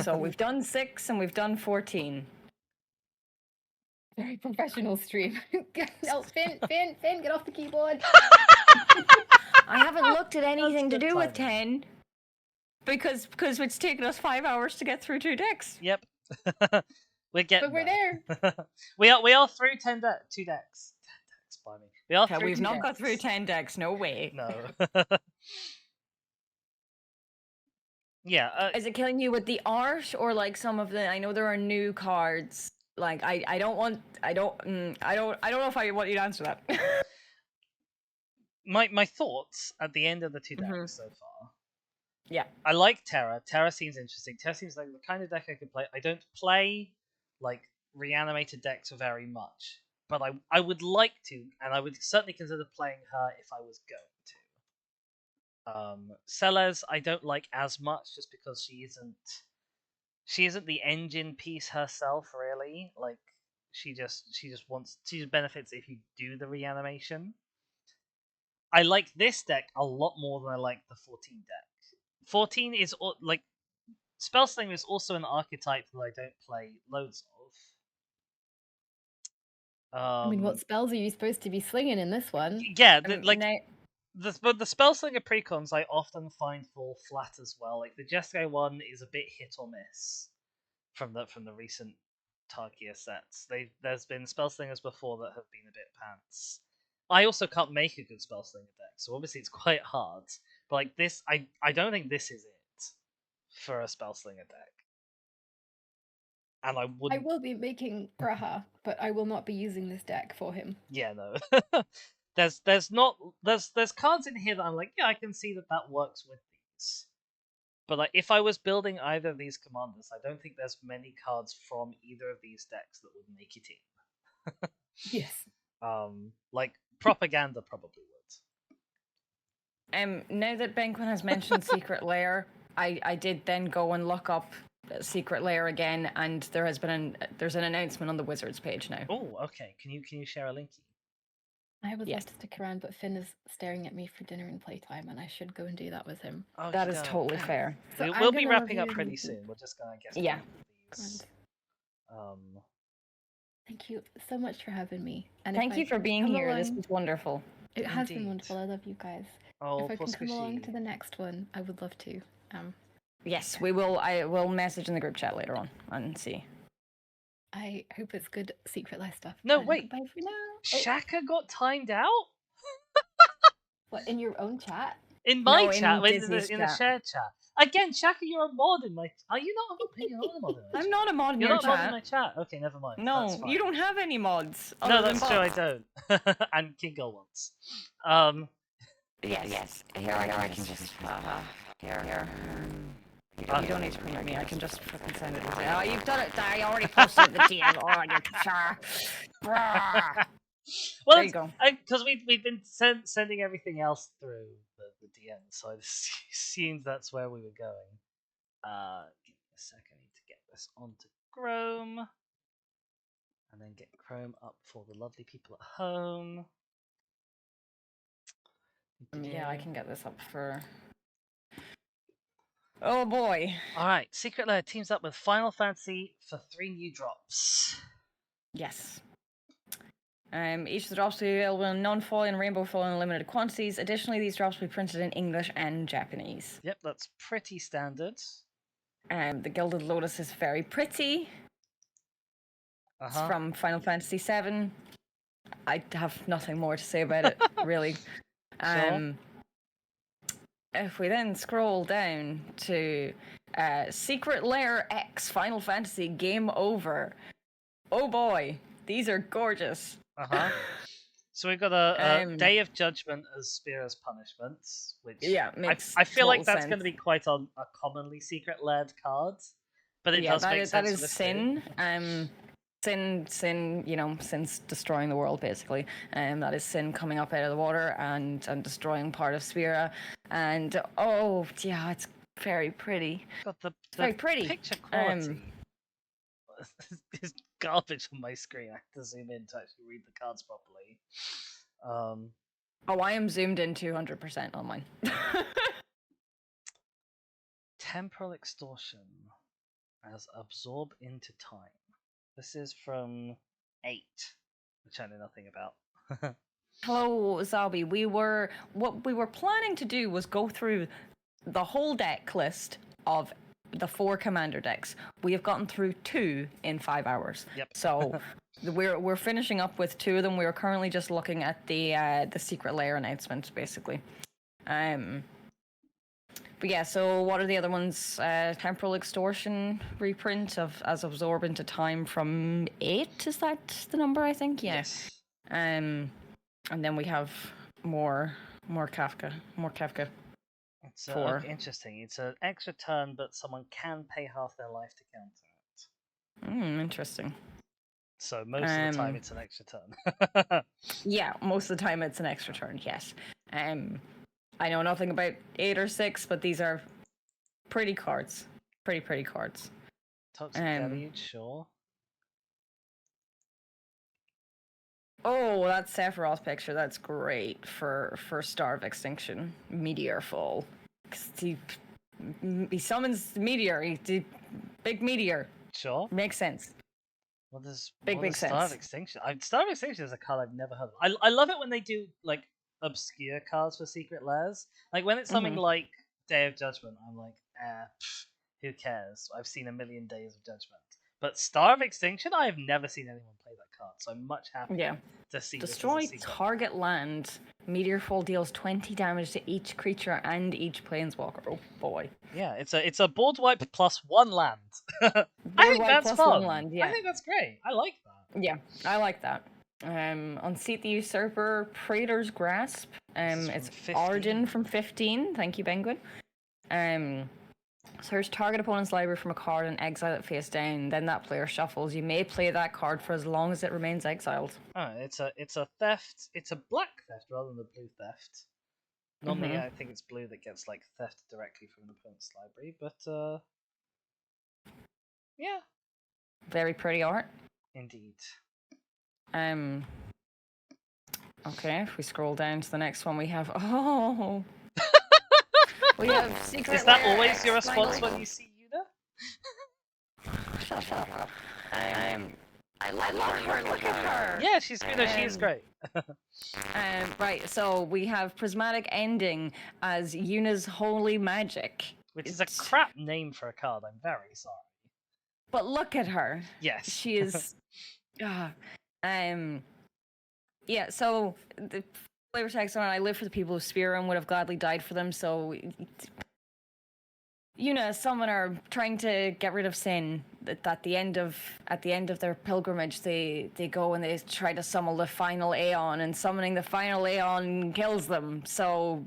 So we've done 6 and we've done 14. Very professional stream. No, Finn, get off the keyboard. I haven't looked at anything to do with 10 because it's taken us 5 hours to get through 2 decks. Yep. We're there. we are through 2 decks. 10 decks, by me. We are through We've not got through 10 decks. No way. No. Yeah. Is it killing you with the art or like some of the? I know there are new cards. Like I don't know if I want you to answer that. My thoughts at the end of the 2 decks so far. Yeah. I like Terra. Terra seems interesting. Terra seems like the kind of deck I could play. I don't play like reanimated decks very much, but I would like to, and I would certainly consider playing her if I was going to. Celes I don't like as much just because she isn't the engine piece herself, really. Like she just benefits if you do the reanimation. I like this deck a lot more than I like the 14 deck. 14 is like Spellslinger is also an archetype that I don't play loads of. I mean, what spells are you supposed to be slinging in this one? Yeah, the Spellslinger precons I often find fall flat as well. Like the Jeskai one is a bit hit or miss from the recent Tarkia sets. There's been Spellslingers before that have been a bit pants. I also can't make a good Spellslinger deck, so obviously it's quite hard. But like this, I don't think this is it for a Spellslinger deck. And I will be making Graha, but I will not be using this deck for him. Yeah, no. there's cards in here that I'm like, yeah, I can see that works with these. But like, if I was building either of these commanders, I don't think there's many cards from either of these decks that would make it in. Yes. Like Propaganda probably would. Now that Benquin has mentioned Secret Lair, I did then go and look up Secret Lair again, and there's an announcement on the Wizards page now. Oh, okay. Can you share a linky? I would love to stick around, but Finn is staring at me for dinner and playtime, and I should go and do that with him. Oh, that is totally fair. So we'll be wrapping up pretty soon. We're just gonna get these. Thank you so much for having me. And thank you for being here. This was wonderful. It has been wonderful. I love you guys. Oh, if I can come along to the next one, I would love to. Yes, we will. I will message in the group chat later on and see. I hope it's good Secret Life stuff. No, wait. Bye for now. Shaka got timed out? What, in your own chat? In my chat, in the shared chat. Again, Shaka, you're a mod in my... Are you not a mod? I'm not a mod in your chat. You're not a mod in my chat? Okay, never mind. No, you don't have any mods. No, that's true, I don't. And Kingo wants. Yes. Here I can just... Here. You don't need to print me. I can just fucking send it. Oh, you've done it. I already posted the DM. Oh, you well, there you go. Because we've been sending everything else through the DM, so I assumed that's where we were going. Give me a sec. I need to get this onto Chrome, and then get Chrome up for the lovely people at home. Yeah, I can get this up for... Oh boy. Alright, Secret Lair teams up with Final Fantasy for 3 new drops. Yes. Each of the drops will be available in non-foil and rainbow foil in limited quantities. Additionally, these drops will be printed in English and Japanese. Yep, that's pretty standard. The Gilded Lotus is very pretty. It's from Final Fantasy VII. I have nothing more to say about it, really. Sure. If we then scroll down to Secret Lair X Final Fantasy Game Over. Oh boy, these are gorgeous. So we've got a Day of Judgment as Spira's punishment, which makes I feel like that's sense. going to be quite a commonly secret-led card, but it does make sense. That is Sin. Sin, you know, Sin's destroying the world basically. That is Sin coming up out of the water and destroying part of Spira. And it's very pretty. Got the very pretty. Picture quality is garbage on my screen. I have to zoom in to actually read the cards properly. I am zoomed in 200% on mine. Temporal Extortion as Absorb into Time. This is from 8, which I know nothing about. Hello, Zabi. What we were planning to do was go through the whole deck list of the 4 commander decks. We have gotten through 2 in 5 hours. Yep. So we're finishing up with 2 of them. We're currently just looking at the Secret Lair announcement, basically. But yeah, so what are the other ones? Temporal Extortion reprint as Absorb into Time from 8, is that the number, I think? Yeah. Yes. And then we have more Kafka. It's interesting. It's an extra turn, but someone can pay half their life to counter it. Interesting. So most of the time it's an extra turn. Yeah, most of the time it's an extra turn, yes. I know nothing about 8 or 6, but these are pretty cards. Pretty cards. Toxic Deluge, sure. Oh, that Sephiroth picture, that's great for Star of Extinction. Meteor Fall. He summons the meteor, big meteor. Sure. Makes sense. What is big sense. Star of Extinction? Star of Extinction is a card I've never heard of. I love it when they do, like, obscure cards for Secret Lairs. Like, when it's something like Day of Judgment, I'm like, who cares? I've seen a million Days of Judgment. But Star of Extinction, I have never seen anyone play that card, so I'm much happier to see Destroy target land. Meteor Fall deals 20 damage to each creature and each planeswalker. Oh boy. Yeah, it's a board wipe plus 1 land. I think that's fun. 1 land, yeah. I think that's great. I like that. Yeah, I like that. Unseat the Usurper, Praetor's Grasp. It's Origin from 15. Thank you, Penguin. Search target opponent's library from a card and exile it face down. Then that player shuffles. You may play that card for as long as it remains exiled. Oh, it's a theft. It's a black theft rather than a blue theft. Normally, I think it's blue that gets like theft directly from the opponent's library, but yeah. Very pretty art. Indeed. Okay, if we scroll down to the next one, we have we have secret. Is that always your response when you see Yuna? Shut up. I love her. Look at her. Yeah, she is great. Right, so we have Prismatic Ending as Yuna's Holy Magic. Which is a crap name for a card, I'm very sorry. But look at her. Yes. She is... Yeah, so the flavor text on I live for the people of Spearham, would have gladly died for them, so... Yuna, summoner, trying to get rid of sin. At the end of their pilgrimage, they go and they try to summon the final Aeon, and summoning the final Aeon kills them. So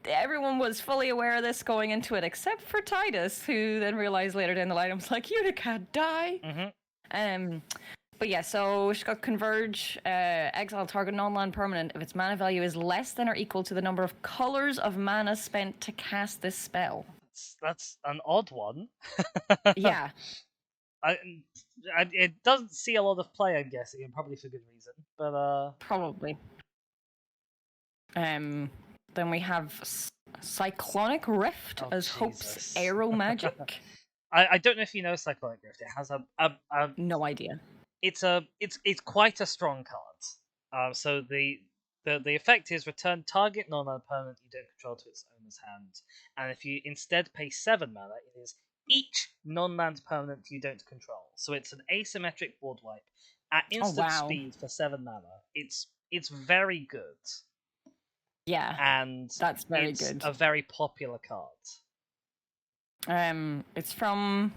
everyone was fully aware of this going into it, except for Titus, who then realized later down the line, I was like, Yuna can't die. But yeah, so she's got Converge, exile target non-land permanent if its mana value is less than or equal to the number of colors of mana spent to cast this spell. That's an odd one. Yeah. It doesn't see a lot of play, I'm guessing, and probably for good reason. But probably. Then we have Cyclonic Rift as Jesus. Hope's Arrow Magic. I don't know if you know Cyclonic Rift. It has a no idea. It's quite a strong card. So the effect is return target non-land permanent you don't control to its owner's hand, and if you instead pay 7 mana, it is each non-land permanent you don't control. So it's an asymmetric board wipe at instant speed for 7 mana. It's very good. Yeah, and that's very good. A very popular card. It's from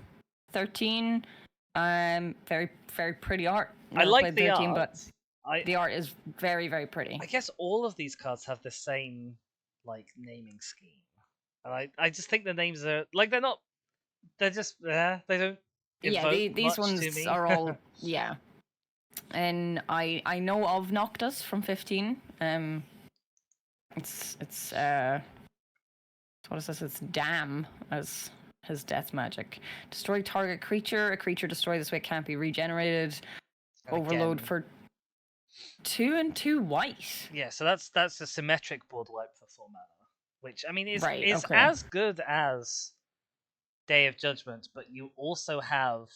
13. Very very pretty art. I like the 13, art. But the art is very, very pretty. I guess all of these cards have the same naming scheme, and I just think the names are they're just they don't. These ones are all and I know of Noctis from 15. It's what is this? It's Damn as his death magic. Destroy target creature. A creature destroyed this way can't be regenerated. Overload for 2 and 2 white. Yeah, so that's a symmetric board wipe for 4 mana, which I mean is as good as Day of Judgment, but you also have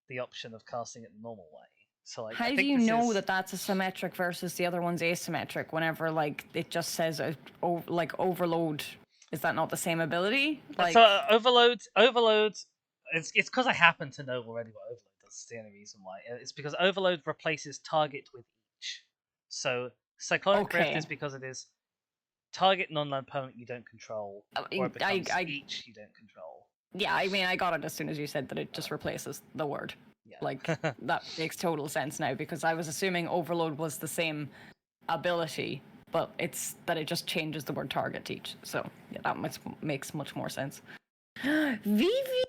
the option of casting it the normal way. So how do you know that that's a symmetric versus the other one's asymmetric? Whenever it just says overload, is that not the same ability? So overload. It's because I happen to know already what overload. That's the only reason why. It's because overload replaces target with each. So Cyclonic Rift is because it is target non-land permanent you don't control, or it becomes each you don't control. Yeah, I mean, I got it as soon as you said that it just replaces the word. Yeah. That makes total sense now, because I was assuming overload was the same ability, but it's that it just changes the word target to each. So yeah, that makes much more sense. Vivi!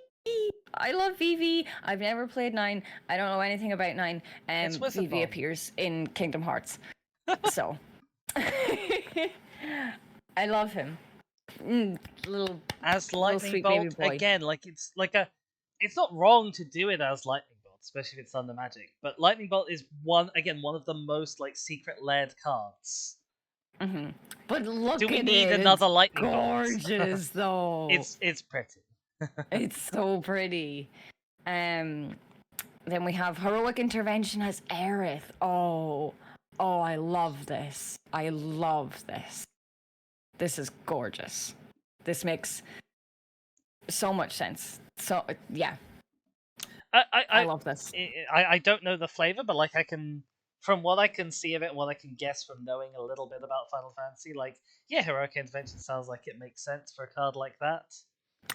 I love Vivi. I've never played 9. I don't know anything about 9. Vivi appears in Kingdom Hearts. So I love him. Little Lightning Bolt again, it's not wrong to do it as Lightning Bolt, especially if it's under Magic. But Lightning Bolt is one of the most secret layered cards. Mm-hmm. But look, do we need another Lightning Bolt? Gorgeous though. It's pretty. It's so pretty. Then we have Heroic Intervention as Aerith. Oh, I love this. This is gorgeous. This makes so much sense. So yeah, I love this. I don't know the flavor, but I can, from what I can see of it, and what I can guess from knowing a little bit about Final Fantasy, Heroic Intervention sounds like it makes sense for a card like that.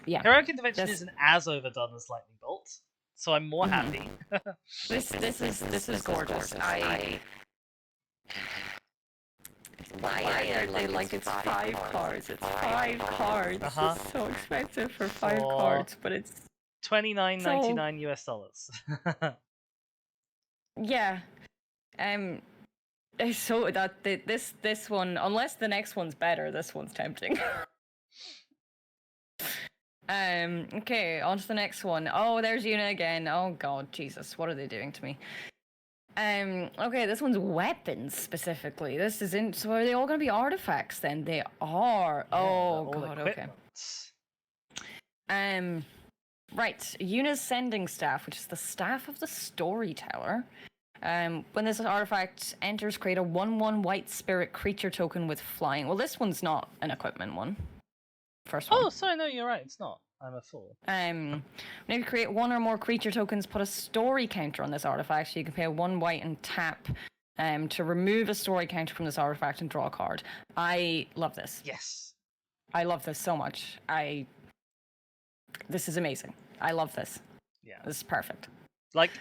Yeah, Heroic Intervention isn't as overdone as Lightning Bolt, so I'm more happy. This is gorgeous. Why are they it's 5 cards? It's 5 cards. It's so expensive for 5 cards, but it's $29.99 US. Yeah. So that this one, unless the next one's better, this one's tempting. Okay, on to the next one. Oh, there's Una again. Oh god, Jesus, what are they doing to me? Okay, this one's weapons specifically. This isn't. So are they all gonna be artifacts then? They are. Yeah, oh god, okay. Right, Una's sending staff, which is the staff of the storyteller. When this artifact enters, create a 1/1 white spirit creature token with flying. Well, this one's not an equipment one. First one. Oh, sorry, no, you're right. It's not. I'm a fool. When you create one or more creature tokens, put a story counter on this artifact. So you can pay 1 white and tap to remove a story counter from this artifact and draw a card. I love this. Yes. I love this so much. This is amazing. I love this. Yeah. This is perfect. Like,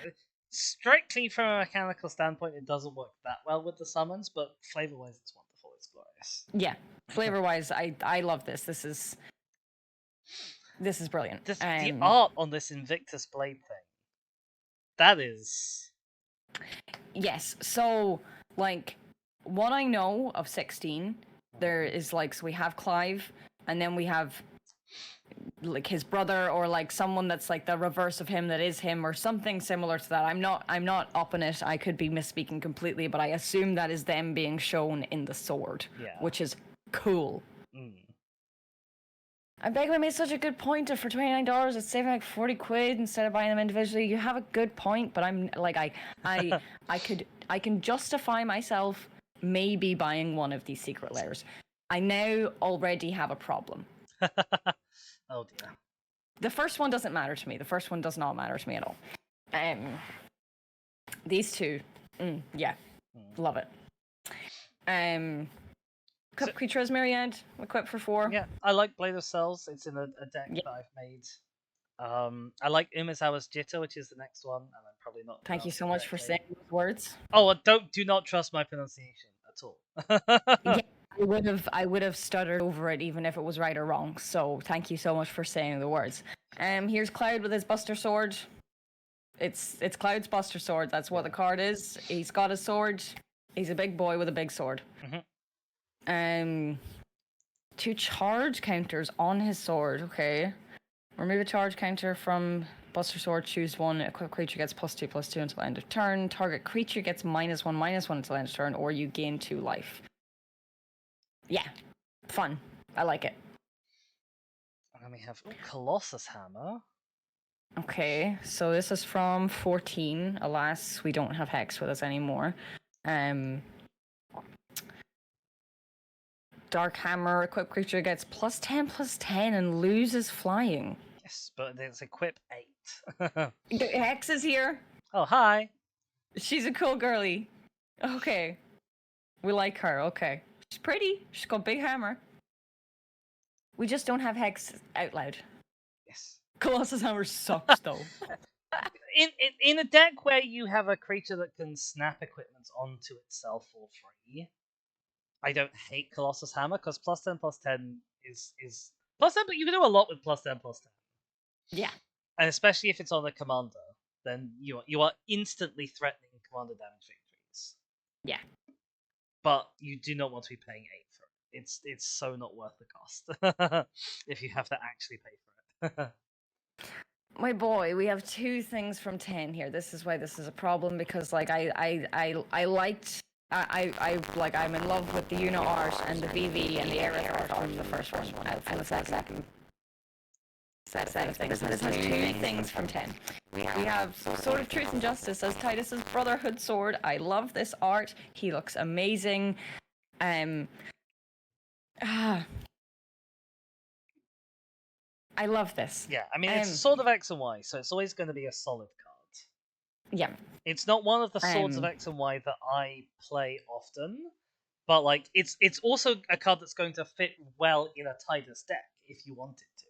strictly from a mechanical standpoint, it doesn't work that well with the summons, but flavor-wise, it's wonderful. It's glorious. Yeah. Flavor-wise, I love this. This is brilliant. The art on this Invictus Blade thing, that is... Yes, so, like, what I know of 16, there is, like, so we have Clive, and then we have, like, his brother, or, like, someone that's, like, the reverse of him that is him, or something similar to that. I'm not up in it, I could be misspeaking completely, but I assume that is them being shown in the sword, which is cool. I beg we made such a good point that for $29 it's saving like 40 quid instead of buying them individually. You have a good point, but I'm like I can justify myself maybe buying one of these secret layers. I now already have a problem. Oh dear. The first one doesn't matter to me. The first one does not matter to me at all. These two, love it. Creatures Myriad, equipped for 4. Yeah, I like Blade of Cells. It's in a deck that I've made. I like Umezawa's Jitter, which is the next one, and I'm probably not. Thank you so much for saying those words. Oh, do not trust my pronunciation at all. Yeah, I would have stuttered over it even if it was right or wrong. So thank you so much for saying the words. Here's Cloud with his Buster Sword. It's Cloud's Buster Sword. That's what the card is. He's got a sword. He's a big boy with a big sword. 2 charge counters on his sword. Okay. Remove a charge counter from Buster Sword, choose one. Equipped creature gets +2/+2 until end of turn. Target creature gets -1/-1 until end of turn, or you gain 2 life. Yeah. Fun. I like it. And then we have Colossus Hammer. Okay, so this is from 14. Alas, we don't have Hex with us anymore. Dark Hammer, equipped creature gets +10/+10 and loses flying. Yes, but it's equip 8. Hex is here. Oh, hi. She's a cool girly. Okay. We like her, okay. She's pretty. She's got a big hammer. We just don't have Hex out loud. Yes. Colossus Hammer sucks, though. In a deck where you have a creature that can snap equipment onto itself for free, I don't hate Colossus Hammer, because +10/+10 is +10, but you can do a lot with +10/+10. Yeah. And especially if it's on a commander, then you are instantly threatening commander damage victories. Yeah. But you do not want to be paying 8 for it. It's so not worth the cost if you have to actually pay for it. My boy, we have 2 things from 10 here. This is why this is a problem, because like I liked I'm in love with the Una art and the VV and the Aerith art from the first one. From the second set of things. This has 2 things from 10. We have Sword of Truth and Justice as Titus's Brotherhood sword. I love this art. He looks amazing. I love this. Yeah, I mean, it's Sword of X and Y, so it's always going to be a solid card. Yeah. It's not one of the Swords of X and Y that I play often, but like it's also a card that's going to fit well in a Titus deck if you want it to.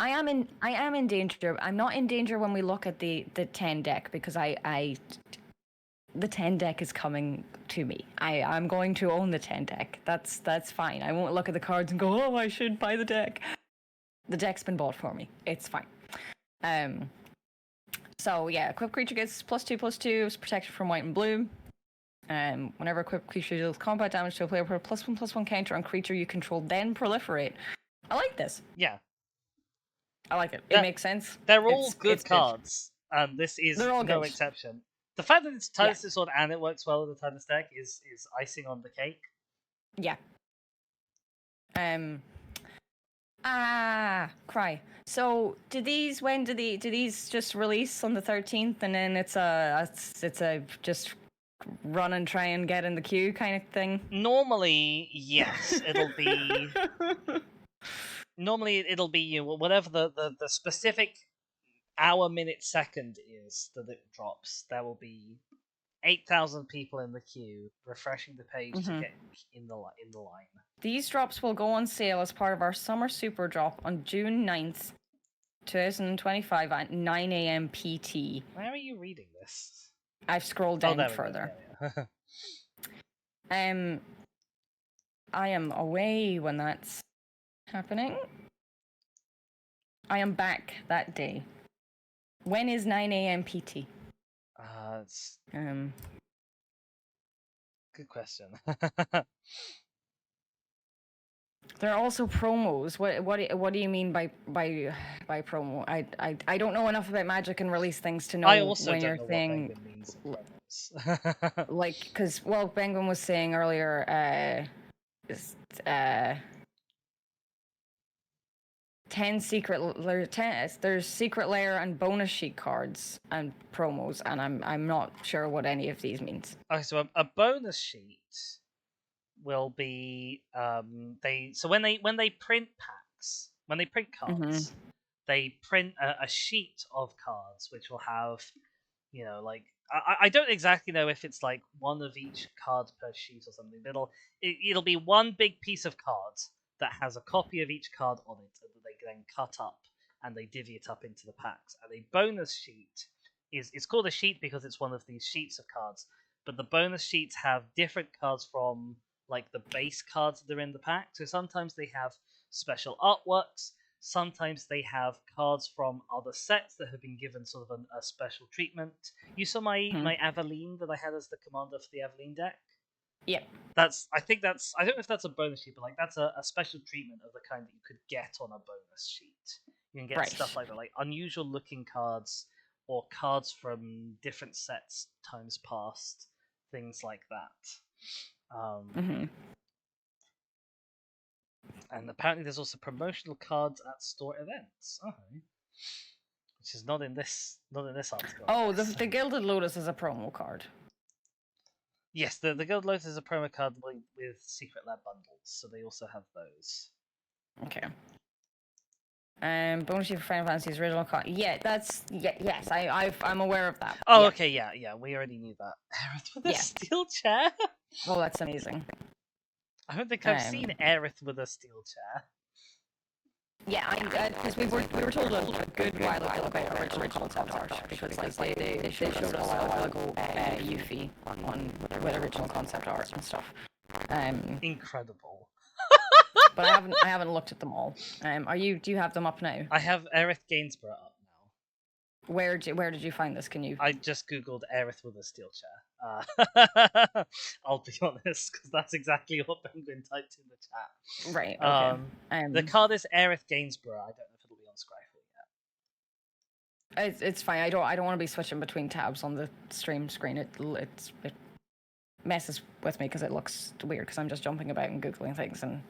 I am in danger. I'm not in danger when we look at the 10 deck, because the 10 deck is coming to me. I'm going to own the 10 deck. That's fine. I won't look at the cards and go, oh, I should buy the deck. The deck's been bought for me. It's fine. So yeah, equipped creature gets +2/+2, is protected from white and blue. Whenever equipped creature deals combat damage to a player, put a +1/+1 counter on creature you control, then proliferate. I like this. Yeah. I like it. It makes sense. They're all good cards, and this is no exception. The fact that it's Titus Sword and it works well with the Titus deck is icing on the cake. Yeah. Cry. So, do these just release on the 13th, and then it's a just run and try and get in the queue kind of thing? Normally, yes, it'll be. Normally, it'll be whatever the specific hour, minute, second is that it drops. There will be 8,000 people in the queue refreshing the page to get in the line. These drops will go on sale as part of our summer super drop on June 9th, 2025 at 9 a.m. PT. Where are you reading this? I've scrolled down further. I am away when that's happening. I am back that day. When is 9 a.m. PT? It's good question. There are also promos. What do you mean by promo? I don't know enough about Magic and release things to know I also when don't you're know saying what means promos. like, because Penguin was saying earlier, 10 there's secret layer and bonus sheet cards and promos, and I'm not sure what any of these means. Okay, so a bonus sheet will be when they print packs, when they print cards, they print a sheet of cards which will have, like I don't exactly know if it's like one of each card per sheet or something. It'll be one big piece of cards that has a copy of each card on it, and they then cut up and they divvy it up into the packs. And a bonus sheet it's called a sheet because it's one of these sheets of cards, but the bonus sheets have different cards from like the base cards that are in the pack. So sometimes they have special artworks, sometimes they have cards from other sets that have been given sort of a special treatment. You saw my Aveline that I had as the commander for the Aveline deck? Yep. I don't know if that's a bonus sheet, but like that's a special treatment of the kind that you could get on a bonus sheet. You can get stuff like that, like unusual looking cards or cards from different sets times past, things like that. And apparently there's also promotional cards at store events. Which is not in this article. Oh, the Gilded Lotus is a promo card. Yes, the Gilded Lotus is a promo card with Secret Lab bundles, so they also have those. Okay. Bonus sheet for Final Fantasy's original card. Yeah, yes, I'm aware of that. Oh, yeah. Okay, yeah, we already knew that. Aerith with a steel chair? Well, that's amazing. I don't think I've seen Aerith with a steel chair. Yeah, because we were told a good while ago about original concept art, because like they showed us a while ago Yuffie on with original concept art and stuff. Incredible. But I haven't looked at them all. Do you have them up now? I have Aerith Gainsborough up now. Where did you find this? Can you? I just googled Aerith with a steel chair. I'll be honest, because that's exactly what Penguin typed in the chat. Right. Okay. The card is Aerith Gainsborough. I don't know if it'll be on Scryfall yet. It's fine. I don't want to be switching between tabs on the stream screen. It messes with me because it looks weird because I'm just jumping about and googling things, and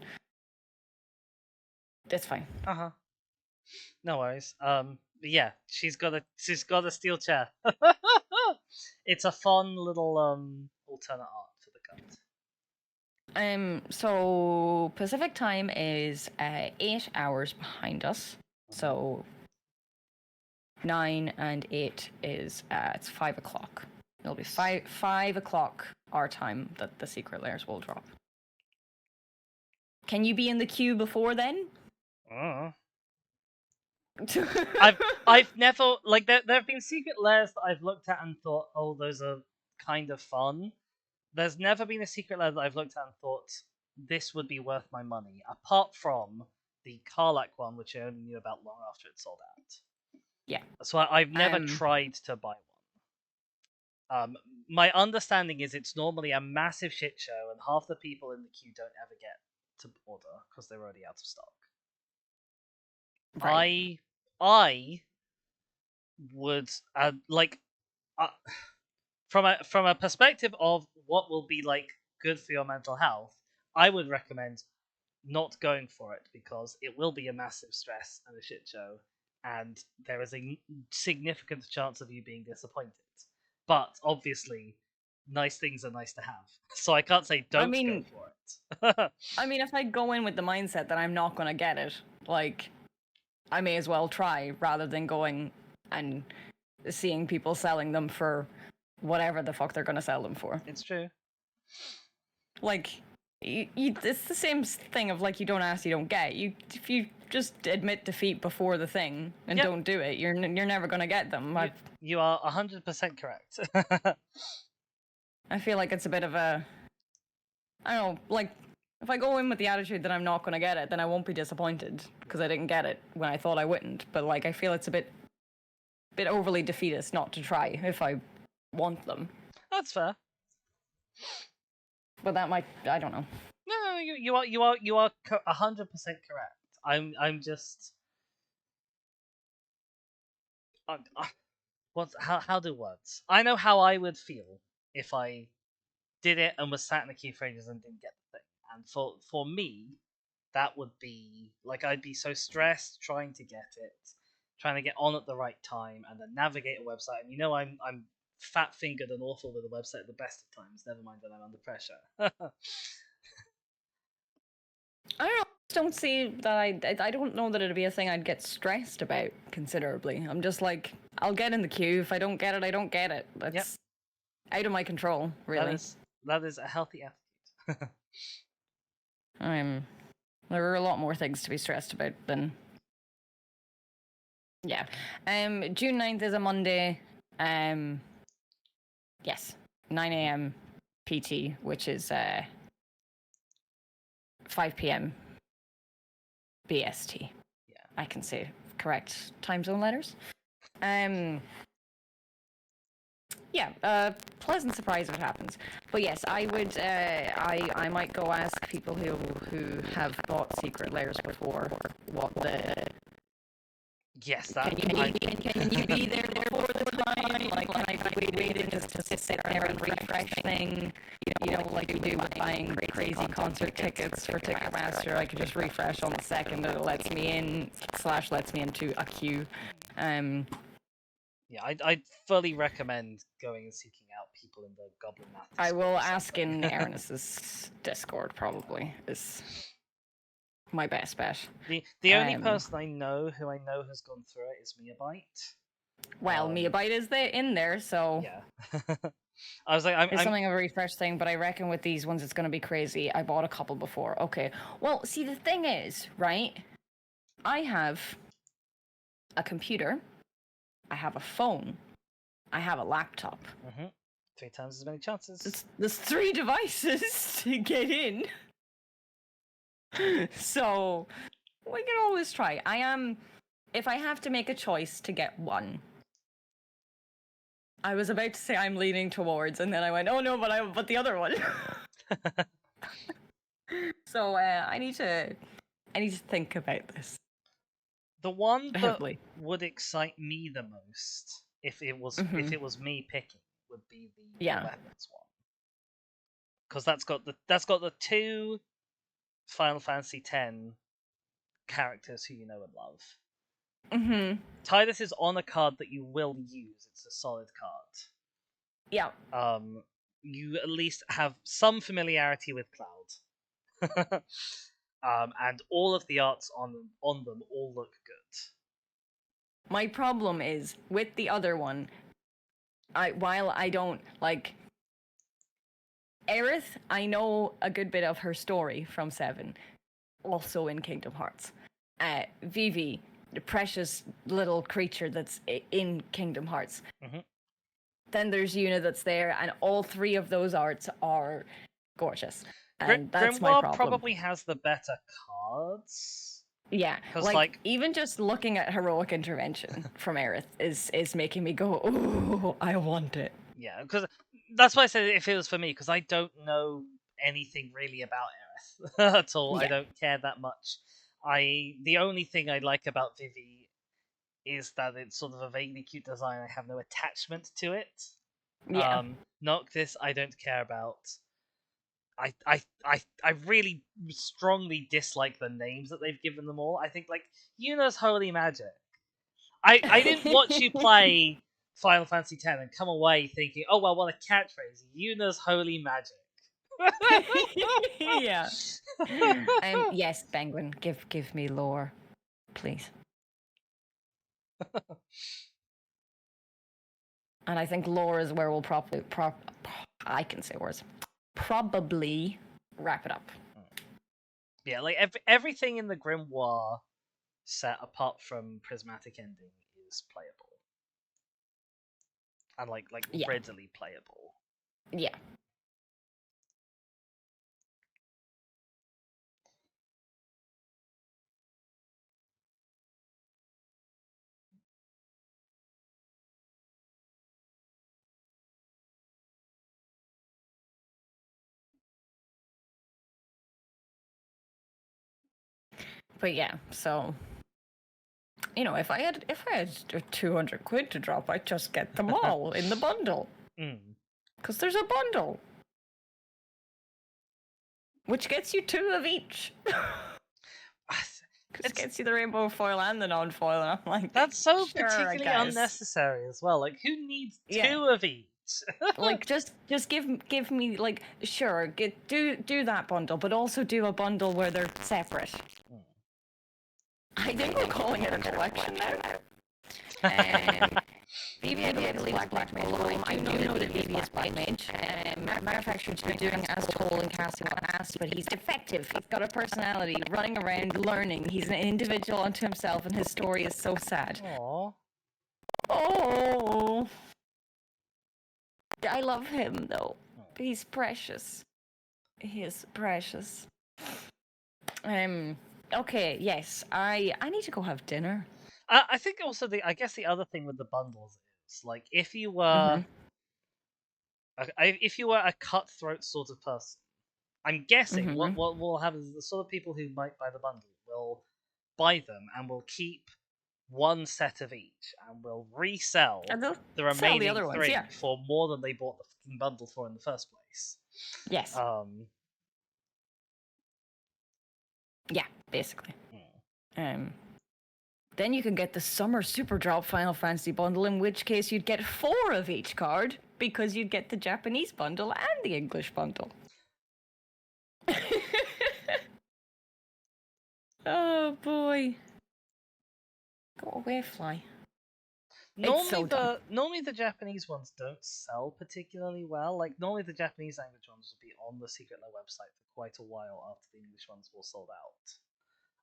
it's fine. No worries. Yeah, she's got a steel chair. It's a fun little alternate art for the card. So Pacific time is 8 hours behind us. So 9 and 8 is it's 5 o'clock. It'll be 5 o'clock our time that the secret layers will drop. Can you be in the queue before then? I've never there have been secret layers that I've looked at and thought, oh, those are kind of fun. There's never been a secret layer that I've looked at and thought this would be worth my money, apart from the Karlach one, which I only knew about long after it sold out. Yeah. So I've never tried to buy one. my understanding is it's normally a massive shit show, and half the people in the queue don't ever get to order because they're already out of stock. Right. I would from a perspective of what will be like good for your mental health, I would recommend not going for it because it will be a massive stress and a shit show, and there is a significant chance of you being disappointed. But obviously, nice things are nice to have, so I can't say don't go for it. I mean, if I go in with the mindset that I'm not gonna get it, like, I may as well try rather than going and seeing people selling them for whatever the fuck they're gonna sell them for. It's true. Like, it's the same thing of like, you don't ask, you don't get. If you just admit defeat before the thing and don't do it, you're never gonna get them. You are 100% correct. I feel like it's a bit of a, I don't know, like, if I go in with the attitude that I'm not gonna get it, then I won't be disappointed because I didn't get it when I thought I wouldn't. But like, I feel it's a bit overly defeatist not to try if I want them. That's fair. But that might, I don't know. No, you are 100% correct. I'm just how do words? I know how I would feel if I did it and was sat in the queue for ages and didn't get the thing. And for me, that would be like, I'd be so stressed trying to get it, trying to get on at the right time, and then navigate a website. And I'm fat-fingered and awful with a website at the best of times. Never mind when I'm under pressure. I don't see that. I don't know that it'd be a thing I'd get stressed about considerably. I'm just like, I'll get in the queue. If I don't get it, I don't get it. That's out of my control, really. That is a healthy attitude. There are a lot more things to be stressed about than. Yeah. June 9th is a Monday. Yes. 9 a.m. PT, which is 5 p.m. BST. Yeah. I can say correct time zone letters. Yeah, pleasant surprise if it happens. But yes, I would. I might go ask people who have bought secret layers before what the. Yes, that. Can you be there before the time? Like, can I wait in just to sit there and refresh thing? You know, like you do with buying crazy concert tickets for Ticketmaster. I could just refresh on the second that it lets me in / lets me into a queue. Yeah, I'd fully recommend going and seeking out people in the Goblin Math. I will ask in Ernest's Discord, probably, is my best bet. The only person I know has gone through it is Meabyte. Well, Meabyte is in there, so... Yeah. I was like, it's something of a refresh thing, but I reckon with these ones it's going to be crazy. I bought a couple before. Okay. Well, see, the thing is, right? I have a computer. I have a phone. I have a laptop. 3 times as many chances. There's 3 devices to get in. So, we can always try. If I have to make a choice to get one, I was about to say I'm leaning towards, and then I went, oh no, but the other one. So, I need to think about this. The one that would excite me the most, if it was me picking, would be the weapons one, because that's got the 2 Final Fantasy X characters who you know and love. Tidus is on a card that you will use. It's a solid card. Yeah. You at least have some familiarity with Cloud. And all of the arts on them all look good. My problem is with the other one. While I don't like Aerith, I know a good bit of her story from 7, also in Kingdom Hearts. Vivi, the precious little creature that's in Kingdom Hearts. Then there's Yuna that's there, and all 3 of those arts are gorgeous. And that's my problem. Probably has the better cards. Yeah, like even just looking at heroic intervention from Aerith is making me go, oh, I want it. Yeah, because That's why I said if it was for me, because I don't know anything really about Aerith at all. Yeah. I don't care that much. The only thing I like about Vivi is that it's sort of a vaguely cute design. I have no attachment to it. Yeah. Noctis, I don't care about. I really strongly dislike the names that they've given them all. I think like Yuna's Holy Magic. I didn't watch you play Final Fantasy X and come away thinking, oh well, what a catchphrase! Yuna's Holy Magic. Yeah. Yes, Penguin, give me lore, please. And I think lore is where we'll I can say words. Probably wrap it up. Yeah, like everything in the Grimoire set apart from Prismatic Ending is playable. And like readily playable. Yeah. But yeah, so if I had 200 quid to drop, I'd just get them all in the bundle. Because there's a bundle. Which gets you 2 of each. It gets you the rainbow foil and the non-foil, and I'm like, that's so particularly unnecessary as well. Like, who needs 2 of each? Like, just give me, like, sure, do that bundle, but also do a bundle where they're separate. I think we're calling it a collection now. Vivi, I believe, is Black Below. I do know that Vivi is by Mage. Manufacturer's been doing as told and casting what asked, but he's defective. He's got a personality, running around, learning. He's an individual unto himself, and his story is so sad. Aww. Oh. I love him, though. He's precious. He is precious. Okay, yes. I need to go have dinner. I think also I guess the other thing with the bundles is like if you were a cutthroat sort of person, I'm guessing what will happen is the sort of people who might buy the bundle will buy them and will keep one set of each and will resell the remaining three for more than they bought the fucking bundle for in the first place. Yes. Yeah, basically. Then you can get the Summer Super Drop Final Fantasy bundle, in which case you'd get 4 of each card, because you'd get the Japanese bundle and the English bundle. Oh boy. Go away, fly. Normally the Japanese ones don't sell particularly well. Like normally the Japanese language ones will be on the Secret Lair website for quite a while after the English ones will sold out.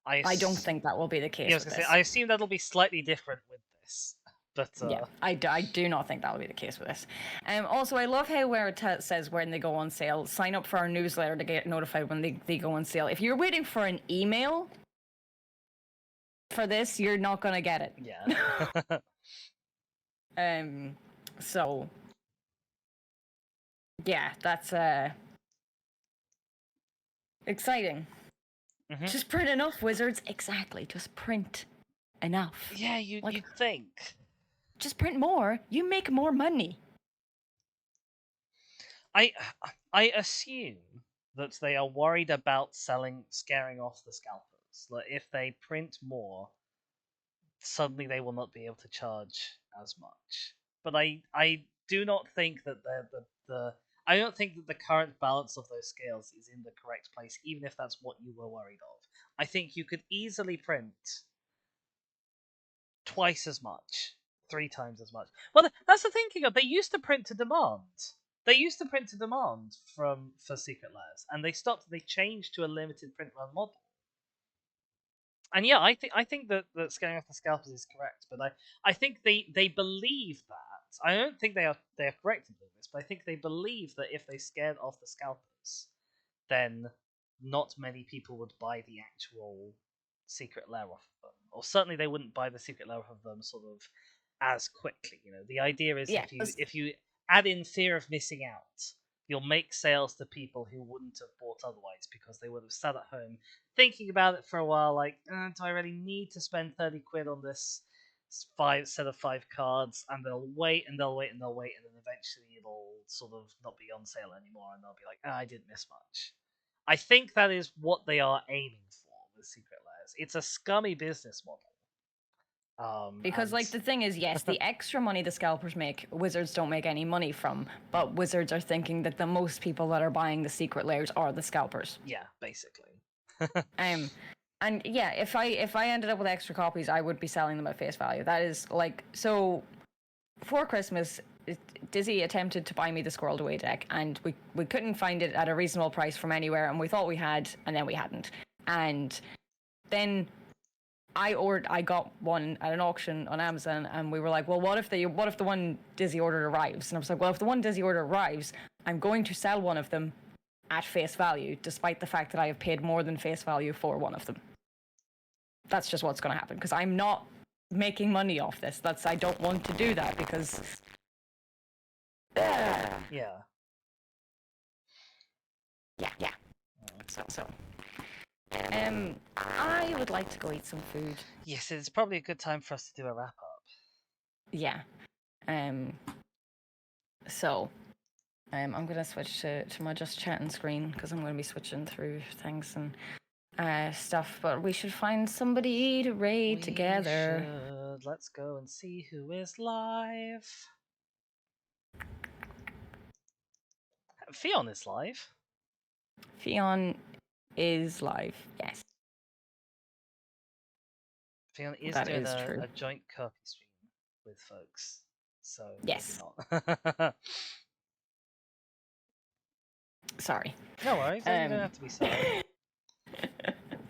I don't think that will be the case. Yeah, I was gonna say, I assume that'll be slightly different with this. But yeah, I do not think that will be the case with this. Also, I love how where it says when they go on sale, sign up for our newsletter to get notified when they go on sale. If you're waiting for an email for this, you're not going to get it. Yeah. So yeah, that's exciting. Just print enough, wizards. Exactly, just print enough. Yeah, you'd think. Just print more. You make more money. I assume that they are worried about scaring off the scalpers. Like if they print more, suddenly they will not be able to charge as much. But I do not think that I don't think that the current balance of those scales is in the correct place, even if that's what you were worried of. I think you could easily print twice as much, 3 times as much. Well, that's the thinking of. They used to print to demand. They used to print to demand for Secret Lairs, and they stopped. They changed to a limited print run model. And yeah, I think that scaling off the scalpers is correct, but I think they believe that. I don't think they are correct in doing this, but I think they believe that if they scared off the scalpers, then not many people would buy the actual Secret Lair off of them, or certainly they wouldn't buy the Secret Lair off of them sort of as quickly. The idea is if you add in fear of missing out. You'll make sales to people who wouldn't have bought otherwise because they would have sat at home thinking about it for a while, like, do I really need to spend 30 quid on this set of 5 cards? And they'll wait and they'll wait and they'll wait, and then eventually it'll sort of not be on sale anymore, and they'll be like, I didn't miss much. I think that is what they are aiming for with Secret Lairs. It's a scummy business model. Because like the thing is, yes, the extra money the scalpers make, Wizards don't make any money from, but Wizards are thinking that the most people that are buying the Secret Lairs are the scalpers. Yeah, basically. And yeah, if I ended up with extra copies, I would be selling them at face value. That is like, so for Christmas, Dizzy attempted to buy me the Squirreled Away deck, and we couldn't find it at a reasonable price from anywhere, and we thought we had, and then we hadn't. And then I got one at an auction on Amazon, and we were like, well, what if the one Dizzy ordered arrives? And I was like, well, if the one Dizzy order arrives, I'm going to sell one of them at face value, despite the fact that I have paid more than face value for one of them. That's just what's going to happen, because I'm not making money off this. I don't want to do that, because Yeah. So I would like to go eat some food. Yes, it's probably a good time for us to do a wrap up. Yeah. So I'm gonna switch to my just chatting screen, because I'm gonna be switching through things and stuff. But we should find somebody to raid together. Let's go and see who is live. Fion is live. Fion is live, yes. Fion is That doing is true. a joint copy stream with folks, so yes. Not. Sorry. No worries, you don't have to be sorry.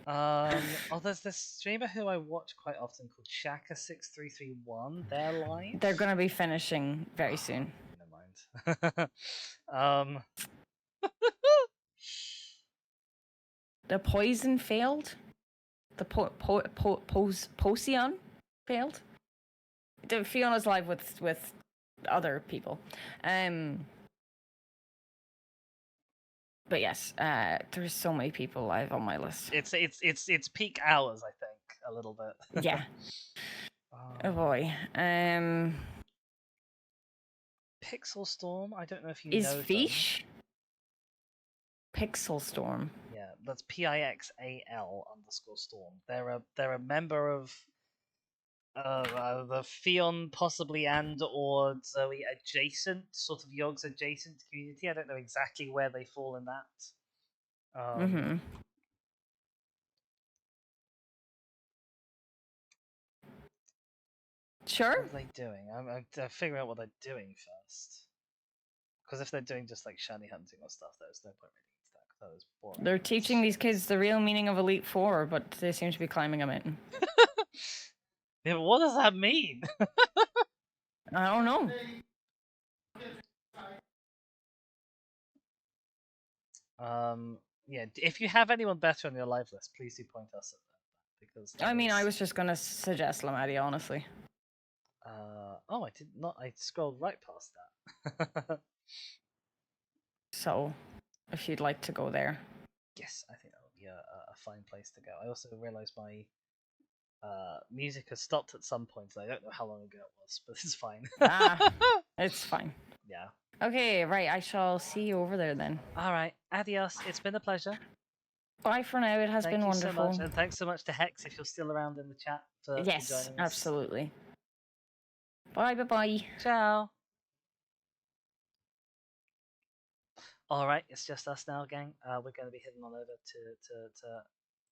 There's this streamer who I watch quite often called Shaka6331. They're live. They're gonna be finishing very soon. Never mind. The poison failed. The potion failed. Fiona's live with other people. But yes, there's so many people live on my list. It's peak hours, I think, a little bit. Yeah. Oh boy. Pixel Storm. I don't know if you is know. Is Fish? Pixel Storm. Yeah, that's PIXAL_Storm. They're a member of the Fion possibly and or Zoe adjacent, sort of Yogs adjacent community. I don't know exactly where they fall in that. Sure. What are they doing? I'm figuring out what they're doing first. Because if they're doing just like shiny hunting or stuff, there's no point really into that. That was boring. They're teaching these kids the real meaning of Elite Four, but they seem to be climbing a mountain. Yeah, but what does that mean? I don't know. Yeah, if you have anyone better on your live list, please do point us at that. Because I mean, I was just gonna suggest Lamadi, honestly. I did not. I scrolled right past that. So, if you'd like to go there. Yes, I think that would be a fine place to go. I also realised my music has stopped at some point, and I don't know how long ago it was, but it's fine. It's fine. Yeah. Okay, right. I shall see you over there then. All right. Adios. It's been a pleasure. Bye for now. It has been wonderful. Thank you so much, and thanks so much to Hex if you're still around in the chat for joining us. Absolutely. Bye. Ciao. All right, it's just us now, gang. We're going to be heading on over to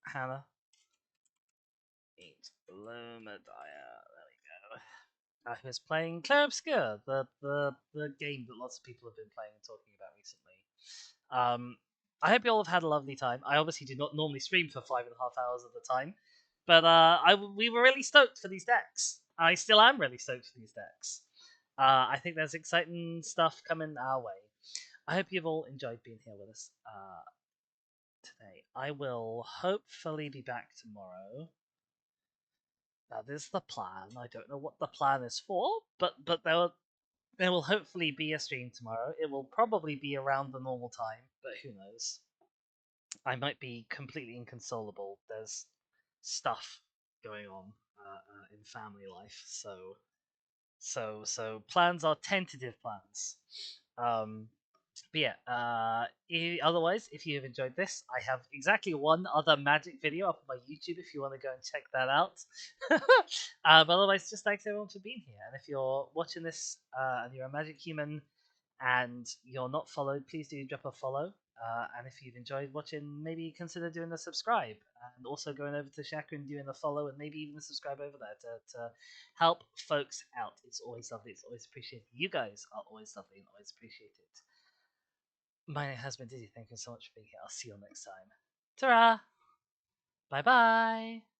Hannah. It's Bloomadire. There we go. Who is playing Clair Obscur, the game that lots of people have been playing and talking about recently. I hope you all have had a lovely time. I obviously do not normally stream for 5.5 hours at a time, but we were really stoked for these decks. I still am really stoked for these decks. I think there's exciting stuff coming our way. I hope you've all enjoyed being here with us today. I will hopefully be back tomorrow. That is the plan. I don't know what the plan is for, but there there will hopefully be a stream tomorrow. It will probably be around the normal time, but who knows? I might be completely inconsolable. There's stuff going on in family life, so plans are tentative plans. But yeah, otherwise, if you have enjoyed this, I have exactly one other magic video up on my YouTube if you want to go and check that out. But otherwise, just thanks everyone for being here. And if you're watching this and you're a magic human and you're not followed, please do drop a follow. And if you've enjoyed watching, maybe consider doing the subscribe and also going over to Shaka and doing the follow and maybe even the subscribe over there to help folks out. It's always lovely. It's always appreciated. You guys are always lovely and always appreciated. My name has been Dizzy. Thank you so much for being here. I'll see you all next time. Ta-ra! Bye-bye!